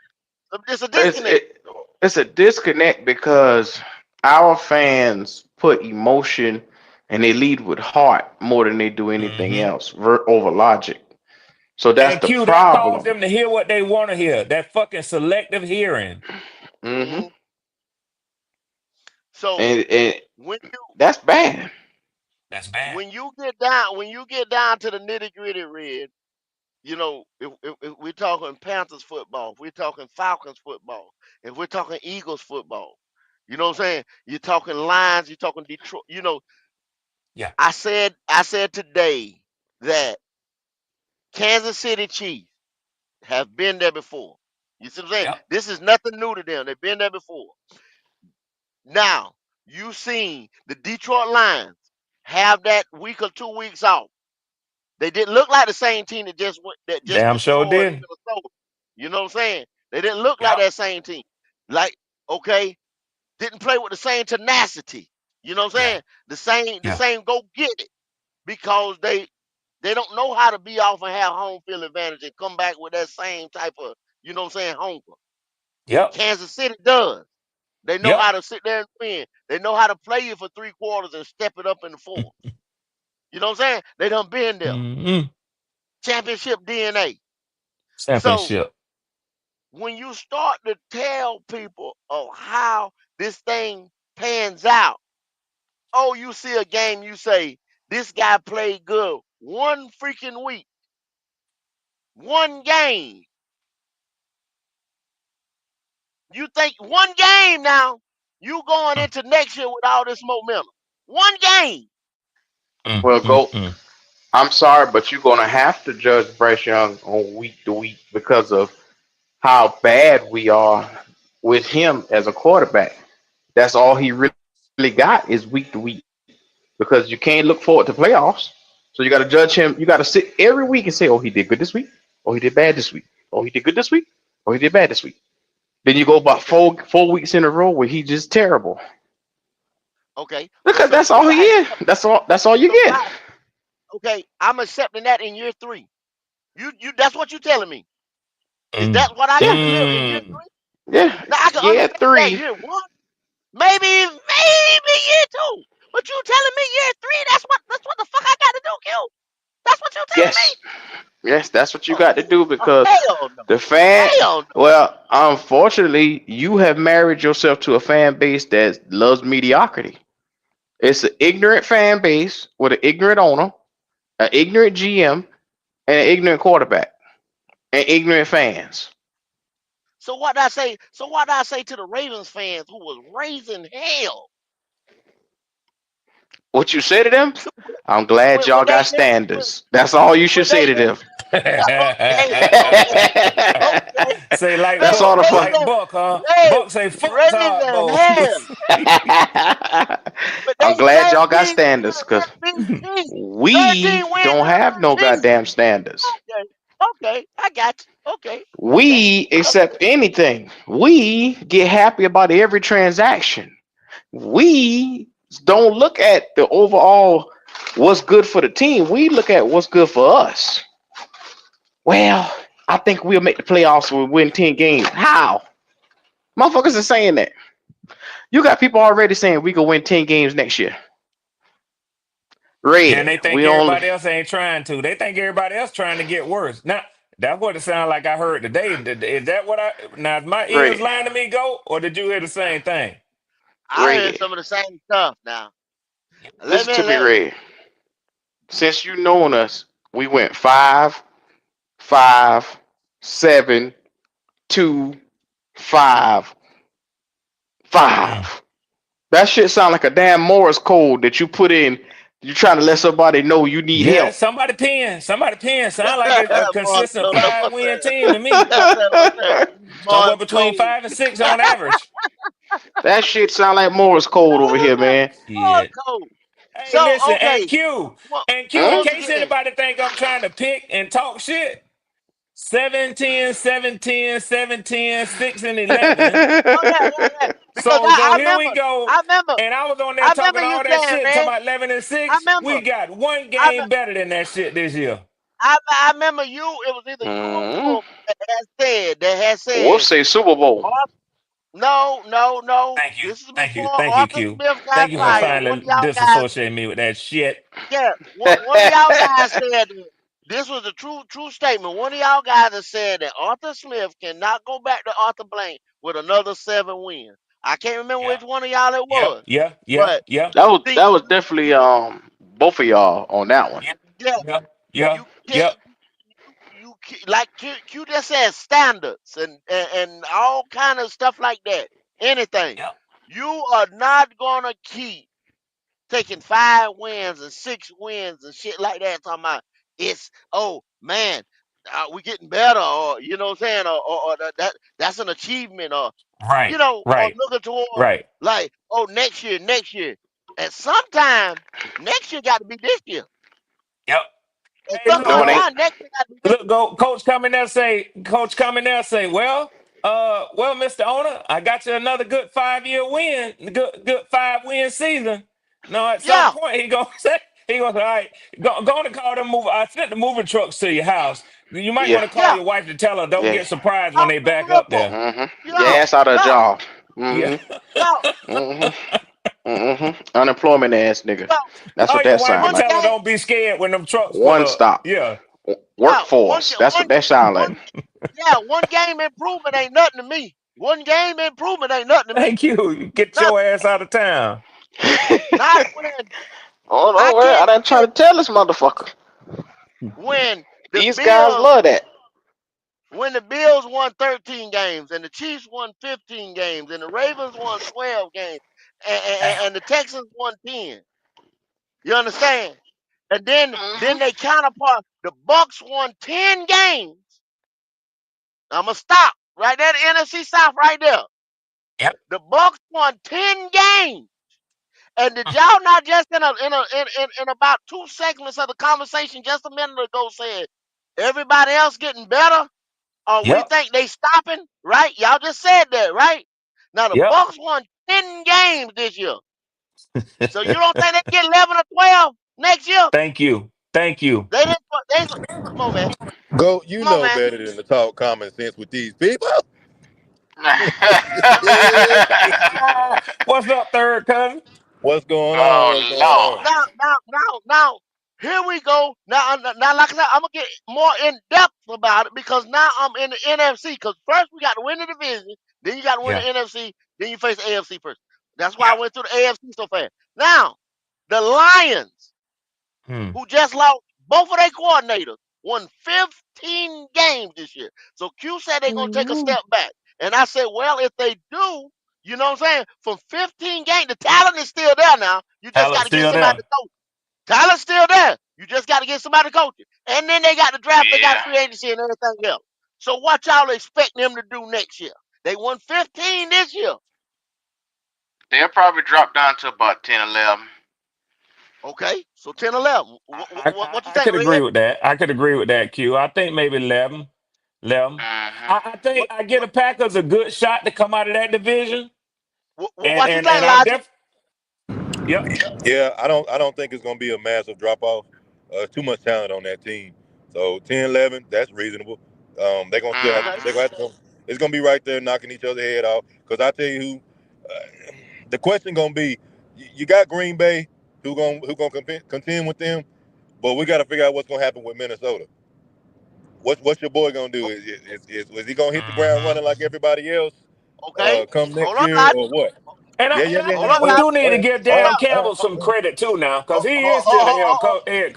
Speaker 1: It's a
Speaker 2: It's
Speaker 1: disconnect.
Speaker 2: it, it's a disconnect because our fans put emotion and they lead with heart more than they do anything
Speaker 4: Mm-hmm.
Speaker 2: else over logic. So that's
Speaker 4: And
Speaker 2: the
Speaker 4: Q, that caused
Speaker 2: problem.
Speaker 4: them to hear what they want to hear. That fucking selective hearing.
Speaker 2: hmm
Speaker 1: Mhm. So
Speaker 2: and
Speaker 1: when
Speaker 2: that's bad.
Speaker 4: That's bad.
Speaker 1: you get down to the nitty gritty, Red, you know, if we're talking Panthers football, if we're talking Falcons football, if we're talking Eagles football, you know what I'm saying? You're talking Lions, you're talking Detroit. You know,
Speaker 4: Yeah.
Speaker 1: I said today that Kansas City Chiefs have been there before. You see what I'm saying?
Speaker 4: Yep.
Speaker 1: This is nothing new to them. They've been there before. Now, you seen the Detroit Lions have that week or 2 weeks off. They didn't look like the same team that just
Speaker 4: Damn sure
Speaker 1: destroyed
Speaker 4: did.
Speaker 1: Minnesota. You know what I'm saying? They didn't look like
Speaker 4: Yep.
Speaker 1: that same team. Like, okay, didn't play with the same tenacity. You know what I'm
Speaker 4: Yeah.
Speaker 1: saying? The
Speaker 4: Yeah.
Speaker 1: same go get it. Because they don't know how to be off and have home field advantage and come back with that same type of, you know what I'm saying, hunger.
Speaker 4: Yep.
Speaker 1: Kansas City does. They know
Speaker 4: Yep.
Speaker 1: how to sit there and win. They know how to play you for 3 quarters and step it up in the fourth. You know what I'm saying? They done been there.
Speaker 4: Mm-hmm.
Speaker 1: Championship DNA. So
Speaker 4: Championship.
Speaker 1: when you start to tell people of how this thing pans out, oh, you see a game, you say, this guy played good one freaking week, one game. You think one game now, you going into next year with all this momentum. One game.
Speaker 2: Well, go.
Speaker 4: Mm.
Speaker 2: I'm sorry, but you're gonna have to judge Bryce Young on week to week because of how bad we are with him as a quarterback. That's all he really got is week to week because you can't look forward to playoffs. So you got to judge him. You got to sit every week and say, "Oh, he did good this week. Oh, he did bad this week. Oh, he did good this week. Oh, he did bad this week." Then you go about
Speaker 1: Okay.
Speaker 2: four weeks in a row where he just terrible
Speaker 1: Okay.
Speaker 2: because that's all he is. That's all you
Speaker 1: So
Speaker 2: get.
Speaker 1: why? Okay, I'm accepting that in year 3. You that's what you telling me. Is
Speaker 4: Mm.
Speaker 1: that what I got
Speaker 2: Yeah,
Speaker 1: to live in year
Speaker 4: Mm.
Speaker 1: 3?
Speaker 2: yeah,
Speaker 1: Now I can
Speaker 2: yeah.
Speaker 1: understand that
Speaker 2: 3.
Speaker 1: year 1. Maybe year 2. But you telling me year 3, that's what the fuck I got to do, Q. That's what you telling
Speaker 2: Yes,
Speaker 1: me?
Speaker 2: yes. That's what you got to
Speaker 1: Oh,
Speaker 2: do because
Speaker 1: hell no.
Speaker 2: the fan.
Speaker 1: Hell no.
Speaker 2: Well, unfortunately, you have married yourself to a fan base that loves mediocrity. It's an ignorant fan base with an ignorant owner, an ignorant GM, and an ignorant quarterback, and ignorant fans.
Speaker 1: So what did I say? So what did I say to the Ravens fans who was raising hell
Speaker 2: What you say to them? I'm glad y'all
Speaker 1: when
Speaker 2: got
Speaker 1: they when,
Speaker 2: standards. That's all you should
Speaker 1: when
Speaker 2: say
Speaker 1: they
Speaker 2: to them.
Speaker 1: okay, okay, okay.
Speaker 4: Say like
Speaker 2: That's
Speaker 1: Ray,
Speaker 2: all
Speaker 4: Buck,
Speaker 2: the fuck.
Speaker 4: like
Speaker 1: raising
Speaker 4: Buck, huh?
Speaker 1: Ray,
Speaker 4: Buck say fuck Todd
Speaker 1: raising hell.
Speaker 4: Bowles.
Speaker 1: But
Speaker 2: I'm
Speaker 1: they
Speaker 2: glad y'all got
Speaker 1: 13
Speaker 2: standards because
Speaker 1: 13
Speaker 2: we
Speaker 1: 13 wins
Speaker 2: don't
Speaker 1: out
Speaker 2: have
Speaker 1: of
Speaker 2: no
Speaker 1: 13.
Speaker 2: goddamn standards.
Speaker 1: Okay. Okay. I got you. Okay. Okay.
Speaker 2: We accept anything. We get happy about every transaction. We don't look at the overall what's good for the team. We look at what's good for us. Well, I think we'll make the playoffs. We'll win 10 games. How? Motherfuckers are saying that. You got people already saying we can win 10 games next year.
Speaker 4: Then they
Speaker 2: Red.
Speaker 4: think
Speaker 2: We only
Speaker 4: everybody else ain't trying to. They think everybody else trying to get worse. Now, that's what it sounded like I heard today. Is that what I now? Is my ears
Speaker 2: red.
Speaker 4: lying to me, go, or did you hear the same thing?
Speaker 1: I heard
Speaker 2: Red.
Speaker 1: some of the same stuff now. Let
Speaker 2: Listen
Speaker 1: me
Speaker 2: to me,
Speaker 1: let
Speaker 2: Red. Since you known us, we went 5, 5, 7, 2, 5,
Speaker 4: Mm.
Speaker 2: 5. That shit sound like a damn Morse code that you put in. You trying to let somebody know you need
Speaker 4: Yeah,
Speaker 2: help.
Speaker 4: somebody paying. Somebody paying. Sound like a
Speaker 1: Mark,
Speaker 4: consistent
Speaker 1: no,
Speaker 4: five
Speaker 1: what's
Speaker 4: win
Speaker 1: that?
Speaker 4: team to me.
Speaker 1: What's that?
Speaker 4: Somewhere
Speaker 1: Morse
Speaker 4: between
Speaker 1: code.
Speaker 4: 5 and 6 on average.
Speaker 2: That shit sound like Morse code over here, man.
Speaker 1: Morse
Speaker 4: Shit.
Speaker 1: code.
Speaker 4: Hey,
Speaker 1: So
Speaker 4: listen,
Speaker 1: okay,
Speaker 4: And Q, in
Speaker 2: Hmm?
Speaker 1: once
Speaker 4: case
Speaker 1: again,
Speaker 4: anybody think I'm trying to pick and talk shit, 7, 10, 7, 10, 7, 10, 6, and 11.
Speaker 1: oh yeah, because
Speaker 4: So
Speaker 1: I
Speaker 4: here we
Speaker 1: remember,
Speaker 4: go.
Speaker 1: I remember,
Speaker 4: And I was on there
Speaker 1: I
Speaker 4: talking
Speaker 1: remember you
Speaker 4: all that
Speaker 1: saying,
Speaker 4: shit, talking
Speaker 1: man.
Speaker 4: about 11 and
Speaker 1: I
Speaker 4: 6.
Speaker 1: remember,
Speaker 4: We got one
Speaker 1: I,
Speaker 4: game better than that shit this year.
Speaker 1: I remember you. It was either you or
Speaker 2: Hmm.
Speaker 1: Wolf that had said,
Speaker 2: We'll say Super Bowl.
Speaker 1: No.
Speaker 4: Thank you.
Speaker 1: This is
Speaker 4: Thank you.
Speaker 1: before
Speaker 4: Thank you,
Speaker 1: Arthur
Speaker 4: Q.
Speaker 1: Smith got
Speaker 4: Thank you for
Speaker 1: fired. One
Speaker 4: finally
Speaker 1: of y'all guys,
Speaker 4: disassociating me with that shit.
Speaker 1: yeah, one of y'all guys said that this was a true statement. One of y'all guys has said that Arthur Smith cannot go back to Arthur Blank with another 7 wins. I can't remember
Speaker 4: Yeah.
Speaker 1: which one of y'all it
Speaker 4: Yeah.
Speaker 1: was,
Speaker 4: Yeah. Yeah.
Speaker 1: but
Speaker 4: Yeah.
Speaker 1: see,
Speaker 2: That was definitely both of y'all on that one.
Speaker 4: Yeah.
Speaker 1: yeah,
Speaker 4: Yeah. Yeah.
Speaker 1: you can't.
Speaker 4: Yeah.
Speaker 1: Like Q just said standards and all kind of stuff like that. Anything.
Speaker 4: Yeah.
Speaker 1: You are not gonna keep taking 5 wins and 6 wins and shit like that. Talking about it's oh man, we getting better, or you know what I'm saying, or that's an achievement, or
Speaker 4: Right.
Speaker 1: or
Speaker 4: Right.
Speaker 1: looking toward
Speaker 4: Right.
Speaker 1: like oh next year. And sometime next year got to be this year,
Speaker 4: Yep.
Speaker 1: and
Speaker 4: Hey, look,
Speaker 2: No, it ain't.
Speaker 4: go.
Speaker 1: sometime next year got to be this
Speaker 4: Look, go. Coach coming there say, well, Mr. Owner, I got you another good 5 year win, good 5 win season. No, at
Speaker 1: year.
Speaker 4: some
Speaker 1: Yeah,
Speaker 4: point he gonna say, all right, go on and call them move. I sent the moving trucks to your house. You might
Speaker 2: Yeah,
Speaker 4: want to call
Speaker 1: yeah.
Speaker 4: your wife to tell her don't
Speaker 2: yeah.
Speaker 4: get surprised when
Speaker 1: Talk
Speaker 4: they
Speaker 1: to
Speaker 4: back up
Speaker 1: Ripple.
Speaker 4: there.
Speaker 2: Mm-hmm. Your
Speaker 1: Yeah,
Speaker 2: ass out of a
Speaker 1: yeah,
Speaker 2: job.
Speaker 4: Yeah.
Speaker 2: Mm-hmm.
Speaker 1: yeah.
Speaker 2: Unemployment ass nigga.
Speaker 1: Yeah.
Speaker 2: That's what
Speaker 4: Call your
Speaker 2: that
Speaker 4: wife
Speaker 2: sound
Speaker 4: and
Speaker 1: One
Speaker 2: like.
Speaker 4: tell her
Speaker 1: game,
Speaker 4: don't be scared when them trucks pull
Speaker 2: One
Speaker 4: up.
Speaker 2: stop.
Speaker 4: Yeah.
Speaker 1: yeah, one,
Speaker 2: Workforce. That's what that sound
Speaker 1: one,
Speaker 2: like.
Speaker 1: yeah, one game improvement ain't nothing to me. One game improvement ain't nothing to me.
Speaker 4: Thank you. Get your
Speaker 1: Nothing.
Speaker 4: ass out of town.
Speaker 1: Not when
Speaker 2: Oh
Speaker 1: I
Speaker 2: no, I
Speaker 1: can't
Speaker 2: done try
Speaker 1: forget
Speaker 2: to tell this motherfucker.
Speaker 1: when the
Speaker 2: These guys
Speaker 1: Bills
Speaker 2: love that.
Speaker 1: when the Bills won 13 games and the Chiefs won 15 games and the Ravens won 12 games
Speaker 4: Damn.
Speaker 1: and the Texans won 10. You understand? And then
Speaker 2: Hmm.
Speaker 1: they counterpart the Bucks won 10 games. I'm gonna stop right there, the NFC South right there.
Speaker 4: Yep.
Speaker 1: The Bucks won 10 games. And did y'all not just in about 2 segments of the conversation just a minute ago said everybody else getting better or we
Speaker 4: Yep.
Speaker 1: think they stopping, right? Y'all just said that, right? Now the
Speaker 4: Yep.
Speaker 1: Bucks won 10 games this year. So you don't think they get 11 or 12 next year?
Speaker 4: Thank you. Thank you.
Speaker 1: They didn't they come on man.
Speaker 3: Go, you
Speaker 1: Come on
Speaker 3: know
Speaker 1: man.
Speaker 3: better than to talk common sense with these people.
Speaker 4: What's up, third cousin?
Speaker 3: What's going on? What's
Speaker 2: Oh
Speaker 3: going
Speaker 2: Lord.
Speaker 3: on?
Speaker 1: Now, here we go. Now, like I said, I'm gonna get more in depth about it because now I'm in the NFC. Because first we got to win the division, then you got to win the
Speaker 4: Yeah.
Speaker 1: NFC, then you face the AFC first. That's why I
Speaker 4: Yep.
Speaker 1: went through the AFC so fast. Now, the Lions,
Speaker 4: Hmm.
Speaker 1: who just lost both of their coordinators, won 15 games this year. So Q said they're gonna take a
Speaker 4: Ooh.
Speaker 1: step back, and I said, well, if they do, you know what I'm saying? From 15 games, the talent is still there. Now you just got
Speaker 4: Talent
Speaker 1: to get
Speaker 4: still
Speaker 1: somebody
Speaker 4: there.
Speaker 1: to coach. Talent's still there. You just got to get somebody to coach it. And then they got the draft, they got
Speaker 2: Yeah.
Speaker 1: free agency and everything else. So what y'all expect them to do next year? They won 15 this year.
Speaker 2: They'll probably drop down to about 10, 11.
Speaker 1: Okay, so 10, 11. What you
Speaker 4: I
Speaker 1: think,
Speaker 4: could agree
Speaker 1: Red?
Speaker 4: with that. I could agree with that, Q. I think maybe 11. 11.
Speaker 2: Mm-hmm.
Speaker 4: I think
Speaker 1: What,
Speaker 4: I get
Speaker 1: what,
Speaker 4: the Packers a good shot to come out of that division. And
Speaker 1: what you
Speaker 4: and
Speaker 1: think,
Speaker 4: and I
Speaker 1: Logic?
Speaker 4: def yep.
Speaker 3: Yeah, I don't think it's gonna be a massive drop off. Too much talent on that team. So 10, 11, that's reasonable. They're gonna still have
Speaker 1: Okay.
Speaker 3: they're gonna have to go. It's gonna be right there knocking each other's head off. Because I tell you who, the question gonna be, you got Green Bay,
Speaker 5: contend with them. But we got to figure out what's gonna happen with Minnesota. What's your boy gonna do? Is he gonna hit the ground
Speaker 4: Mhm.
Speaker 5: running like everybody else
Speaker 1: Okay,
Speaker 5: come
Speaker 1: hold
Speaker 5: next
Speaker 1: up,
Speaker 5: year
Speaker 1: Lodge.
Speaker 5: or what?
Speaker 4: And I
Speaker 5: Yeah,
Speaker 4: and
Speaker 5: yeah,
Speaker 4: I
Speaker 5: yeah,
Speaker 1: Hold
Speaker 5: yeah.
Speaker 1: up,
Speaker 4: think
Speaker 5: Go
Speaker 4: we
Speaker 1: Lodge.
Speaker 5: ahead.
Speaker 4: do need
Speaker 5: Go
Speaker 4: to
Speaker 5: ahead.
Speaker 4: give
Speaker 5: All
Speaker 1: Hold
Speaker 5: right,
Speaker 4: Dan
Speaker 1: up.
Speaker 5: all right,
Speaker 4: Campbell some credit too now, because he is still the head
Speaker 1: Hold
Speaker 5: over there.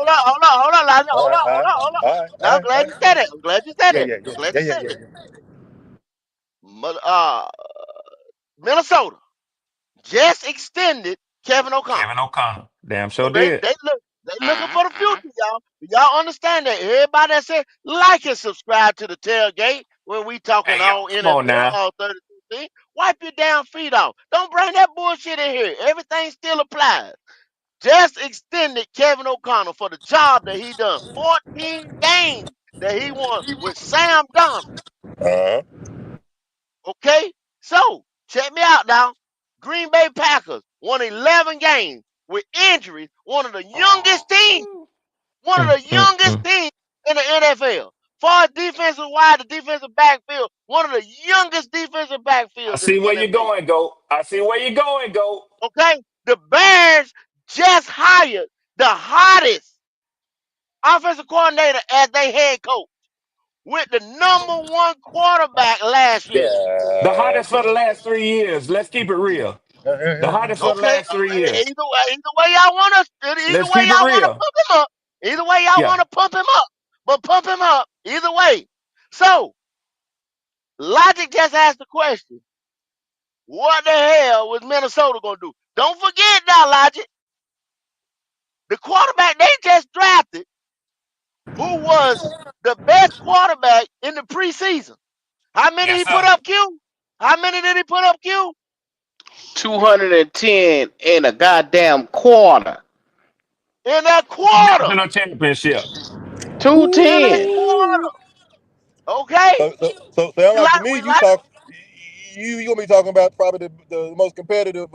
Speaker 1: on, hold on, Lodge.
Speaker 5: All right, all right,
Speaker 1: Hold on.
Speaker 5: all right,
Speaker 1: Now,
Speaker 5: all
Speaker 1: I'm
Speaker 5: right, all
Speaker 1: glad
Speaker 5: right.
Speaker 1: you said it. I'm glad you said
Speaker 5: Yeah,
Speaker 1: it.
Speaker 5: yeah,
Speaker 1: I'm
Speaker 5: yeah,
Speaker 1: glad
Speaker 5: yeah,
Speaker 1: you
Speaker 5: yeah,
Speaker 1: said
Speaker 5: yeah,
Speaker 1: it.
Speaker 5: yeah.
Speaker 1: Minnesota just extended Kevin O'Connell.
Speaker 4: Kevin O'Connell. Damn
Speaker 1: So
Speaker 4: sure did.
Speaker 1: they looking for the future, y'all. Y'all understand that? Everybody that said like and subscribe to the tailgate where we talking
Speaker 4: Hey, yo,
Speaker 1: all
Speaker 4: come on
Speaker 1: NFL,
Speaker 4: now.
Speaker 1: all 32 things. Wipe your damn feet off. Don't bring that bullshit in here. Everything still applies. Just extended Kevin O'Connell for the job that he done. 14 games that he won with Sam Donald.
Speaker 5: Uh-huh.
Speaker 1: Okay? So, check me out now. Green Bay Packers won 11 games with injuries. One of the youngest teams. One of
Speaker 4: Mm,
Speaker 1: the
Speaker 4: mm,
Speaker 1: youngest
Speaker 4: mm.
Speaker 1: teams in the NFL. Far as defensive wide, the defensive backfield, one of the youngest defensive
Speaker 4: I
Speaker 1: backfields in
Speaker 4: see
Speaker 1: the
Speaker 4: where you're
Speaker 1: NFL.
Speaker 4: going, Goat. I see where you're going, Goat.
Speaker 1: Okay? The Bears just hired the hottest offensive coordinator as their head coach with the #1 quarterback last year.
Speaker 4: The
Speaker 5: God
Speaker 4: hottest for the
Speaker 5: damn.
Speaker 4: last 3 years. Let's keep it real. The hottest for the
Speaker 1: Okay,
Speaker 4: last 3 years.
Speaker 1: either way y'all want to, either
Speaker 4: Let's
Speaker 1: way
Speaker 4: keep it
Speaker 1: y'all want to
Speaker 4: real.
Speaker 1: pump him up. Either way y'all
Speaker 4: Yeah.
Speaker 1: want to pump him up, but pump him up either way. So Logic just asked the question: what the hell was Minnesota gonna do? Don't forget now, Logic, the quarterback they just drafted, who was the best quarterback in the preseason. How many
Speaker 4: Yes,
Speaker 1: he put
Speaker 4: sir.
Speaker 1: up, Q? How many did he put up, Q?
Speaker 2: 210 in a goddamn quarter.
Speaker 1: In that
Speaker 4: Two
Speaker 1: quarter.
Speaker 4: national championship.
Speaker 2: 210.
Speaker 1: In that
Speaker 4: Ooh.
Speaker 1: quarter. Okay.
Speaker 5: So sound like to me
Speaker 1: We
Speaker 5: you
Speaker 1: like
Speaker 5: talk you gonna be talking about probably the most competitive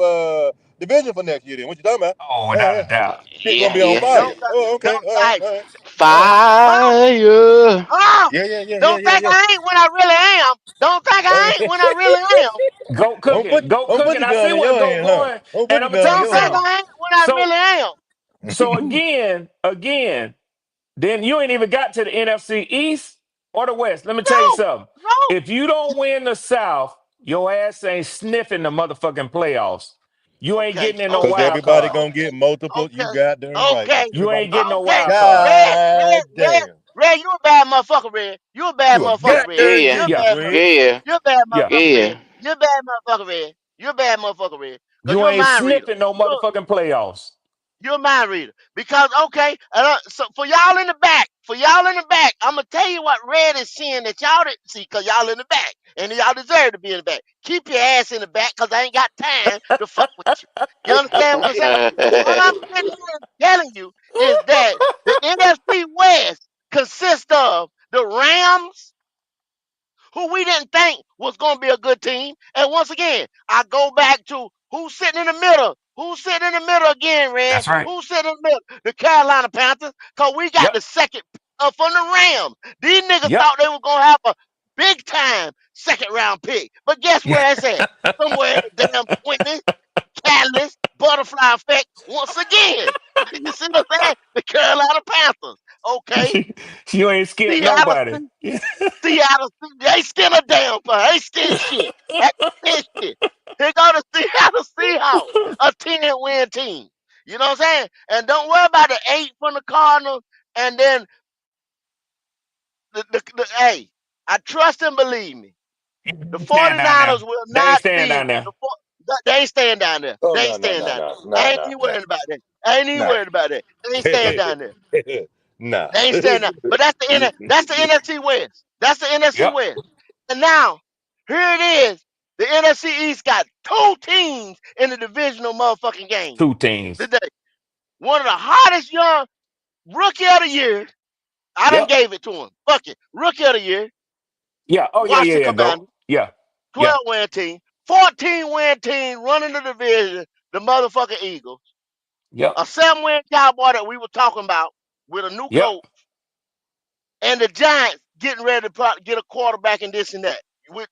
Speaker 5: division for next year. Then what you talking about?
Speaker 4: Oh,
Speaker 5: Uh,
Speaker 4: without a doubt.
Speaker 5: Shit gonna
Speaker 2: Yeah,
Speaker 5: be on
Speaker 2: yeah.
Speaker 5: fire.
Speaker 1: don't
Speaker 5: Oh, okay.
Speaker 1: don't
Speaker 5: All right,
Speaker 1: hey,
Speaker 5: all right, all right.
Speaker 1: huh?
Speaker 2: Fire.
Speaker 1: Huh?
Speaker 5: Yeah, yeah, yeah, yeah,
Speaker 1: Don't
Speaker 5: yeah,
Speaker 1: think
Speaker 5: yeah.
Speaker 1: I ain't when I really am. Don't think I ain't when I really am.
Speaker 4: Goat
Speaker 5: I'm
Speaker 4: cooking. Goat
Speaker 5: put
Speaker 4: cooking.
Speaker 5: the
Speaker 4: I
Speaker 5: gun
Speaker 4: see
Speaker 5: in
Speaker 4: where
Speaker 5: your
Speaker 4: Goat
Speaker 5: hand, huh?
Speaker 4: going.
Speaker 5: I'm put
Speaker 4: And
Speaker 5: the
Speaker 4: I'm gonna
Speaker 5: gun
Speaker 4: tell
Speaker 5: in
Speaker 4: you
Speaker 1: Don't
Speaker 5: your
Speaker 1: think
Speaker 5: hand.
Speaker 4: something.
Speaker 1: I ain't when I
Speaker 4: So
Speaker 1: really am.
Speaker 4: again, then you ain't even got to the NFC East or the West. Let me tell you
Speaker 1: No,
Speaker 4: something.
Speaker 1: no.
Speaker 4: If you don't win the South, your ass ain't sniffing the motherfucking playoffs. You ain't
Speaker 1: Okay,
Speaker 4: getting in no
Speaker 5: Cause
Speaker 1: okay,
Speaker 4: wild
Speaker 5: everybody
Speaker 4: card.
Speaker 5: gonna get multiple. You
Speaker 1: okay,
Speaker 5: got darn right. Cause
Speaker 1: okay,
Speaker 4: You
Speaker 5: everybody
Speaker 4: ain't
Speaker 5: get.
Speaker 4: getting no
Speaker 1: okay.
Speaker 4: wild card.
Speaker 5: God damn.
Speaker 1: Red, you a bad motherfucker, Red. You a bad
Speaker 5: You a
Speaker 1: motherfucker, Red.
Speaker 5: goddamn
Speaker 2: Yeah,
Speaker 1: You're a
Speaker 5: genius,
Speaker 4: Yeah,
Speaker 1: bad
Speaker 5: Red.
Speaker 1: motherfucker.
Speaker 2: yeah,
Speaker 1: You're a bad
Speaker 4: yeah.
Speaker 1: motherfucker, Red.
Speaker 2: yeah.
Speaker 1: You're a bad motherfucker, Red. You're a bad motherfucker, Red. Cause
Speaker 4: You
Speaker 1: you're a
Speaker 4: ain't
Speaker 1: mind reader.
Speaker 4: sniffing no motherfucking playoffs.
Speaker 1: You're a mind reader. Because okay, so for y'all in the back, I'm gonna tell you what Red is seeing that y'all didn't see, cause y'all in the back, and y'all deserve to be in the back. Keep your ass in the back, cause I ain't got time to fuck with you. You understand what I'm saying? What I'm sitting here telling you is that the NFC West consists of the Rams, who we didn't think was going to be a good team. And once again, I go back to who's sitting in the middle. Who's sitting in the middle again, Red?
Speaker 4: That's right.
Speaker 1: Who's sitting in the middle? The Carolina Panthers, because we got
Speaker 4: Yep.
Speaker 1: the second up from the Rams. These niggas
Speaker 4: Yep.
Speaker 1: thought they were going to have a big time second round pick. But guess
Speaker 4: Yeah.
Speaker 1: where it's at? Somewhere in the damn 20s, Catalyst, butterfly effect, once again. You see what I'm saying? The Carolina Panthers. Okay.
Speaker 4: You ain't scared
Speaker 1: Seattle
Speaker 4: nobody.
Speaker 1: Seattle, they still a damn thing. They still shit. That's still shit. Here go the Seattle Seahawks, a 10-win team. You know what I'm saying? And don't worry about the 8 from the Cardinals. And then hey, I trust and believe me. The
Speaker 4: Stand down there.
Speaker 1: 49ers will
Speaker 4: They ain't
Speaker 1: not
Speaker 4: staying
Speaker 1: be.
Speaker 4: down there.
Speaker 1: They ain't staying down there.
Speaker 5: Oh
Speaker 1: They
Speaker 5: no
Speaker 1: ain't
Speaker 5: no
Speaker 1: staying
Speaker 5: no
Speaker 1: down
Speaker 5: no
Speaker 1: there. I
Speaker 5: no
Speaker 1: ain't
Speaker 5: no
Speaker 1: even
Speaker 5: no
Speaker 1: worried about that. I ain't even
Speaker 5: no.
Speaker 1: worried about that. They ain't staying down there.
Speaker 5: Nah.
Speaker 1: They ain't staying down. But that's the NFC West. That's the NFC
Speaker 4: Yep.
Speaker 1: West. And now, here it is. The NFC East got 2 teams in the divisional motherfucking game
Speaker 4: Two teams.
Speaker 1: today. One of the hottest young rookie of the year. I done
Speaker 4: Yep.
Speaker 1: gave it to him. Fuck it. Rookie of the year.
Speaker 4: Yeah. Oh yeah, yeah,
Speaker 1: Washington
Speaker 4: yeah. Go.
Speaker 1: Commanders.
Speaker 4: Yeah. Yeah.
Speaker 1: 12-win team. 14-win team running the division. The motherfucking Eagles.
Speaker 4: Yep.
Speaker 1: A 7-win Cowboy that we were talking about with a new
Speaker 4: Yep.
Speaker 1: coach. And the Giants getting ready to get a quarterback and this and that.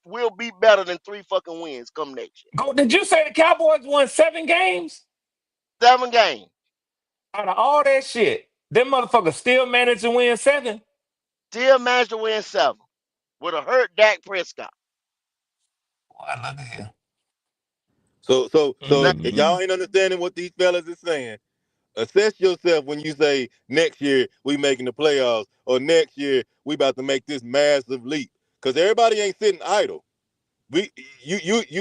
Speaker 1: We'll be better than 3 fucking wins come next year.
Speaker 4: Go. Did you say the Cowboys won 7 games?
Speaker 1: 7 games.
Speaker 4: Out of all that shit, them motherfuckers still managed to win 7.
Speaker 1: Still managed to win 7 with a hurt Dak Prescott.
Speaker 4: Boy, look at here.
Speaker 5: So
Speaker 1: Now,
Speaker 5: if y'all
Speaker 4: Mm.
Speaker 5: ain't understanding what these fellas is saying, assess yourself when you say next year we making the playoffs or next year we about to make this massive leap. Cause everybody ain't sitting idle. We you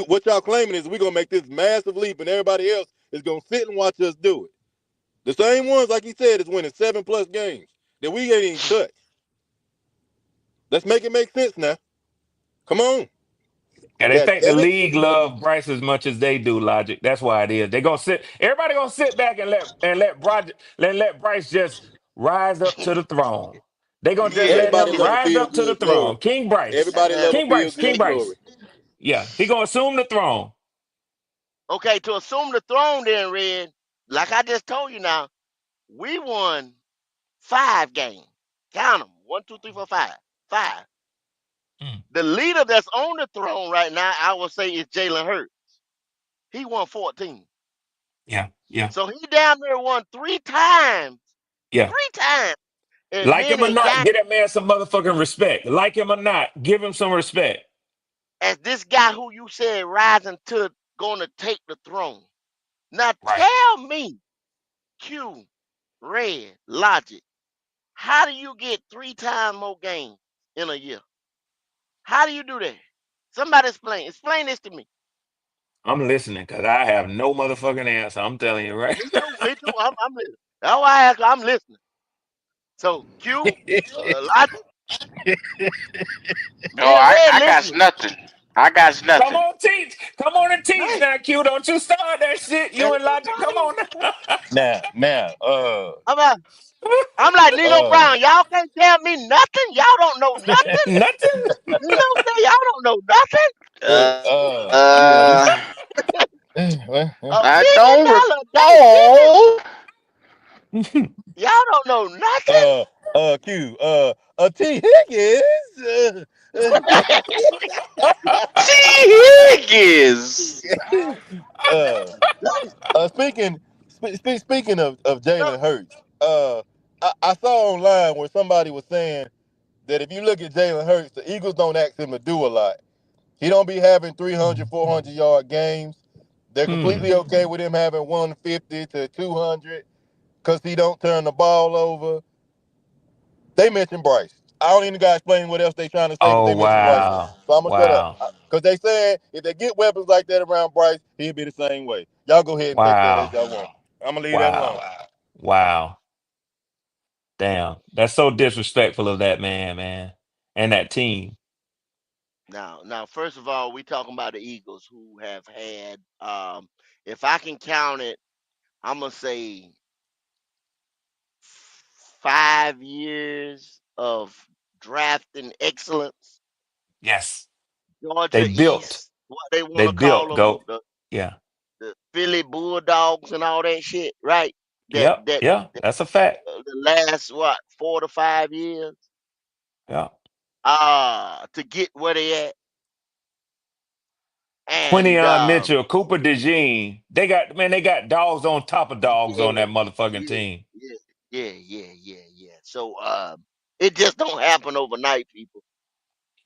Speaker 5: what y'all claiming is we gonna make this massive leap and everybody else is gonna sit and watch us do it. The same ones, like he said, is winning 7+ games that we ain't even touched. Let's make it make sense now. Come on.
Speaker 4: And they
Speaker 5: God
Speaker 4: think the
Speaker 5: damn it.
Speaker 4: league love Bryce as much as they do, Logic. That's why it is. They gonna sit. Everybody gonna sit back and let Bryce just rise up to the throne. They gonna just
Speaker 1: yeah,
Speaker 4: let
Speaker 5: Everybody
Speaker 4: him
Speaker 5: love a
Speaker 1: yeah.
Speaker 4: rise
Speaker 5: feel
Speaker 4: up to the
Speaker 5: good story.
Speaker 4: throne. King Bryce,
Speaker 5: Everybody love a
Speaker 4: King
Speaker 5: feel
Speaker 4: Bryce,
Speaker 5: good
Speaker 4: King
Speaker 5: story.
Speaker 4: Bryce. Yeah, he gonna assume the throne.
Speaker 1: Okay, to assume the throne then, Red, like I just told you now, we won 5 games. Count them. 1, 2, 3, 4, 5. 5.
Speaker 4: Mm.
Speaker 1: The leader that's on the throne right now, I would say, is Jalen Hurts. He won 14.
Speaker 4: Yeah, yeah,
Speaker 1: So he down there won 3 times.
Speaker 4: yeah.
Speaker 1: 3 times. And
Speaker 4: Like him or
Speaker 1: many
Speaker 4: not,
Speaker 1: guys
Speaker 4: get that man some motherfucking respect. Like him or not, give him some respect.
Speaker 1: as this guy who you said rising to gonna take the throne. Now
Speaker 4: Right.
Speaker 1: tell me, Q, Red, Logic, how do you get 3 times more games in a year? How do you do that? Somebody explain. Explain this to me.
Speaker 4: I'm listening because I have no motherfucking answer. I'm telling you, right?
Speaker 1: Me too. Me too. I'm listening. That's why I ask. I'm listening. So Q, Logic, me
Speaker 2: Oh,
Speaker 1: and
Speaker 2: I,
Speaker 1: Red
Speaker 2: I got
Speaker 1: listening.
Speaker 2: nothing. I got
Speaker 4: Come
Speaker 2: nothing.
Speaker 4: on, teach. Come on and teach
Speaker 1: Right.
Speaker 4: now, Q. Don't you start that shit.
Speaker 1: That's
Speaker 4: You and
Speaker 1: what
Speaker 4: Logic, come on now.
Speaker 5: Now,
Speaker 1: I'm like Nino
Speaker 5: uh,
Speaker 1: Brown. Y'all can't tell me nothing. Y'all don't know nothing.
Speaker 4: Nothing.
Speaker 1: You know what I'm saying? Y'all don't know nothing.
Speaker 5: look,
Speaker 2: Uh,
Speaker 5: yeah, this
Speaker 2: uh,
Speaker 1: A
Speaker 2: I
Speaker 1: billion
Speaker 2: don't
Speaker 1: dollar a day ticket.
Speaker 2: recall.
Speaker 1: Y'all don't know nothing.
Speaker 5: uh, Q, T Higgins,
Speaker 2: T. Higgins.
Speaker 5: uh, speaking, speaking of
Speaker 1: No,
Speaker 5: Jalen Hurts, I saw online where somebody was saying that if you look at Jalen Hurts, the Eagles don't ask him to do a lot. He don't be having 300, 400-yard games. They're
Speaker 4: Hmm.
Speaker 5: completely okay with him having 150 to 200 because he don't turn the ball over. They mentioned Bryce. I don't even got to explain what else they trying to say, but
Speaker 4: Oh
Speaker 5: they mentioned Bryce now.
Speaker 4: wow.
Speaker 5: So I'm going to shut up.
Speaker 4: Wow.
Speaker 5: Because they said if they get weapons like that around Bryce, he'll be the same way. Y'all go ahead and take that as
Speaker 4: Wow.
Speaker 5: y'all want. I'm going to leave that alone.
Speaker 4: Wow. Wow. Damn. That's so disrespectful of that man, man. And that team.
Speaker 1: now, first of all, we talking about the Eagles who have had, if I can count it, I'm gonna say 5 years of drafting excellence.
Speaker 4: Yes. They
Speaker 1: Georgia
Speaker 4: built.
Speaker 1: East, what they
Speaker 4: They
Speaker 1: want to call
Speaker 4: built.
Speaker 1: them,
Speaker 4: Go. Yeah.
Speaker 1: the Philly Bulldogs and all that shit, right? That
Speaker 4: Yep.
Speaker 1: that,
Speaker 4: Yeah.
Speaker 1: that
Speaker 4: That's a fact.
Speaker 1: the last what 4 to 5 years,
Speaker 4: Yeah.
Speaker 1: to get where they at, and
Speaker 4: Quinion Mitchell, Cooper DeJean. They got dogs on top of dogs
Speaker 1: yeah,
Speaker 4: on that motherfucking
Speaker 1: yeah,
Speaker 4: team.
Speaker 1: yeah. So it just don't happen overnight, people.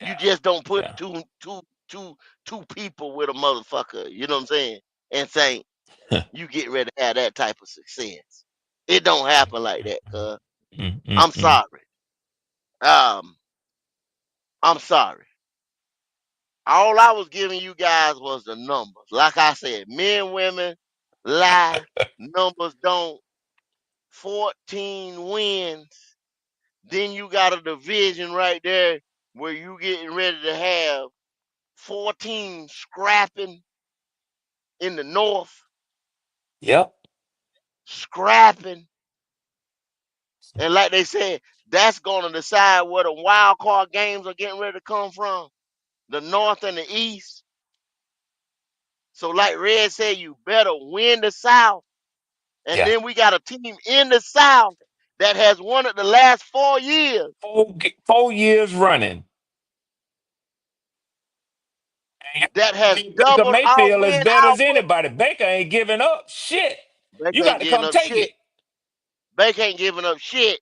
Speaker 1: You
Speaker 4: Yeah.
Speaker 1: just don't put
Speaker 4: Yeah.
Speaker 1: two people with a motherfucker. You know what I'm saying? And think you get ready to have that type of success. It don't happen like that, cuz.
Speaker 4: Mm, mm,
Speaker 1: I'm
Speaker 4: mm.
Speaker 1: sorry. Um, I'm sorry. All I was giving you guys was the numbers. Like I said, men, women lie. Numbers don't. 14 wins. Then you got a division right there where you getting ready to have 14 scrapping in the north,
Speaker 4: Yep.
Speaker 1: scrapping. And like they said, that's going to decide where the wild card games are getting ready to come from, the north and the east. So like Red said, you better win the south. And
Speaker 4: Yeah.
Speaker 1: then we got a team in the south that has won it the last 4 years,
Speaker 4: 4 years running. And
Speaker 1: that
Speaker 4: I
Speaker 1: has
Speaker 4: mean, Baker
Speaker 1: doubled our
Speaker 4: Mayfield as
Speaker 1: win
Speaker 4: better as
Speaker 1: output.
Speaker 4: anybody. Baker ain't giving up shit.
Speaker 1: Baker
Speaker 4: You got
Speaker 1: ain't
Speaker 4: to
Speaker 1: giving
Speaker 4: come
Speaker 1: up
Speaker 4: take
Speaker 1: shit.
Speaker 4: it.
Speaker 1: Baker ain't giving up shit.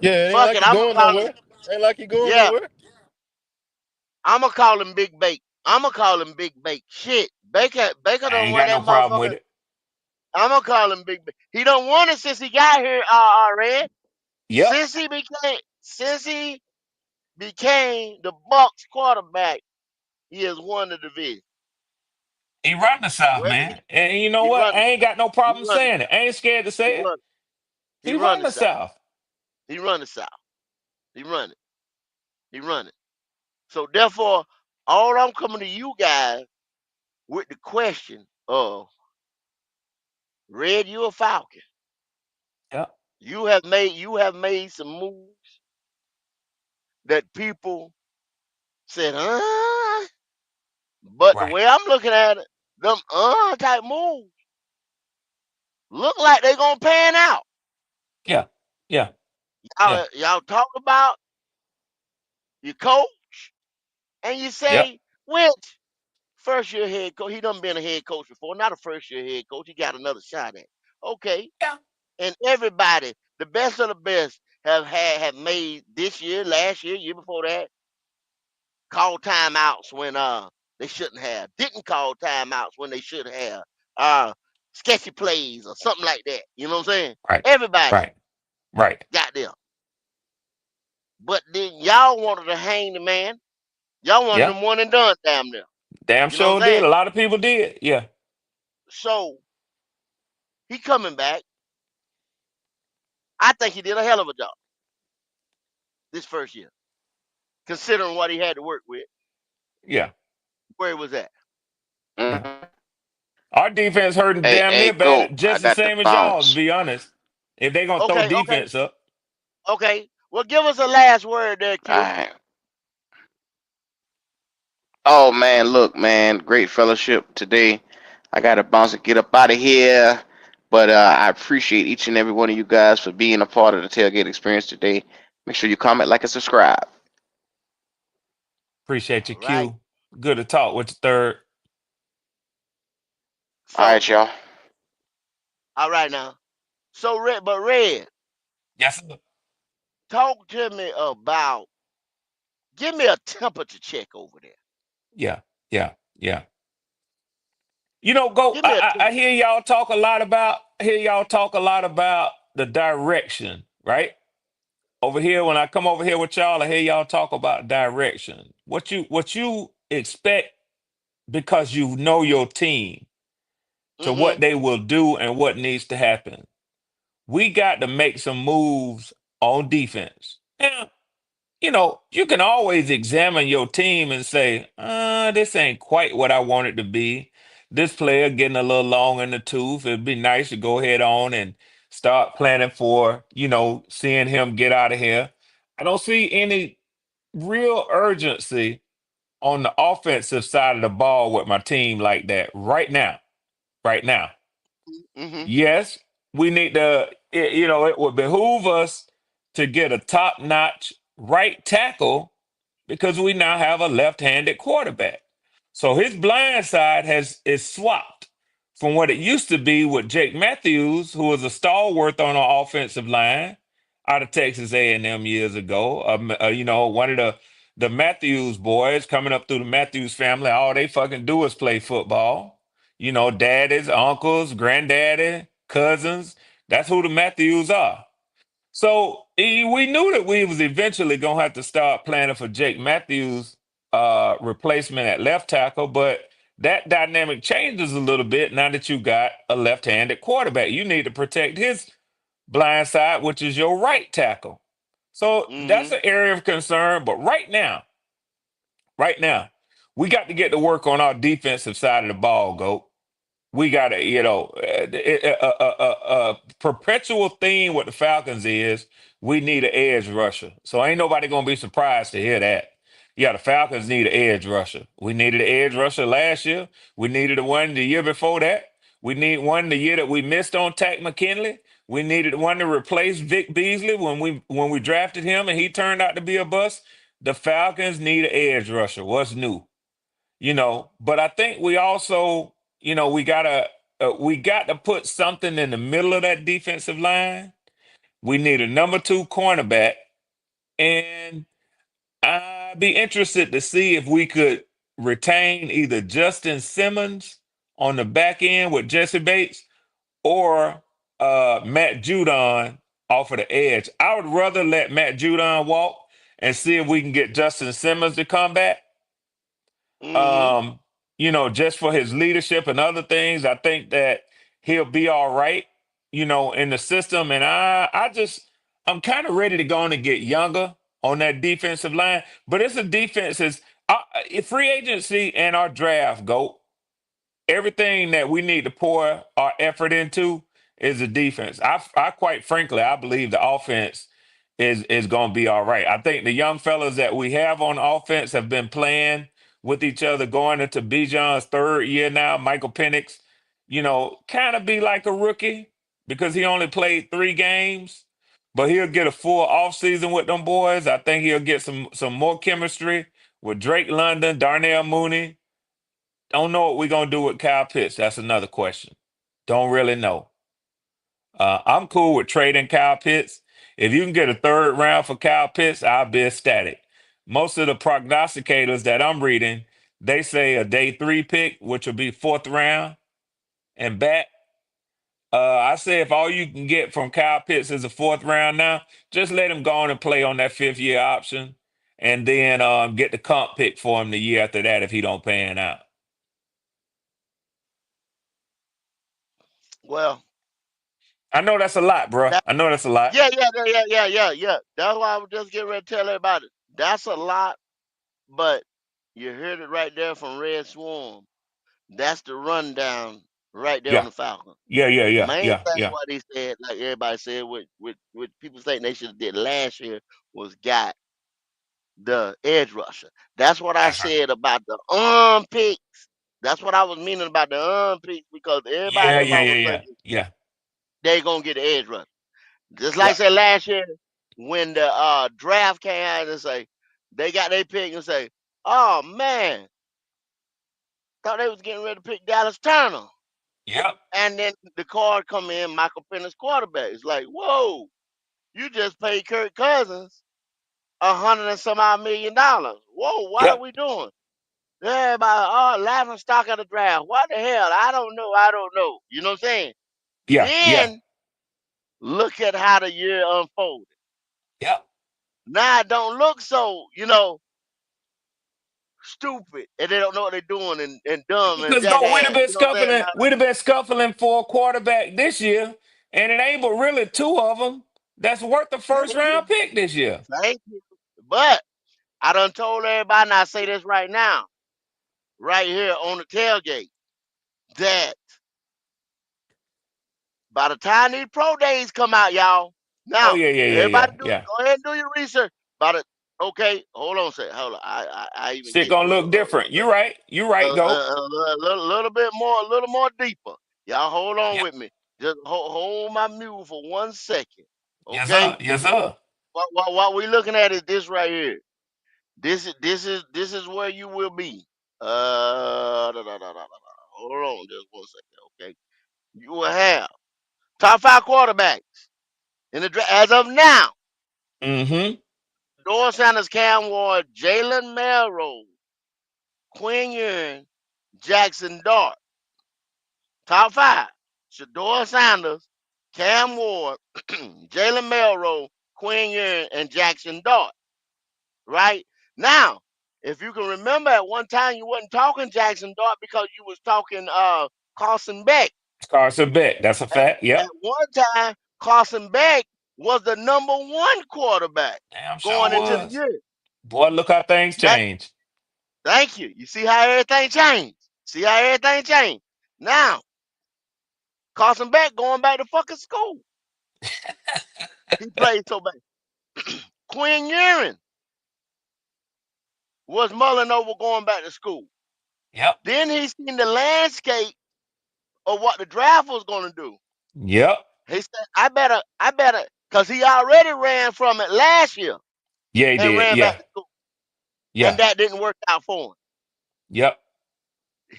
Speaker 5: Yeah, it ain't
Speaker 1: Fuck
Speaker 5: like
Speaker 1: it,
Speaker 5: he
Speaker 1: I'm gonna
Speaker 5: going
Speaker 1: call him.
Speaker 5: nowhere. Ain't like he going
Speaker 1: Yeah,
Speaker 5: nowhere.
Speaker 1: I'm gonna call him Big Bake. I'm gonna call him Big Bake. Shit, Baker
Speaker 4: I
Speaker 1: don't
Speaker 4: ain't
Speaker 1: want
Speaker 4: got
Speaker 1: that
Speaker 4: no problem with
Speaker 1: motherfucker.
Speaker 4: it.
Speaker 1: I'm gonna call him Big Bake. He don't want it since he got here. Red.
Speaker 4: Yep.
Speaker 1: Since he became the Bucks quarterback, he has won the division.
Speaker 4: He run the South,
Speaker 1: Whether he
Speaker 4: man. And you know
Speaker 1: he
Speaker 4: what?
Speaker 1: run
Speaker 4: I
Speaker 1: the
Speaker 4: ain't
Speaker 1: South.
Speaker 4: got no
Speaker 1: He
Speaker 4: problem
Speaker 1: run the
Speaker 4: saying it.
Speaker 1: South.
Speaker 4: I ain't scared to
Speaker 1: He
Speaker 4: say it.
Speaker 1: run. He
Speaker 4: He
Speaker 1: run
Speaker 4: run
Speaker 1: the
Speaker 4: the
Speaker 1: South.
Speaker 4: South.
Speaker 1: He run the South. He run it. He run it. So therefore, all I'm coming to you guys with the question of Red, you a Falcon.
Speaker 4: Yep.
Speaker 1: You have made some moves that people said, but the
Speaker 4: Right.
Speaker 1: way I'm looking at it, them type moves look like they gonna pan out.
Speaker 4: Yeah. Yeah. Yeah.
Speaker 1: Y'all talk about your coach and you
Speaker 4: Yep.
Speaker 1: say, which first year head coach, he done been a head coach before, not a first year head coach, he got another shot at it. Okay.
Speaker 4: Yeah.
Speaker 1: And everybody, the best of the best, have made this year, last year, year before that, call timeouts when they shouldn't have. Didn't call timeouts when they should have. Uh Sketchy plays or something like that. You know what I'm saying?
Speaker 4: Right.
Speaker 1: Everybody
Speaker 4: Right. Right.
Speaker 1: got them. But then y'all wanted to hang the man. Y'all wanted
Speaker 4: Yeah.
Speaker 1: them one and done damn near.
Speaker 4: Damn
Speaker 1: You know
Speaker 4: sure
Speaker 1: what I'm
Speaker 4: did.
Speaker 1: saying?
Speaker 4: A lot of people did. Yeah.
Speaker 1: So he coming back. I think he did a hell of a job this first year, considering what he had to work with,
Speaker 4: Yeah.
Speaker 1: where he was at.
Speaker 4: Yeah.
Speaker 2: Mhm.
Speaker 4: Our defense hurting
Speaker 2: Hey,
Speaker 4: damn
Speaker 2: hey,
Speaker 4: near bad,
Speaker 2: go. I
Speaker 4: just the
Speaker 2: got the
Speaker 4: same as y'all, to
Speaker 2: bounce.
Speaker 4: be honest. If they gonna throw
Speaker 1: Okay, okay,
Speaker 4: defense up.
Speaker 1: okay. Well, give us a last word there,
Speaker 2: All
Speaker 1: Q.
Speaker 2: right. Oh man, look, man, great fellowship today. I got to bounce and get up out of here, but I appreciate each and every one of you guys for being a part of the tailgate experience today. Make sure you comment, like, and subscribe.
Speaker 4: Appreciate your
Speaker 1: All right.
Speaker 4: cue. Good to talk with you, third.
Speaker 2: All
Speaker 1: So,
Speaker 2: right, y'all.
Speaker 1: all right now. So, Red,
Speaker 4: Yes, sir.
Speaker 1: talk to me about, give me a temperature check over there.
Speaker 4: Yeah. Yeah. Yeah. You know, go.
Speaker 1: Give me a
Speaker 4: I hear y'all talk a lot about. Hear y'all talk a lot about the direction, right? Over here, when I come over here with y'all, I hear y'all talk about direction. What you expect because you know your team to
Speaker 1: mm-hmm,
Speaker 4: what they will do and what needs to happen. We got to make some moves on defense. Now, you know, you can always examine your team and say, this ain't quite what I want it to be. This player getting a little long in the tooth. It'd be nice to go ahead on and start planning for, seeing him get out of here. I don't see any real urgency on the offensive side of the ball with my team like that right now. Right now.
Speaker 1: mm-hmm,
Speaker 4: Yes, we need it would behoove us to get a top notch right tackle because we now have a left-handed quarterback. So his blind side is swapped from what it used to be with Jake Matthews, who was a stalwart on our offensive line out of Texas A&M years ago. One of the Matthews boys coming up through the Matthews family. All they fucking do is play football. You know, daddies, uncles, granddaddy, cousins. That's who the Matthews are. So we knew that we was eventually gonna have to start planning for Jake Matthews' replacement at left tackle, but that dynamic changes a little bit now that you got a left-handed quarterback. You need to protect his blind side, which is your right tackle. So that's
Speaker 1: mm-hmm.
Speaker 4: an area of concern. But right now, we got to get to work on our defensive side of the ball, Goat. We got to, a perpetual theme with the Falcons is we need an edge rusher. So ain't nobody gonna be surprised to hear that. Yeah, the Falcons need an edge rusher. We needed an edge rusher last year. We needed one the year before that. We need one the year that we missed on Tack McKinley. We needed one to replace Vic Beasley when we drafted him and he turned out to be a bust. The Falcons need an edge rusher. What's new? But I think we also, we gotta. we got to put something in the middle of that defensive line. We need a number 2 cornerback, and I'd be interested to see if we could retain either Justin Simmons on the back end with Jesse Bates or Matt Judon off of the edge. I would rather let Matt Judon walk and see if we can get Justin Simmons to come back.
Speaker 1: Mm-hmm.
Speaker 4: Um, just for his leadership and other things, I think that he'll be all right, in the system. And I'm kind of ready to go on and get younger on that defensive line. But it's a defense free agency and our draft go. Everything that we need to pour our effort into is the defense. I quite frankly, I believe the offense is going to be all right. I think the young fellas that we have on offense have been playing with each other going into Bijan's third year now. Michael Penix, kind of be like a rookie because he only played 3 games, but he'll get a full offseason with them boys. I think he'll get some more chemistry with Drake London, Darnell Mooney. Don't know what we're gonna do with Kyle Pitts. That's another question. Don't really know. I'm cool with trading Kyle Pitts. If you can get a third round for Kyle Pitts, I'll be ecstatic. Most of the prognosticators that I'm reading, they say a day 3 pick, which will be fourth round and back. I say if all you can get from Kyle Pitts is a fourth round now, just let him go on and play on that 5th-year option, and then get the comp pick for him the year after that if he don't pan out.
Speaker 1: Well,
Speaker 4: I know that's a lot, bro.
Speaker 1: that,
Speaker 4: I know that's a lot.
Speaker 1: yeah. That's why I was just getting ready to tell everybody. That's a lot, but you heard it right there from Red Swarm. That's the rundown right there on
Speaker 4: Yeah,
Speaker 1: the Falcons.
Speaker 4: yeah, yeah, yeah,
Speaker 1: Main
Speaker 4: yeah,
Speaker 1: thing
Speaker 4: yeah.
Speaker 1: what he said, like everybody said, what people think they should have did last year was got the edge rusher. That's what I
Speaker 4: That's right.
Speaker 1: said about the picks. That's what I was meaning about the picks because everybody
Speaker 4: Yeah, yeah,
Speaker 1: everybody
Speaker 4: yeah,
Speaker 1: was
Speaker 4: yeah,
Speaker 1: thinking
Speaker 4: yeah,
Speaker 1: they gonna get the edge rusher. Just like I
Speaker 4: yeah,
Speaker 1: said last year when the draft came out and say they got their pick and say, oh man, thought they was getting ready to pick Dallas Turner.
Speaker 4: yep,
Speaker 1: And then the card come in, Michael Penix quarterback. It's like, whoa, you just paid Kirk Cousins $100 and some odd $1 million. Whoa, what are
Speaker 4: yep,
Speaker 1: we doing? Everybody, laughing stock of the draft. What the hell? I don't know. I don't know. You know what I'm saying?
Speaker 4: yeah, yeah,
Speaker 1: Then look at how the year unfolded.
Speaker 4: yep.
Speaker 1: Now it don't look so, stupid, and they don't know what they're doing and dumb and
Speaker 4: Because go,
Speaker 1: jackass. You know what I'm saying? Now,
Speaker 4: we'd have been scuffling for a quarterback this year, and it ain't but really 2 of them that's worth the first
Speaker 1: thank you,
Speaker 4: round pick this year.
Speaker 1: thank you. But I done told everybody, and I say this right now, right here on the tailgate, that by the time these pro days come out, y'all,
Speaker 4: Oh
Speaker 1: now
Speaker 4: yeah, yeah, yeah,
Speaker 1: everybody
Speaker 4: yeah,
Speaker 1: do
Speaker 4: yeah.
Speaker 1: go ahead and do your research. About it, okay? Hold on a second. Hold on. I even
Speaker 4: Shit
Speaker 1: get
Speaker 4: gonna look different. You right. You right. Go.
Speaker 1: little bit more, a little more deeper. Y'all hold on
Speaker 4: Yep.
Speaker 1: with me. Just hold my mule for 1 second,
Speaker 4: Yes
Speaker 1: okay?
Speaker 4: sir. Yes sir.
Speaker 1: What we looking at is this right here. This is where you will be. Hold on just 1 second, okay? You will have top 5 quarterbacks in the draft as of now.
Speaker 4: Mm-hmm.
Speaker 1: Doyle Sanders, Cam Ward, Jalen Melrose, Quinn Ewing, Jackson Dart. Top 5. Shador Sanders, Cam Ward, Jalen Melrose, Quinn Ewing, and Jackson Dart. Right? Now, if you can remember at one time you wasn't talking Jackson Dart because you was talking Carson Beck.
Speaker 4: Carson Beck. That's a fact.
Speaker 1: At
Speaker 4: Yep.
Speaker 1: one time, Carson Beck was the number 1 quarterback
Speaker 4: Damn sure
Speaker 1: going into the
Speaker 4: was.
Speaker 1: year.
Speaker 4: Boy, look how things
Speaker 1: That,
Speaker 4: change.
Speaker 1: thank you. You see how everything changed. See how everything changed. Now, Carson Beck going back to fucking school. He played so bad. Quinn Ewing was mulling over going back to school.
Speaker 4: Yep.
Speaker 1: Then he seen the landscape of what the draft was going to do.
Speaker 4: Yep.
Speaker 1: He said, I better, because he already ran from it last year
Speaker 4: Yeah, he
Speaker 1: and
Speaker 4: did.
Speaker 1: ran back
Speaker 4: Yeah.
Speaker 1: to school. And
Speaker 4: Yeah.
Speaker 1: that didn't work out for him.
Speaker 4: Yep.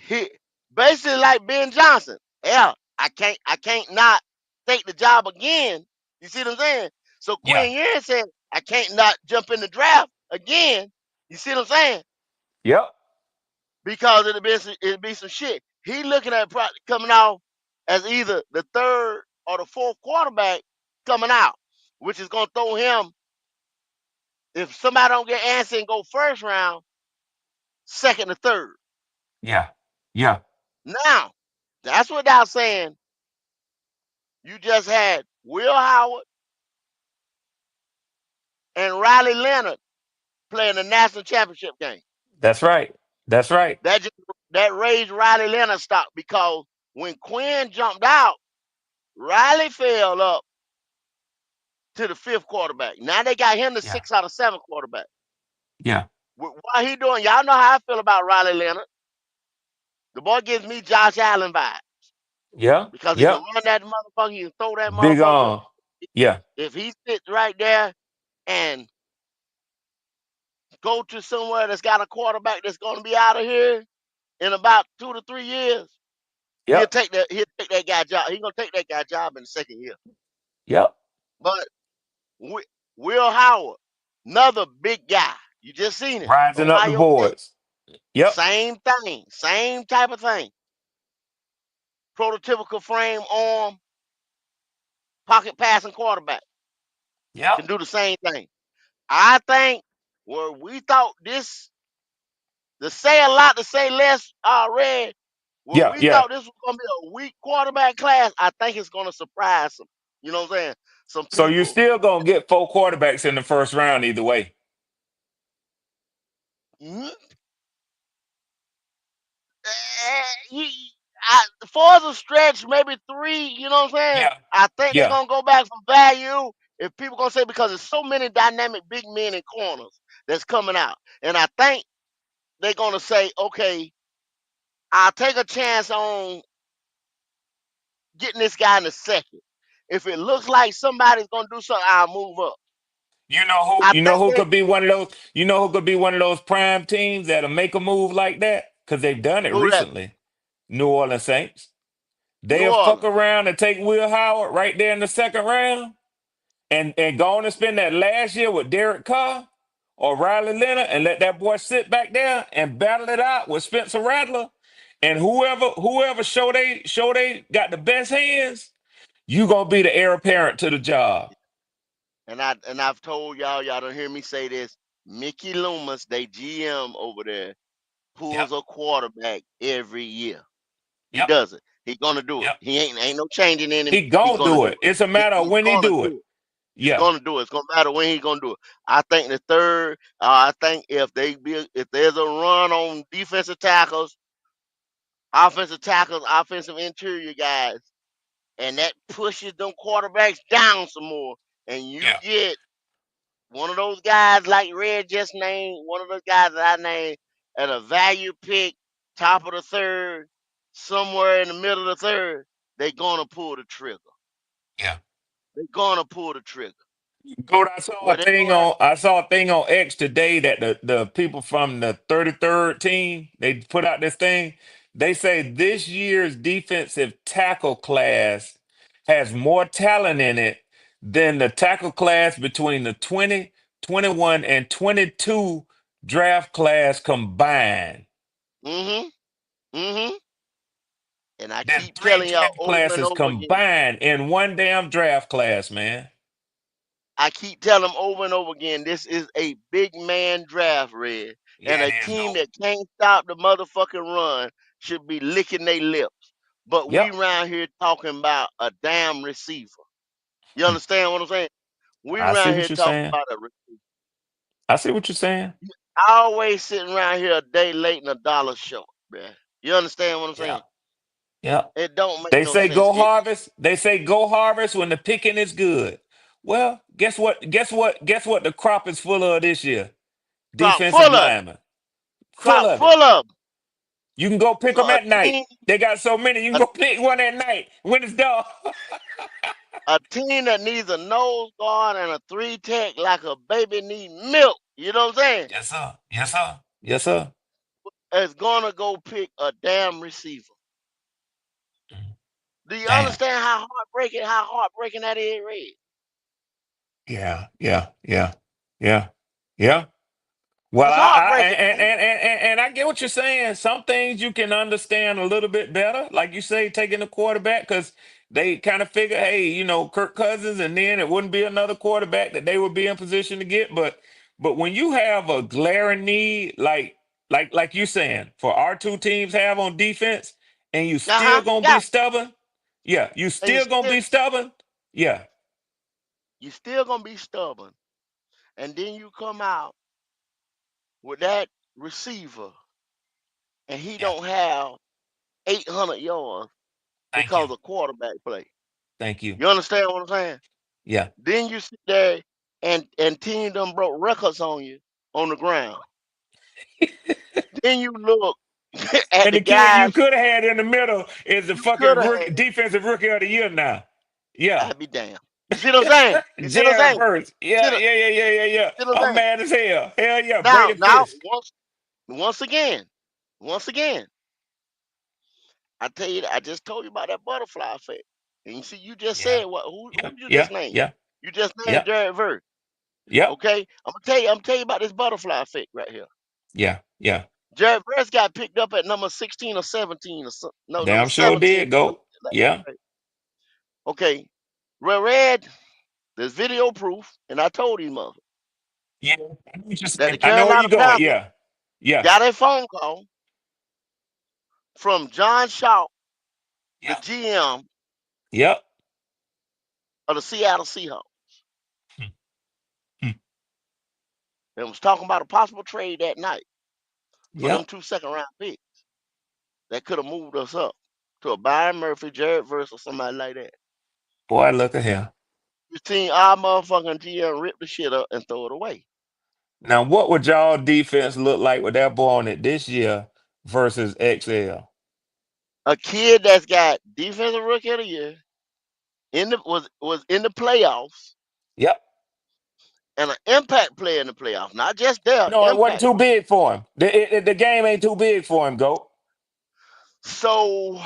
Speaker 1: He basically like Ben Johnson. yeah, I can't not take the job again. You see what I'm saying? So
Speaker 4: Yeah.
Speaker 1: Quinn Ewers said, I can't not jump in the draft again. You see what I'm saying?
Speaker 4: Yep.
Speaker 1: Because it'll be some shit. He looking at coming out as either the third or the fourth quarterback coming out, which is gonna throw him, if somebody don't get answer and go first round, second or third.
Speaker 4: Yeah. Yeah.
Speaker 1: Now, that's without saying you just had Will Howard and Riley Leonard playing the national championship game.
Speaker 4: That's right. That's right.
Speaker 1: That just, that raised Riley Leonard's stock, because when Quinn jumped out, Riley fell up to the fifth quarterback. Now they got him the
Speaker 4: Yeah.
Speaker 1: 6 out of 7 quarterback.
Speaker 4: Yeah.
Speaker 1: What he doing? Y'all know how I feel about Riley Leonard. The boy gives me Josh Allen vibe,
Speaker 4: Yeah.
Speaker 1: because he can
Speaker 4: Yep.
Speaker 1: run that motherfucker, he can throw that
Speaker 4: Big
Speaker 1: motherfucker.
Speaker 4: on. Yeah.
Speaker 1: If he sits right there and go to somewhere that's got a quarterback that's going to be out of here in about 2 to 3 years,
Speaker 4: Yep.
Speaker 1: he'll take that guy job. He's gonna take that guy job in the second year.
Speaker 4: Yep.
Speaker 1: But Will Howard, another big guy. You just seen it.
Speaker 4: Rising up the
Speaker 1: Ohio State.
Speaker 4: boards. Yep.
Speaker 1: Same thing. Same type of thing. Prototypical frame, arm, pocket passing quarterback.
Speaker 4: Yep.
Speaker 1: Can do the same thing. I think where we thought this, to say a lot, to say less already, where
Speaker 4: Yeah.
Speaker 1: we
Speaker 4: Yeah.
Speaker 1: thought this was gonna be a weak quarterback class, I think it's gonna surprise some. You know what I'm saying? Some
Speaker 4: So you're
Speaker 1: people.
Speaker 4: still gonna get 4 quarterbacks in the first round either way.
Speaker 1: Mm, you, four's a stretch, maybe 3. You know what I'm saying?
Speaker 4: Yeah.
Speaker 1: I think they're
Speaker 4: Yeah.
Speaker 1: gonna go back for value. If people gonna say, because there's so many dynamic big men in corners that's coming out, and I think they're gonna say, okay, I'll take a chance on getting this guy in the second. If it looks like somebody's gonna do something, I'll move up.
Speaker 4: You know who?
Speaker 1: I
Speaker 4: You know
Speaker 1: think
Speaker 4: who
Speaker 1: they
Speaker 4: could be one of those? You know who could be one of those prime teams that'll make a move like that? Because they've done it
Speaker 1: who that
Speaker 4: recently. New Orleans Saints.
Speaker 1: New
Speaker 4: They'll fuck
Speaker 1: Orleans.
Speaker 4: around and take Will Howard right there in the second round, and go on and spend that last year with Derek Carr or Riley Leonard, and let that boy sit back there and battle it out with Spencer Rattler, and whoever show they got the best hands. You gonna be the heir apparent to the job.
Speaker 1: I've told y'all don't hear me say this. Mickey Loomis, they GM over there,
Speaker 4: Yep.
Speaker 1: pulls a quarterback every year. He
Speaker 4: Yep.
Speaker 1: does it. He gonna do it.
Speaker 4: Yep.
Speaker 1: He ain't no changing in him.
Speaker 4: He
Speaker 1: He
Speaker 4: gonna
Speaker 1: gonna
Speaker 4: do
Speaker 1: do
Speaker 4: it. It's a matter of
Speaker 1: He's
Speaker 4: when he
Speaker 1: gonna
Speaker 4: do it.
Speaker 1: do it. He's
Speaker 4: Yeah.
Speaker 1: gonna do it. It's gonna matter when he's gonna do it. I think the third. I think if there's a run on defensive tackles, offensive interior guys, and that pushes them quarterbacks down some more, and you
Speaker 4: Yeah.
Speaker 1: get one of those guys like Red just named, one of those guys that I named at a value pick, top of the third, somewhere in the middle of the third, they gonna pull the trigger.
Speaker 4: Yeah.
Speaker 1: They gonna pull the trigger.
Speaker 4: Go. I saw a
Speaker 1: What they
Speaker 4: thing
Speaker 1: gonna
Speaker 4: on. I saw a thing on X today that the people from the 33rd team, they put out this thing. They say this year's defensive tackle class has more talent in it than the tackle class between the 20, 21, and 22 draft class combined.
Speaker 1: mm-hmm, mm-hmm. And I
Speaker 4: Then
Speaker 1: keep
Speaker 4: three
Speaker 1: telling y'all
Speaker 4: draft
Speaker 1: over and
Speaker 4: classes
Speaker 1: over again.
Speaker 4: combined in one damn draft class, man.
Speaker 1: I keep telling them over and over again, this is a big man draft, Red. And
Speaker 4: Yeah,
Speaker 1: a
Speaker 4: it is,
Speaker 1: team
Speaker 4: though.
Speaker 1: that can't stop the motherfucking run should be licking their lips. But we
Speaker 4: Yep.
Speaker 1: around here talking about a damn receiver. You understand what I'm saying? We
Speaker 4: I see
Speaker 1: around
Speaker 4: what
Speaker 1: here
Speaker 4: you're
Speaker 1: talking
Speaker 4: saying.
Speaker 1: about a receiver.
Speaker 4: I see what you're saying.
Speaker 1: I always sitting around here a day late and a dollar short, man. You understand what I'm
Speaker 4: Yeah.
Speaker 1: saying?
Speaker 4: Yeah.
Speaker 1: It don't make
Speaker 4: They
Speaker 1: no
Speaker 4: say
Speaker 1: sense.
Speaker 4: go harvest. They say go harvest when the picking is good. Well, guess what? Guess what? Guess what? The crop is full of this year.
Speaker 1: Crop
Speaker 4: Defensive
Speaker 1: full of it.
Speaker 4: linemen, full
Speaker 1: Crop
Speaker 4: of it.
Speaker 1: full of 'em.
Speaker 4: You can go pick
Speaker 1: So
Speaker 4: them at night.
Speaker 1: team,
Speaker 4: They got so many. You can
Speaker 1: a,
Speaker 4: go pick one at night when it's dark.
Speaker 1: a team that needs a nose guard and a 3 tech like a baby need milk. You know what I'm saying?
Speaker 4: Yes, sir. Yes, sir. Yes, sir.
Speaker 1: Is gonna go pick a damn receiver. Do you
Speaker 4: Damn.
Speaker 1: understand how heartbreaking that is, Red?
Speaker 4: Yeah, yeah, yeah, yeah, yeah. Well,
Speaker 1: It's
Speaker 4: I
Speaker 1: heartbreaking, man.
Speaker 4: and I get what you're saying. Some things you can understand a little bit better, like you say, taking a quarterback because they kind of figure, hey, Kirk Cousins, and then it wouldn't be another quarterback that they would be in position to get. But when you have a glaring need, like you saying, for our two teams have on defense, and you still gonna be
Speaker 1: Yeah.
Speaker 4: stubborn, yeah, you
Speaker 1: And
Speaker 4: still gonna be stubborn, yeah,
Speaker 1: you still gonna be stubborn. And then you come out with that receiver and he
Speaker 4: yeah.
Speaker 1: don't have 800 yards
Speaker 4: Thank you,
Speaker 1: because of quarterback play.
Speaker 4: thank you,
Speaker 1: You understand what I'm saying?
Speaker 4: yeah.
Speaker 1: Then you sit there and team done broke records on you on the ground. Then you look at
Speaker 4: And
Speaker 1: the
Speaker 4: the kid you
Speaker 1: guys
Speaker 4: could have had in the middle is the
Speaker 1: you could
Speaker 4: fucking
Speaker 1: have
Speaker 4: rookie,
Speaker 1: had.
Speaker 4: defensive rookie of the year now. Yeah.
Speaker 1: I'd be damned. You see what I'm saying? You see what I'm
Speaker 4: Jared
Speaker 1: saying?
Speaker 4: Verse.
Speaker 1: See,
Speaker 4: Yeah, yeah, yeah, yeah, yeah, yeah.
Speaker 1: see what I'm
Speaker 4: I'm
Speaker 1: saying?
Speaker 4: mad as hell. Hell yeah.
Speaker 1: Now,
Speaker 4: Brady Fisk.
Speaker 1: once again, once again, I tell you, I just told you about that butterfly effect. And you see, you just
Speaker 4: Yeah,
Speaker 1: said who
Speaker 4: yeah,
Speaker 1: you
Speaker 4: yeah,
Speaker 1: just named?
Speaker 4: yeah,
Speaker 1: You just named
Speaker 4: yeah,
Speaker 1: Jared Verse.
Speaker 4: yeah,
Speaker 1: Okay? I'm gonna tell you about this butterfly effect right here.
Speaker 4: yeah, yeah.
Speaker 1: Jared Verse got picked up at number 16 or 17 or something. No, number
Speaker 4: Damn sure
Speaker 1: 17.
Speaker 4: did, go. Yeah.
Speaker 1: Okay. Red, there's video proof, and I told him mother
Speaker 4: Yeah. I know what you're
Speaker 1: that the
Speaker 4: saying. I know where
Speaker 1: Carolina
Speaker 4: you're going.
Speaker 1: Panthers
Speaker 4: Yeah. Yeah.
Speaker 1: got a phone call from John Shaw, the
Speaker 4: Yeah.
Speaker 1: GM
Speaker 4: Yep.
Speaker 1: of the Seattle Seahawks,
Speaker 4: Hmm, hmm.
Speaker 1: and was talking about a possible trade that night for them
Speaker 4: Yep.
Speaker 1: 2 second-round picks that could have moved us up to a Byron Murphy, Jared Verse, or somebody like that.
Speaker 4: Boy, look at here.
Speaker 1: You seen our motherfucking GM rip the shit up and throw it away.
Speaker 4: Now, what would y'all defense look like with that boy on it this year versus XL?
Speaker 1: A kid that's got defensive rookie of the year was in the playoffs
Speaker 4: Yep.
Speaker 1: and an impact player in the playoffs, not just their
Speaker 4: No, it wasn't
Speaker 1: impact
Speaker 4: too
Speaker 1: player.
Speaker 4: big for him. The game ain't too big for him, go.
Speaker 1: So,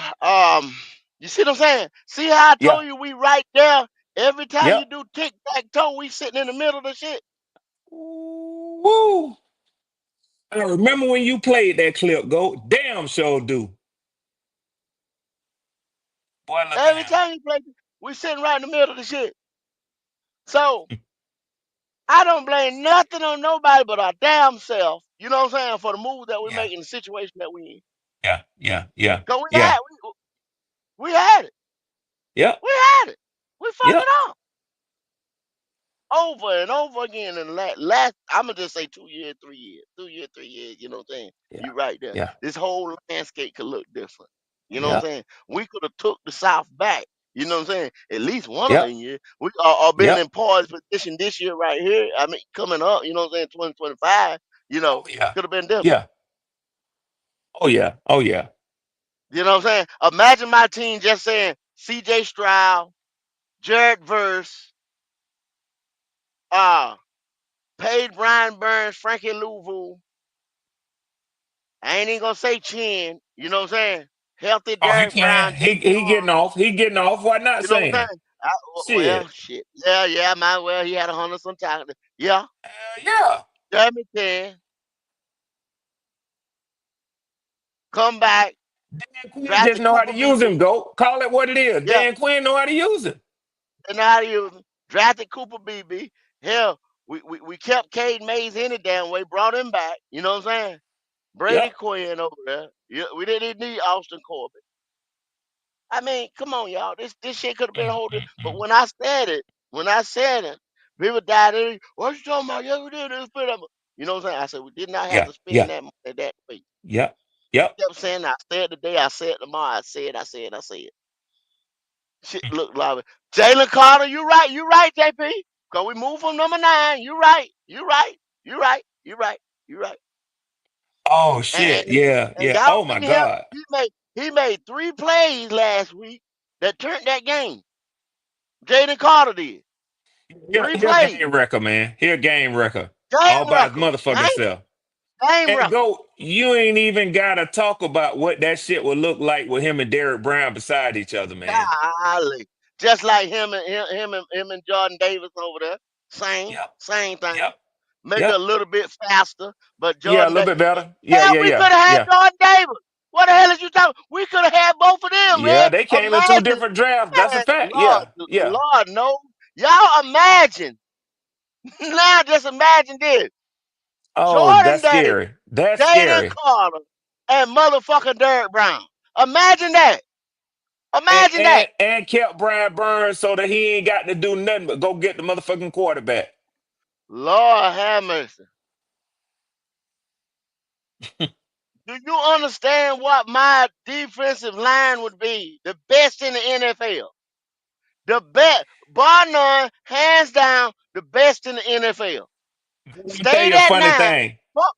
Speaker 1: you see what I'm saying? See how I
Speaker 4: Yeah.
Speaker 1: told you we right there. Every time you
Speaker 4: Yep.
Speaker 1: do tic tac toe, we sitting in the middle of the shit.
Speaker 4: Woo. I remember when you played that clip, go. Damn sure do. Boy, look
Speaker 1: Every
Speaker 4: at
Speaker 1: time you play, we sitting right in the middle of the shit. So I don't blame nothing on nobody but our damn self. You know what I'm saying? For the move that we
Speaker 4: yeah.
Speaker 1: make in the situation that we in.
Speaker 4: Yeah. Yeah. Yeah.
Speaker 1: Cause
Speaker 4: Yeah.
Speaker 1: we had it.
Speaker 4: Yeah.
Speaker 1: We had it. We fucked
Speaker 4: Yeah.
Speaker 1: it up over and over again. And last I'm gonna just say 2 years, 3 years, 2 years, 3 years. You know what I'm saying?
Speaker 4: Yeah.
Speaker 1: You right there.
Speaker 4: Yeah.
Speaker 1: This whole landscape could look different. You know what I'm
Speaker 4: Yeah.
Speaker 1: saying? We could have took the South back. You know what I'm saying? At least one of
Speaker 4: Yeah.
Speaker 1: the years. We are been
Speaker 4: Yeah.
Speaker 1: in Paul's position this year right here. I mean, coming up. You know what I'm saying? 2025.
Speaker 4: Oh yeah.
Speaker 1: Could have been different.
Speaker 4: Yeah. Oh yeah. Oh yeah.
Speaker 1: You know what I'm saying? Imagine my team just saying C.J. Stroud, Jared Verse, uh, paid Brian Burns, Frankie Louvu. I ain't even gonna say Chin. You know what I'm saying? Healthy
Speaker 4: Oh, he
Speaker 1: Derek
Speaker 4: playing.
Speaker 1: Brown, J.J.
Speaker 4: He getting
Speaker 1: Horn.
Speaker 4: off. He getting off. Why not
Speaker 1: You know what I'm
Speaker 4: saying?
Speaker 1: saying? Well,
Speaker 4: Shit.
Speaker 1: shit. Yeah, might well. He had 100 some tackles. Yeah,
Speaker 4: Yeah.
Speaker 1: Jeremy 10. Come back,
Speaker 4: Dan Quinn just
Speaker 1: drafted
Speaker 4: know how to
Speaker 1: Cooper
Speaker 4: use him.
Speaker 1: Beebe.
Speaker 4: Go. Call it what it is.
Speaker 1: Yeah,
Speaker 4: Dan Quinn know how to use him.
Speaker 1: they know how to use him. Drafted Cooper Beebe. Hell, we kept Cade Mays any damn way, brought him back. You know what I'm saying? Brady
Speaker 4: Yep.
Speaker 1: Quinn over there. Yeah, we didn't need Austin Corbett. I mean, come on, y'all. This shit could have been a
Speaker 4: Mm,
Speaker 1: whole.
Speaker 4: mm,
Speaker 1: But
Speaker 4: mm.
Speaker 1: when I said it, people died. What you talking about? Yeah, we did this. You know what I'm saying? I said we did not have
Speaker 4: Yeah.
Speaker 1: to spend
Speaker 4: Yeah.
Speaker 1: that money that way.
Speaker 4: Yep. Yep.
Speaker 1: Kept saying I said today, I said tomorrow, I said. Shit
Speaker 4: Mm.
Speaker 1: look like Jalen Carter. You right, JP. Cause we moved from number 9. You right, you right, you right, you right, you right.
Speaker 4: Oh
Speaker 1: And,
Speaker 4: shit.
Speaker 1: and,
Speaker 4: Yeah.
Speaker 1: and
Speaker 4: Yeah.
Speaker 1: y'all
Speaker 4: Oh my
Speaker 1: didn't hear
Speaker 4: God.
Speaker 1: he made 3 plays last week that turned that game. Jaden Carter did.
Speaker 4: Here,
Speaker 1: 3
Speaker 4: here
Speaker 1: plays.
Speaker 4: game record, man. Here game record. All
Speaker 1: Game
Speaker 4: by his
Speaker 1: record.
Speaker 4: motherfucking
Speaker 1: Game
Speaker 4: self.
Speaker 1: Same
Speaker 4: And
Speaker 1: record.
Speaker 4: go, you ain't even gotta talk about what that shit would look like with him and Derek Brown beside each other, man.
Speaker 1: Golly. Just like him and Jordan Davis over there.
Speaker 4: Yep,
Speaker 1: Same thing.
Speaker 4: yep,
Speaker 1: Maybe a
Speaker 4: yep.
Speaker 1: little bit faster, but
Speaker 4: Yeah, a
Speaker 1: Jordan
Speaker 4: little
Speaker 1: Davis.
Speaker 4: bit better. Yeah,
Speaker 1: Hell,
Speaker 4: yeah,
Speaker 1: we
Speaker 4: yeah,
Speaker 1: could have had
Speaker 4: yeah.
Speaker 1: Jordan Davis. What the hell is you talking? We could have had both of them,
Speaker 4: Yeah,
Speaker 1: man.
Speaker 4: they came in two
Speaker 1: Imagine,
Speaker 4: different drafts. That's a
Speaker 1: man,
Speaker 4: fact.
Speaker 1: Lord,
Speaker 4: Yeah, yeah.
Speaker 1: Lord, no. Y'all imagine. Now just imagine this.
Speaker 4: Oh,
Speaker 1: Jordan
Speaker 4: that's
Speaker 1: Davis,
Speaker 4: scary. That's
Speaker 1: Jaden
Speaker 4: scary.
Speaker 1: Carter, and motherfucking Derrick Brown. Imagine that.
Speaker 4: And,
Speaker 1: Imagine that.
Speaker 4: and and kept Brian Burns so that he ain't got to do nothing but go get the motherfucking quarterback.
Speaker 1: Lord have mercy. Do you understand what my defensive line would be? The best in the NFL. The best, bar none, hands down, the best in the NFL.
Speaker 4: Let me tell
Speaker 1: Stay
Speaker 4: you a
Speaker 1: that
Speaker 4: funny
Speaker 1: nine.
Speaker 4: thing.
Speaker 1: Fuck,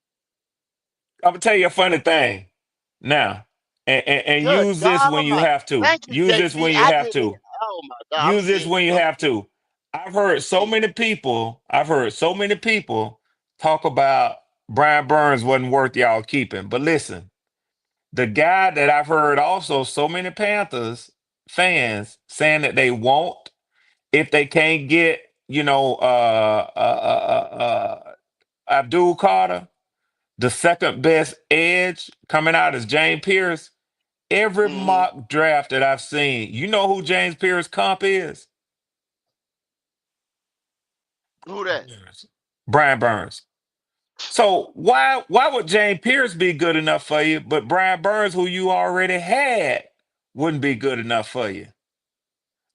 Speaker 4: I'm gonna tell you a funny thing now, and
Speaker 1: good
Speaker 4: use this
Speaker 1: God
Speaker 4: when you
Speaker 1: Almighty.
Speaker 4: have to.
Speaker 1: Thank you,
Speaker 4: Use this
Speaker 1: JC.
Speaker 4: when you
Speaker 1: I
Speaker 4: have
Speaker 1: didn't even.
Speaker 4: to.
Speaker 1: Oh my God, I'm
Speaker 4: Use this
Speaker 1: sick.
Speaker 4: when you
Speaker 1: I'm
Speaker 4: have to. I've heard so
Speaker 1: sick.
Speaker 4: many people. I've heard so many people talk about Brian Burns wasn't worth y'all keeping. But listen, the guy that I've heard also so many Panthers fans saying that they won't if they can't get Abdul Carter, the second best edge coming out is James Pierce. Every
Speaker 1: Mm-hmm.
Speaker 4: mock draft that I've seen, you know who James Pierce comp is?
Speaker 1: Who that?
Speaker 4: Brian Burns. So why would James Pierce be good enough for you, but Brian Burns, who you already had, wouldn't be good enough for you?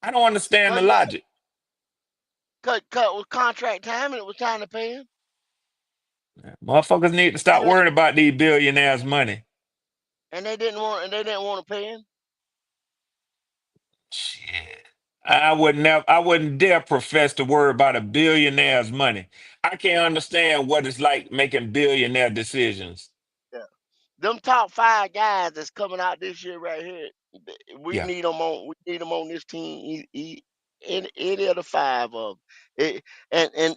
Speaker 4: I don't understand the
Speaker 1: Cause yeah,
Speaker 4: logic.
Speaker 1: cut with contract time, and it was time to pay him.
Speaker 4: Motherfuckers need to stop
Speaker 1: And
Speaker 4: worrying about these billionaires' money.
Speaker 1: they didn't want to pay him.
Speaker 4: Shit. I wouldn't dare profess to worry about a billionaire's money. I can't understand what it's like making billionaire decisions.
Speaker 1: Yeah. Them top five guys that's coming out this year right here, we
Speaker 4: Yeah.
Speaker 1: need them on. We need them on this team. Any of the five of them.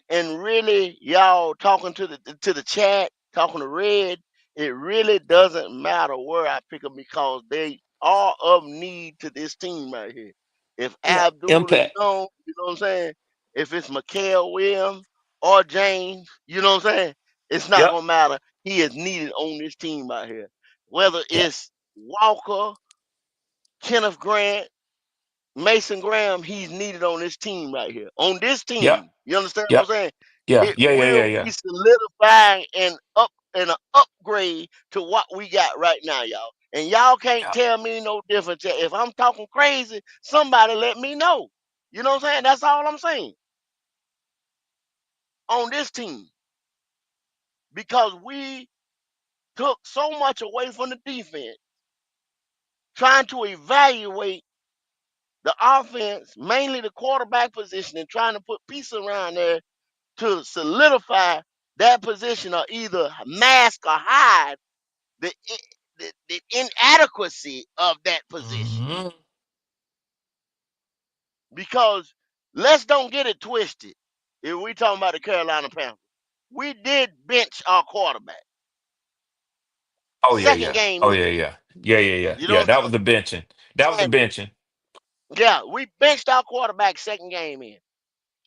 Speaker 1: And really, y'all talking to the chat, talking to Red. It really doesn't matter where I pick them because they are of need to this team right here. If
Speaker 4: Yeah.
Speaker 1: Abdul is
Speaker 4: Impact.
Speaker 1: gone, you know what I'm saying. If it's Mikael Williams or James, you know what I'm saying. It's not
Speaker 4: Yep.
Speaker 1: gonna matter. He is needed on this team out here. Whether
Speaker 4: Yep.
Speaker 1: it's Walker, Kenneth Grant, Mason Graham, he's needed on this team right here. On this
Speaker 4: Yep.
Speaker 1: team. You understand what
Speaker 4: Yep.
Speaker 1: I'm saying?
Speaker 4: Yeah.
Speaker 1: It
Speaker 4: Yeah. Yeah. Yeah.
Speaker 1: will be
Speaker 4: Yeah.
Speaker 1: solidifying and an upgrade to what we got right now, y'all. And y'all can't
Speaker 4: Yeah.
Speaker 1: tell me no difference. If I'm talking crazy, somebody let me know. You know what I'm saying? That's all I'm saying. On this team. Because we took so much away from the defense, trying to evaluate the offense, mainly the quarterback position, and trying to put pieces around there to solidify that position or either mask or hide the, the inadequacy of that position.
Speaker 4: Hmm.
Speaker 1: Because let's don't get it twisted. If we talking about the Carolina Panthers, we did bench our quarterback.
Speaker 4: Oh yeah.
Speaker 1: Second
Speaker 4: Yeah.
Speaker 1: game
Speaker 4: Oh
Speaker 1: in.
Speaker 4: yeah. Yeah. Yeah. Yeah. Yeah.
Speaker 1: You know
Speaker 4: Yeah.
Speaker 1: what
Speaker 4: That
Speaker 1: I'm
Speaker 4: was the benching. That was the
Speaker 1: saying?
Speaker 4: benching.
Speaker 1: And yeah, we benched our quarterback second game in.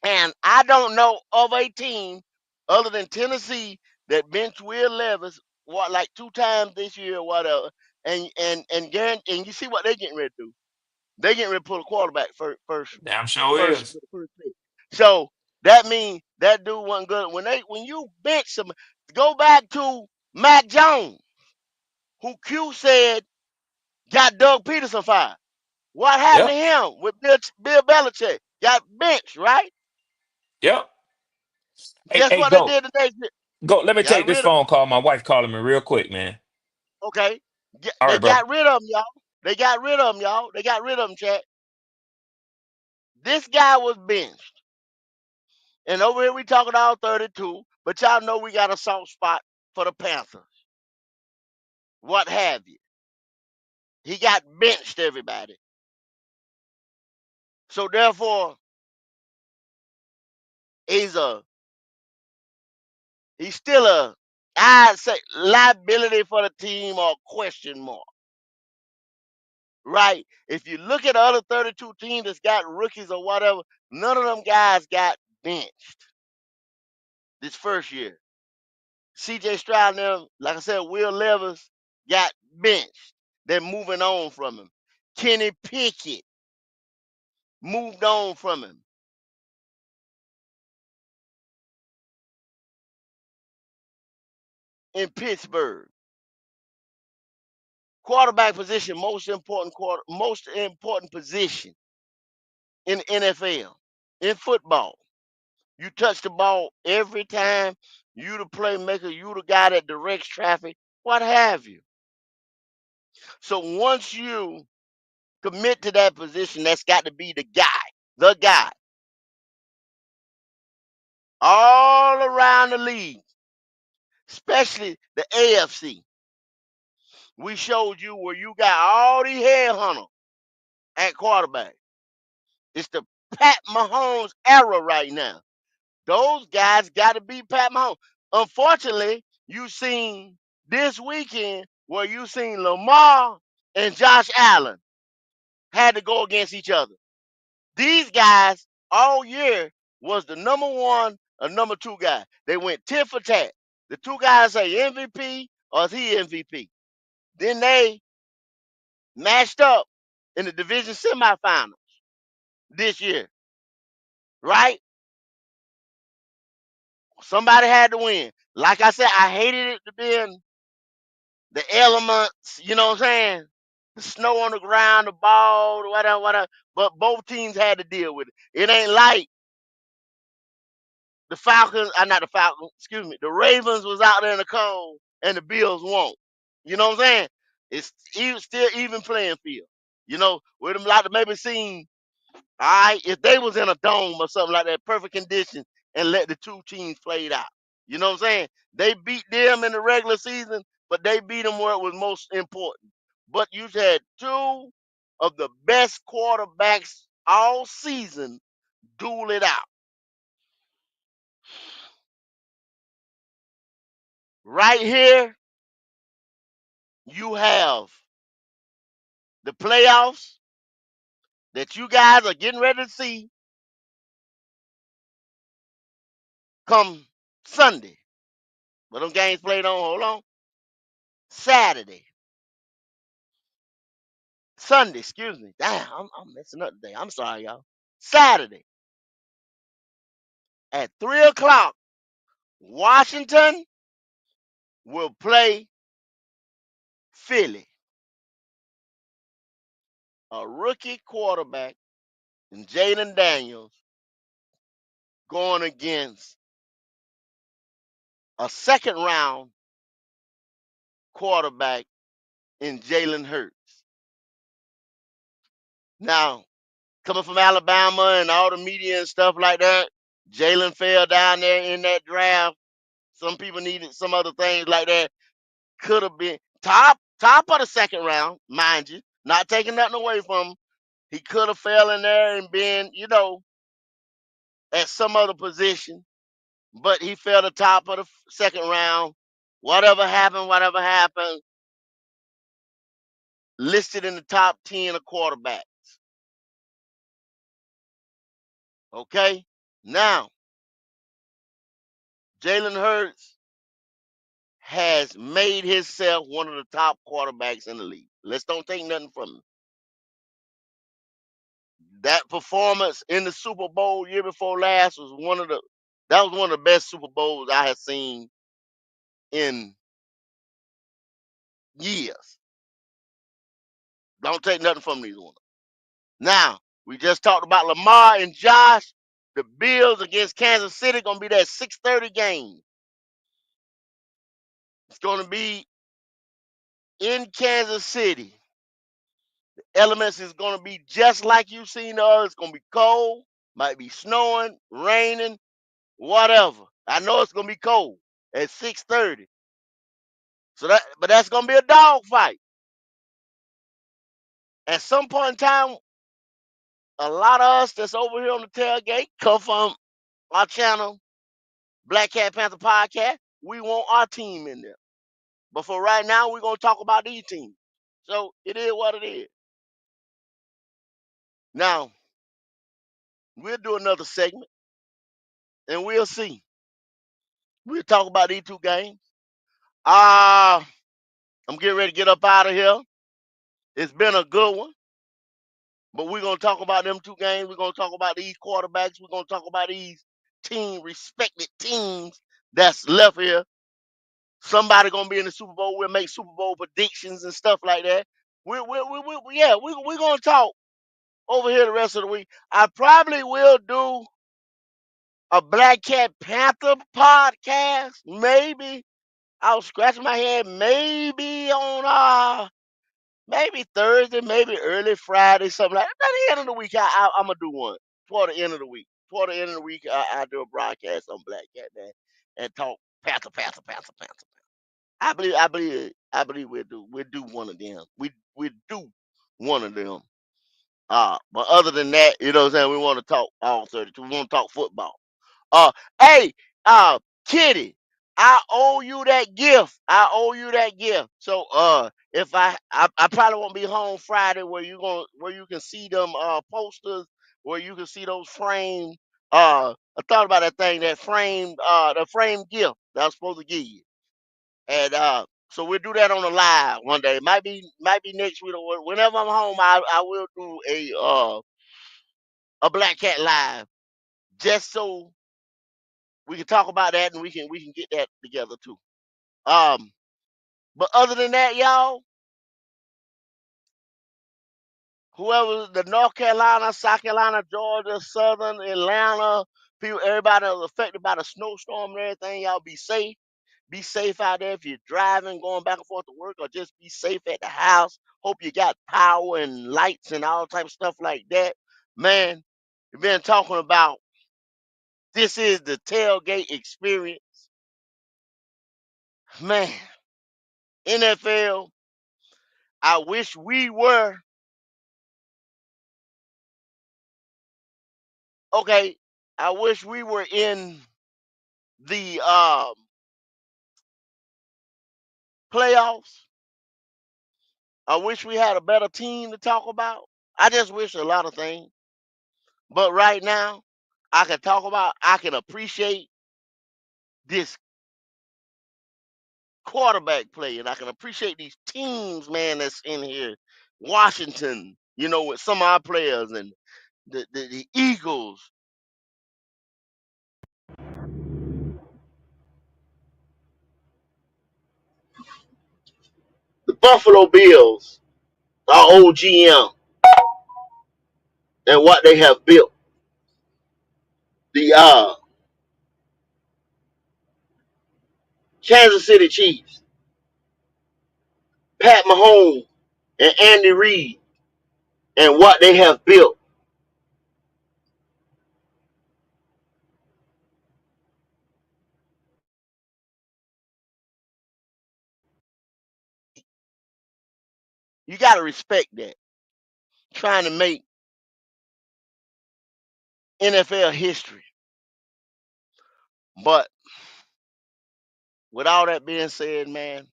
Speaker 1: And I don't know of a team other than Tennessee that benched Will Levis what like two times this year or whatever. And you see what they getting ready to do. They getting ready to pull a quarterback
Speaker 4: Damn sure
Speaker 1: first
Speaker 4: is.
Speaker 1: with the first pick. So that means that dude wasn't good. When you bench some, go back to Mac Jones, who Q said got Doug Peterson fired. What happened to
Speaker 4: Yep.
Speaker 1: him with Bill Belichick? Got benched, right?
Speaker 4: Yep. Hey,
Speaker 1: Guess
Speaker 4: hey,
Speaker 1: what they
Speaker 4: go.
Speaker 1: did today?
Speaker 4: Go. Let me
Speaker 1: Got
Speaker 4: take this
Speaker 1: rid of.
Speaker 4: phone call. My wife calling me real quick, man.
Speaker 1: Okay,
Speaker 4: All
Speaker 1: they
Speaker 4: right, brother.
Speaker 1: got rid of him, y'all. They got rid of him, y'all. They got rid of him, chat. This guy was benched, and over here we talking all 32. But y'all know we got a soft spot for the Panthers. What have you? He got benched, everybody. So therefore, he's a he's still a I'd say liability for the team or question mark, right? If you look at the other 32 teams that's got rookies or whatever, none of them guys got benched this first year. CJ Stroud and them, like I said, Will Levis got benched. They're moving on from him. Kenny Pickett moved on from him. In Pittsburgh. Quarterback position, most important position in the NFL. In football. You touch the ball every time. You the playmaker, you the guy that directs traffic, what have you. So once you commit to that position, that's got to be the guy, all around the league, especially the AFC. We showed you where you got all these headhunters at quarterback. It's the Pat Mahomes era right now. Those guys got to be Pat Mahomes. Unfortunately, you seen this weekend where you seen Lamar and Josh Allen had to go against each other. These guys all year was the number one or number two guy. They went tit for tat. The two guys say MVP or is he MVP? Then they matched up in the division semifinals this year, right? Somebody had to win. Like I said, I hated it to be in the elements, you know what I'm saying? The snow on the ground, the ball, whatever, whatever. But both teams had to deal with it. It ain't like the Falcons, not the Falcons, excuse me, the Ravens was out there in the cold and the Bills won't. You know what I'm saying? It's still even playing field. You know, with them like to maybe seen, all right, if they was in a dome or something like that, perfect conditions, and let the two teams play it out. You know what I'm saying? They beat them in the regular season, but they beat them where it was most important. But you had two of the best quarterbacks all season duel it out. Right here, you have the playoffs that you guys are getting ready to see come Sunday. But them games played on, hold on, Saturday. Sunday, excuse me. Damn, I'm messing up today. I'm sorry, y'all. Saturday at 3 o'clock, Washington will play Philly. A rookie quarterback and Jaden Daniels going against a second round quarterback in Jalen Hurts. Now, coming from Alabama and all the media and stuff like that, Jalen fell down there in that draft. Some people needed some other things like that. Could have been top of the second round, mind you. Not taking nothing away from him. He could have fell in there and been, at some other position, but he fell the top of the second round. Whatever happened, listed in the top 10 of quarterbacks. Okay? Now, Jalen Hurts has made himself one of the top quarterbacks in the league. Let's don't take nothing from him. That performance in the Super Bowl year before last was one of the best Super Bowls I have seen in years. Don't take nothing from these ones. Now, we just talked about Lamar and Josh. The Bills against Kansas City gonna be that 6:30 game. It's gonna be in Kansas City. Elements is gonna be just like you've seen the others. It's gonna be cold, might be snowing, raining, whatever. I know it's gonna be cold at 6:30. But that's gonna be a dog fight. At some point in time, a lot of us that's over here on the tailgate come from our channel, Black Cat Panther Podcast. we want our team in there. But for right now, we're gonna talk about these teams. So it is what it is. Now we'll do another segment and we'll see. We'll talk about these two games. I'm getting ready to get up out of here. It's been a good one, but we're gonna talk about them two games. We're gonna talk about these quarterbacks. We're gonna talk about these respected teams that's left here. Somebody gonna be in the Super Bowl. We'll make Super Bowl predictions and stuff like that. We're gonna talk over here the rest of the week. I probably will do a Black Cat Panther podcast. Maybe I'll scratch my head. Maybe on maybe Thursday, maybe early Friday, something like that. At the end of the week, I'm gonna do one. Toward the end of the week. Toward the end of the week, I do a broadcast on Black Cat Man and talk Panther. I believe we'll do one of them. We do one of them. But other than that, you know what I'm saying, we want to talk all 32. We want to talk football. Uh, hey, Kitty, I owe you that gift. I owe you that gift. So, if I probably won't be home Friday, where you can see them posters, where you can see those framed. I thought about that thing, that framed, the framed gift that I was supposed to give you, and so we'll do that on the live one day. Might be next week or whenever I'm home. I will do a Black Cat live just so we can talk about that and we can get that together too. Um, but other than that, y'all, whoever the North Carolina, South Carolina, Georgia, Southern, Atlanta, people, everybody that was affected by the snowstorm and everything, y'all be safe. Be safe out there if you're driving, going back and forth to work, or just be safe at the house. Hope you got power and lights and all type of stuff like that. Man, we've been talking about this is the tailgate experience. Man, NFL, I wish we were okay. I wish we were in the playoffs. I wish we had a better team to talk about. I just wish a lot of things. But right now, I can appreciate this quarterback play, and I can appreciate these teams, man, that's in here. Washington, with some of our players, and the Eagles, the Buffalo Bills, our old GM, and what they have built. The Kansas City Chiefs, Pat Mahomes, and Andy Reid, and what they have built. You got to respect that. Trying to make NFL history. But with all that being said, man,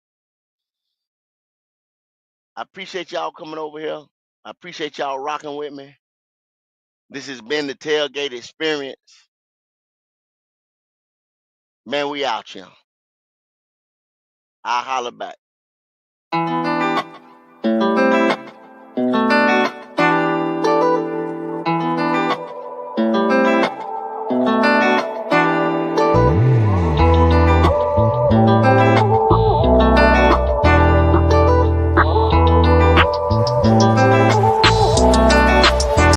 Speaker 1: I appreciate y'all coming over here. I appreciate y'all rocking with me. This has been the Tailgate Experience. Man, we out here. I'll holler back.